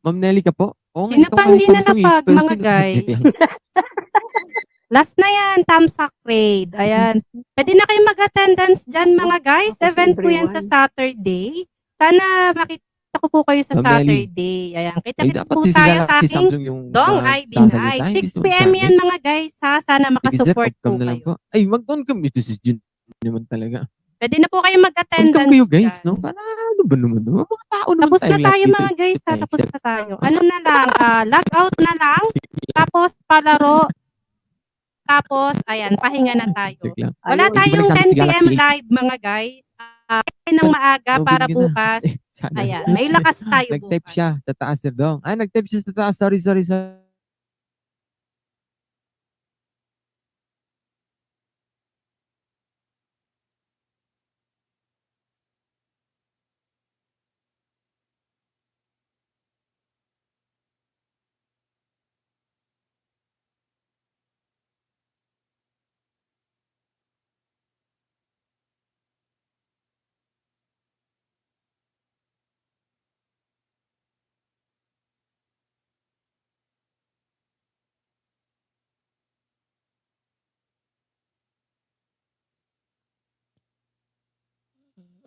Ma'am Nelly ka po? Oo nga, Sino ikaw pa nga hindi yung sangsang nalapag, person. mga guy? Joke lang. Last na yan, Tamsak Raid. Ayan. Pwede na kayo mag-attendance dyan, mga guys. Ako si Event po yan sa everyone. Saturday. Sana makita ko po kayo sa Ma'am Nelly. Saturday. Ayan. Ay, Kita-kits dapat po si tayo Galaxy sa ating Samsung yung Dong Ivy magsasalita. Night. Hindi 6 si p.m. Shani. yan, mga guys, ha? Sana Sige, sir, makasupport off cam po na lang kayo. po. Ay, mag-on cam. Ito si Jun naman talaga. Pwede na po kayo On cam mag-attendance kayo, guys, dyan. no? Para ano ba naman? Mga tao naman Tapos tayo na lahat tayo, dito. mga guys, ha? Except Tapos myself. na tayo. Ano na lang, log out na lang. Tapos palaro. Tapos, ayan, pahinga na tayo. Joke lang. Wala Ayun. tayong Balik sa akin 10 si Galaxy p.m. 8. live, mga guys. Ng maaga No, para binigyan na. bukas. Sana. Ayan, may lakas tayo Nag-type bukas. siya sa taas, Sir Dong. Ah, nag-type siya sa taas. Sorry.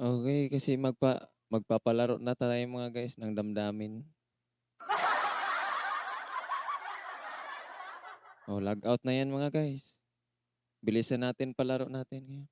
Okay, kasi magpapalaro na tayo mga guys ng damdamin. Oh, log out na yan mga guys. Bilisan natin palaro natin ngayon.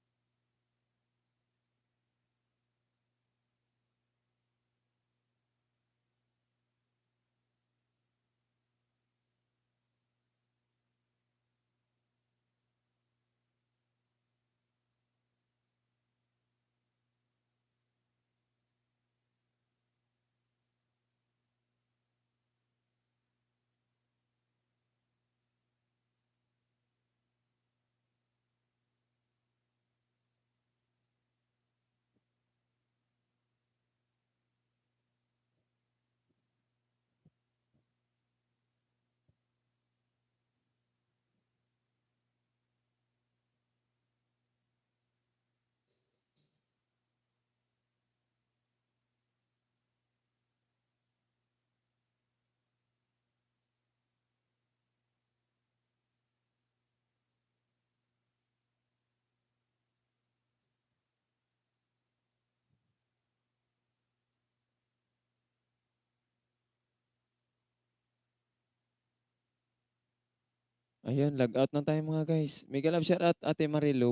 Ayun, log out na tayo mga guys. Mega love shout out Ate Marilu.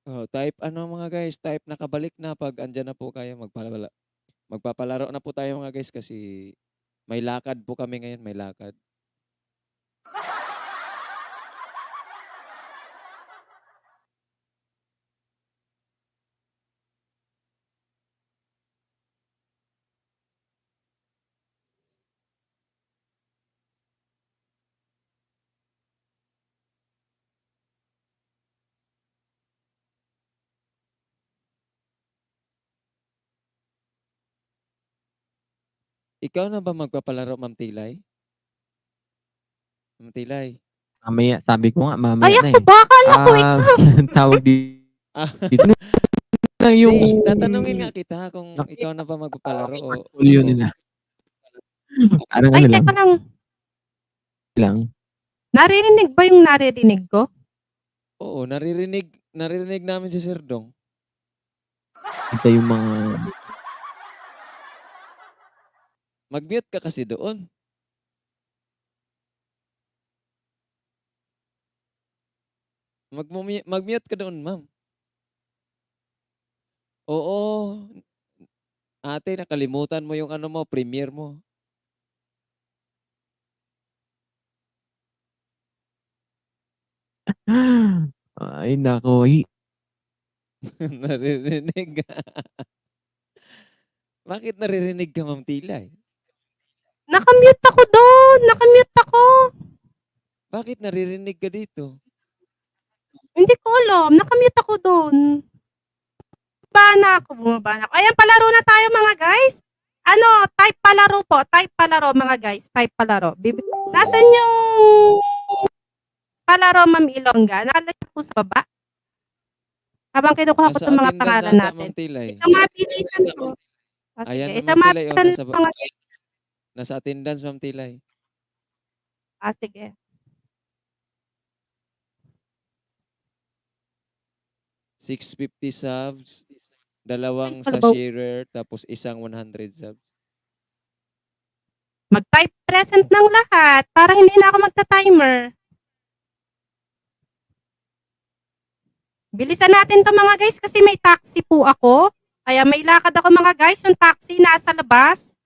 Oh, type ano mga guys, type nakabalik na pag andyan na po kayo magpapalaro na po tayo mga guys kasi may lakad po kami ngayon, may lakad. Ikaw na ba magpapalaro, Ma'am Tilay? Ma'am Tilay. Mamaya, sabi ko nga, Ay, mamaya na ako eh. ba? Akala ko ikaw. Tawag dito. Ah, Dito na lang yung Hindi, tatanungin nga kita kung ikaw na ba magpapalaro o portfolio ako. nila. Parang Ay, ano lang, teka lang. lang. Naririnig ba yung naririnig ko? Oo, naririnig namin si Sir Dong. Ito yung mga Mag-mute ka kasi doon. Mag-mute ka doon, ma'am. Oo. Ate, nakalimutan mo yung ano mo, premiere mo. ay nako, Naririnig. Bakit naririnig ka, Ma'am Tilay? Nakamute ako doon. Nakamute ako. Bakit naririnig ka dito? Hindi ko alam. Nakamute ako doon. Bumaba na ako. Ayan, palaro na tayo mga guys. Ano, type palaro po. Type palaro mga guys. Type palaro. Nasaan yung palaro, Ma'am Ilongga? Nakalagay po sa baba. Habang kinukuha ko Nasa itong mga attendance pangalan ata, natin. Ma'am Tilay. Isang mabilisan ko. Ayan, Sige. Isang Ma'am Tilay. mabilisan mga Nasa attendance, Ma'am Tilay. sige. 650 subs, dalawang Ay, sa kalabaw. sharer, tapos isang 100 subs. Mag-type present ng lahat para hindi na ako magta-timer. Bilisan natin to mga guys kasi may taxi po ako. Kaya may lakad ako mga guys. Yung taxi nasa labas.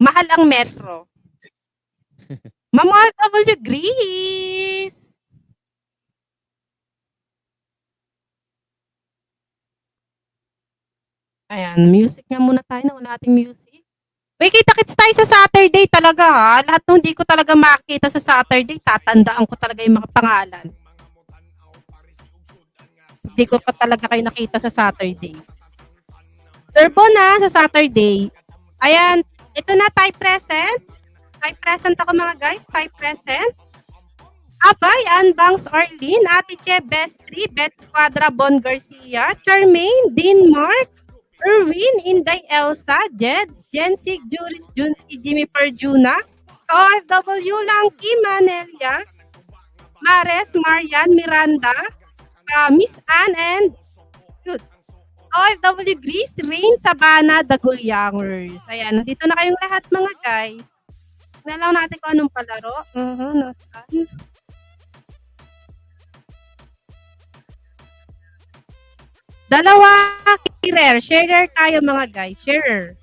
Mahal ang metro. Ma'am OFW Greece. Ayan, music nga muna tayo na wala ating music. Uy, kita-kits tayo sa Saturday talaga ha. Lahat nung hindi ko talaga makikita sa Saturday, tatandaan ko talaga yung mga pangalan. Hindi ko pa talaga kayo nakita sa Saturday. Sir Bona, sa Saturday. Ayan, ito na, type present. Type present ako mga guys, type present. Abay, Anbangs Arlene, Ate Che, Bestri, Bet Squadra, Bon Garcia, Charmaine, Dean Mark, Erwin, Inday Elsa, Jeds, Jensig, Juris, Junski, Jimmy Perjuna, OFW Langki, Manelia, Mares, Marian, Miranda, Miss Anne, and OFW Greece, Rain, Sabana, Dagulyangers. Ayan, nandito na kayong lahat mga guys. Tignan lang natin kung anong palaro. Nasaan? Dalawa, sharer tayo mga guys, sharer.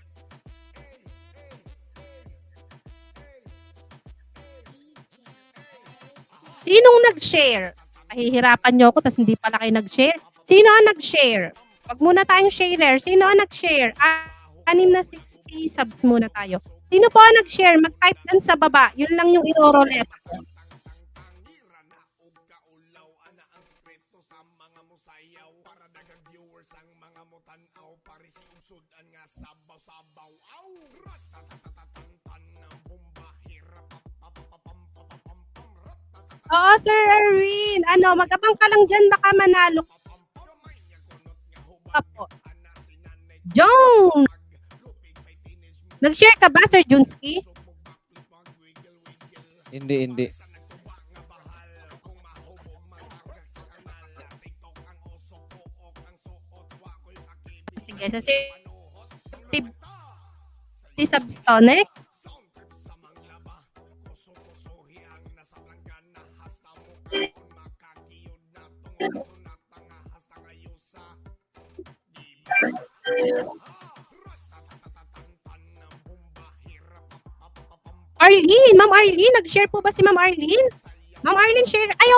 Sinong nag-share? Mahihirapan nyo ako tapos hindi pala kayo nag-share. Sino ang nag-share? Wag muna tayong sharer. Sino ang nag-share? 660 subs muna tayo. Sino po ang nag-share? Mag-type lang sa baba. Yun lang yung iro-roulette. Oo, Sir Erwin. Mag-abang ka lang dyan. Baka manalo ka po. John! Nag-share ka ba, Sir Junski? Hindi. Sige, sa si subs to. Next. Arlene, Ma'am Arlene, nag-share po ba si Ma'am Arlene? Ma'am Arlene, share. Ay,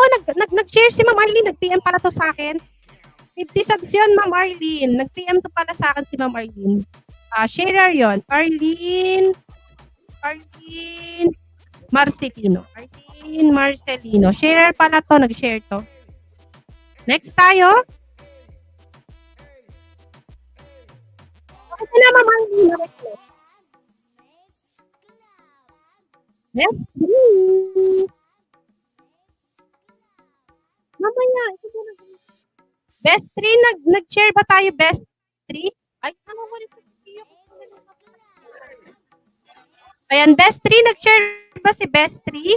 nag-share si Ma'am Arlene. Nag-PM pala to sa akin. 50 subs yun, Ma'am Arlene. Nag-PM to pala sa akin si Ma'am Arlene. Sharer yun. Arlene Marcelino. Arlene Marcelino. Sharer pala to. Nag-share to. Next tayo. Okay na, Ma'am Arlene. Next. Mamaya. Best 3, nag-share ba tayo, Best Bestri. Ay, ano mo rin? Ayan, Bestri, nag-share ba si Bestri?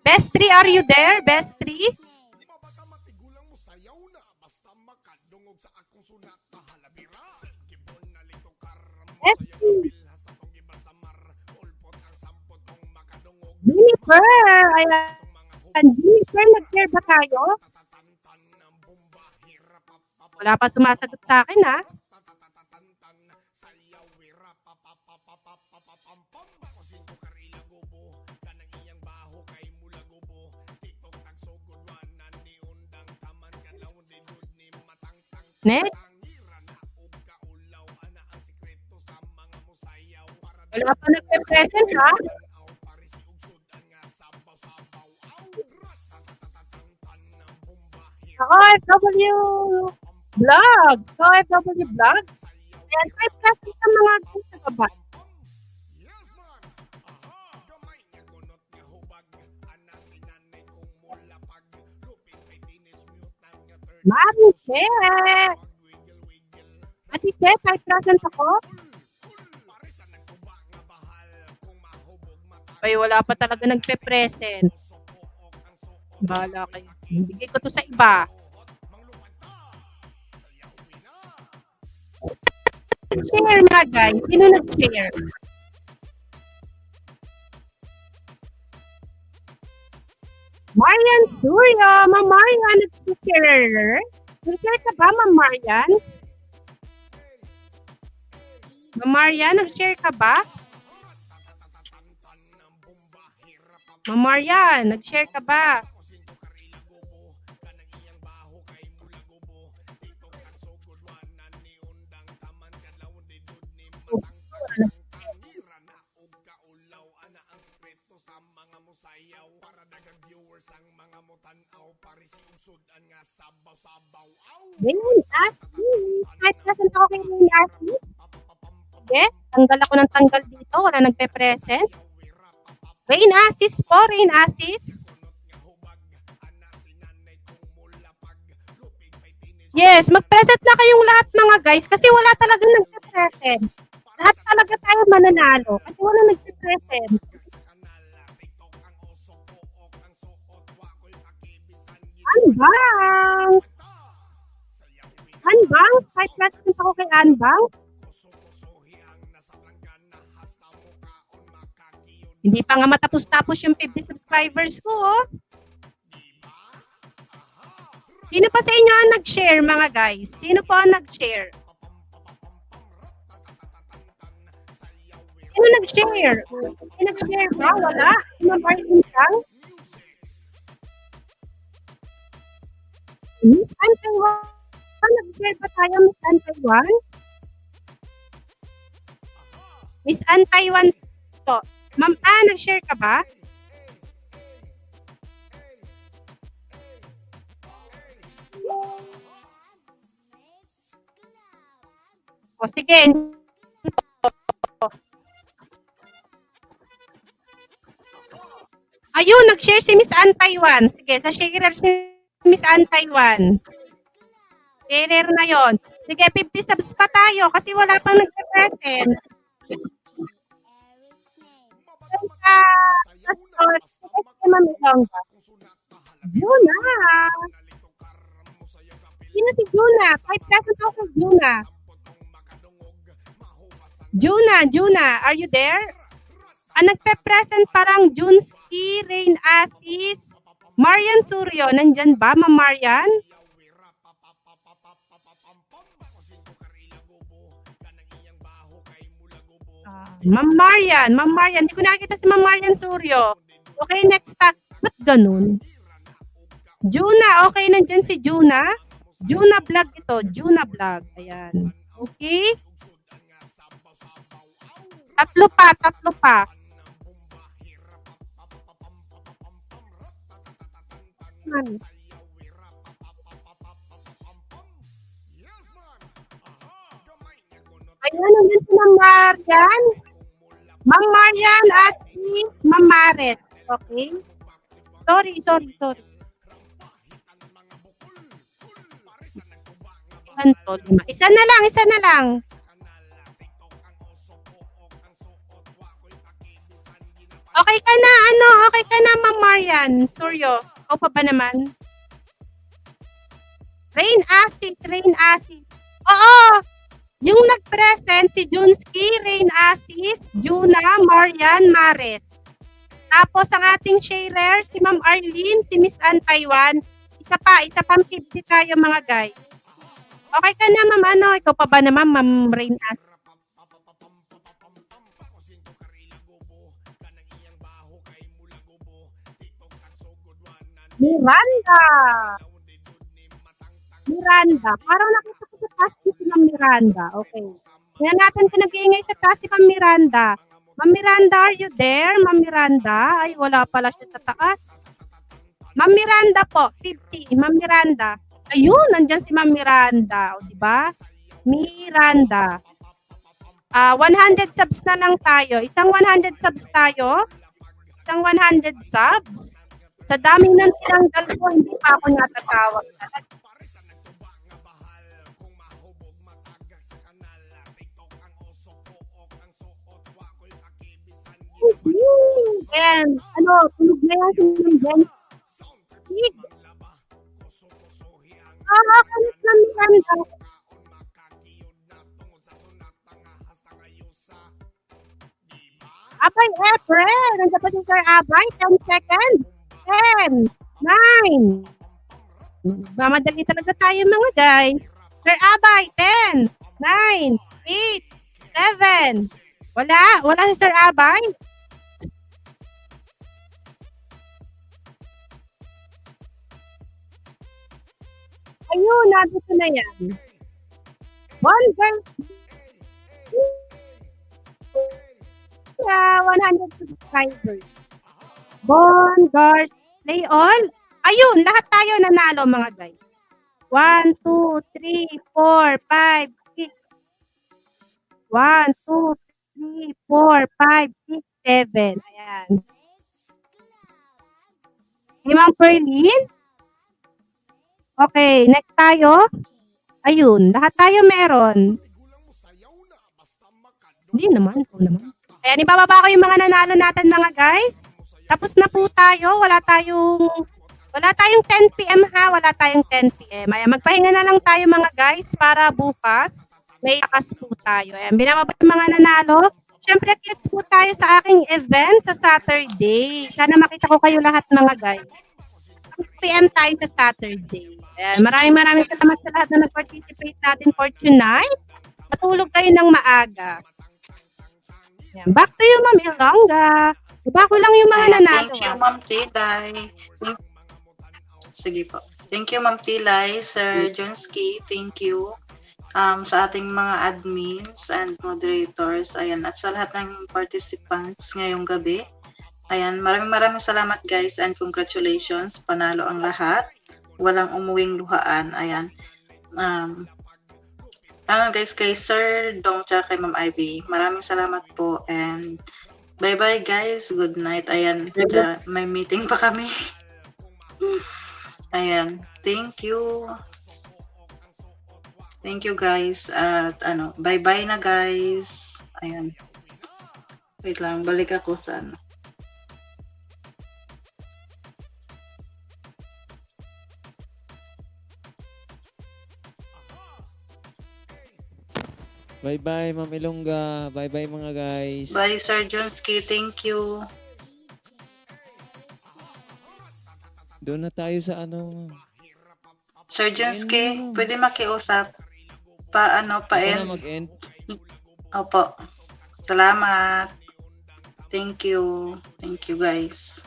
Bestri, are you there? Bestri? Mabata matigulang mo sayaw na basta makadungog sa akong sunat na halabira. Gibon na lito karam mo sayaw Bestri. bilhas na tong ibang samar. Ulpot ang sampot kong makadungog. Jennifer, ayan. Jennifer, nag-share ba tayo? Tatatantan ng bomba hirap papapapapam. Wala pa sumasagot sa akin, ha? Tatatatantan sayaw wira papapapapapapam. Bako singko karila gubo kanang iyang baho kay mula gubo. Tiktok tagsugod wanan ni undang taman kadlaw ni dud ni matangtang. Next. Tangira na ug kaulaw ana ang sikreto sa mga musayaw para Wala pa nagpe-present, ha? aw pare si ugsod ang nga sabaw-sabaw aw ratatatantan ng bomba Ako, FW Vlog. So, FW Vlog. Ayan, 5 sa mga gusto sa baba. Yes man. Aha. Gamay nga kunot nga hubag ana si nanay kong mulapag lupit may dinis mutant nga third Marice. wiggle wiggle Ate Che, 5% ako. pare sa nagtuba nga bahal kung mahubog mata Ay, wala pa talaga nagpe-present. supook ang suot Bahala kayo. Bigay ko to sa iba. manglupad ta sayawin na. Share mga guys. Sino nag-share? Marian Surya. Ma'am Marian, nag-share. Nag-share ka ba, Ma'am Marian? Ma'am Marian, nag-share ka ba? Ma'am Marian, nag-share ka ba? Rain Assis. Kahit present ako kay Rain Assis. Sige, tanggal ako ng tanggal dito. Wala nagpe-present. Rain Assis po, Rain Assis. Yes, mag-present na kayong lahat mga guys kasi wala talagang nagpe-present. Lahat talaga tayo mananalo kasi wala nagpe-present. Anbang! Anbang? 5% ako kay Anbang. Hindi pa nga matapos-tapos yung 50 subscribers ko, oh. Sino pa sa inyo ang nag-share, mga guys? Sino po ang nag-share? Sino nag-share? Sino nag-share ba? Wala? Mabarlin lang? Miss Antaywan? Nag-share ba tayo, Miss Antaywan? Miss Antaywan po. Ma'am, nag-share ka ba? O, sige. Ayun, nag-share si Miss Antaywan. Sige, sa sharer si Miss Antaywan. Sharer na yon. Sige, 50 subs pa tayo kasi wala pang nag-present. Juna! Sino si Juna? 5% ako kay Juna. Juna, are you there? Ang nagpe-present parang Junski, Rain Assis, Marian Suryo. Nandyan ba, Ma'am Marian? Ma'am Marian, hindi ko nakikita si Ma'am Marian Suryo. Okay, next stop. Ba't ganun? Juna, okay, nandyan si Juna. Juna Vlog ito, Juna Vlog. Ayan. Okay? Tatlo pa. Ayan, nandun si Ma'am Marian. Ma'am Marian at si Ma'am Maret. Okay? Sorry. ganito, 5. Isa na lang. Okay ka na, Ma'am Marian Suryo. O pa ba naman? Rain Asis. Oo! Yung nag-present, si Junski, Rain Asis, Juna, Marian, Mares. Tapos ang ating sharer, si Ma'am Arlene, si Miss Ann Taiwan. Isa pang 50 tayo mga guys. Okay ka na, Ma'am, ikaw pa ba naman, Ma'am Rain Asis? Miranda. Parang nakita ko sa taas si Ma'am Miranda. Okay. Kaya natin pinag-iingay sa taas si Ma'am Miranda. Ma'am Miranda, are you there? Ma'am Miranda? Ay, wala pala siya sa taas. Ma'am Miranda po, 50. Ma'am Miranda. Ayun, nandyan si Ma'am Miranda. O, diba? Miranda. 100 subs na lang tayo. Isang 100 subs tayo. Isang 100 subs. Sa dami ng tinanggal ko, hindi pa ako natatawag talaga. And, tulog na yan si Ma'am Sig. Kalit lang Miranda. Abay, April. Nandiyan pa si Sir Abay. 10 seconds. 10, 9. Mamadali talaga tayo mga guys. Sir Abay, 10, 9, 8, 7. Wala si Sir Abay. Ayun, nandito na yan. 100 subscribers. Bongars, play all. Ayun, lahat tayo nanalo mga guys. 1, 2, 3, 4, 5, 6. 1, 2, 3, 4, 5, 6, 7. Ayan. Ma'am Perlin? Okay, next tayo. Ayun, lahat tayo meron. Hindi naman, ikaw naman. Ayan, ibababa ko yung mga nanalo natin mga guys. Tapos na po tayo. Wala tayong 10 PM ha. Wala tayong 10 PM. Ayan, magpahinga na lang tayo mga guys para bukas may lakas po tayo. Ayan, binababa yung mga nanalo. Siyempre, kids po tayo sa aking event sa Saturday. Sana makita ko kayo lahat mga guys. 6 PM tayo sa Saturday. Ayan, maraming salamat sa lahat na nag-participate natin for tonight. Matulog kayo ng maaga. Ayan, back to you, Ma'am Ilongga. Iba ko lang yung mga nanalo. Thank you, Ma'am Tilay. Sige po. Thank you, Ma'am Tilay, Sir Jonski. Thank you sa ating mga admins and moderators. Ayan, at sa lahat ng participants ngayong gabi. Ayan, maraming salamat guys and congratulations. Panalo ang lahat. Walang umuwing luhaan. Ayan. Guys, kay Sir Dong tsaka kay Ma'am Ivy, maraming salamat po and bye-bye guys. Good night. Ayan, may meeting pa kami. Ayan, thank you. Thank you guys. At bye-bye na guys. Ayan. Wait lang, balik ako sa Bye-bye, Ma'am Ilongga. Bye-bye, mga guys. Bye, Sir Jonski. Thank you. Doon na tayo sa Sir Jonski, pwede makiusap pa-end. Mag-end. Opo. Salamat. Thank you. Thank you, guys.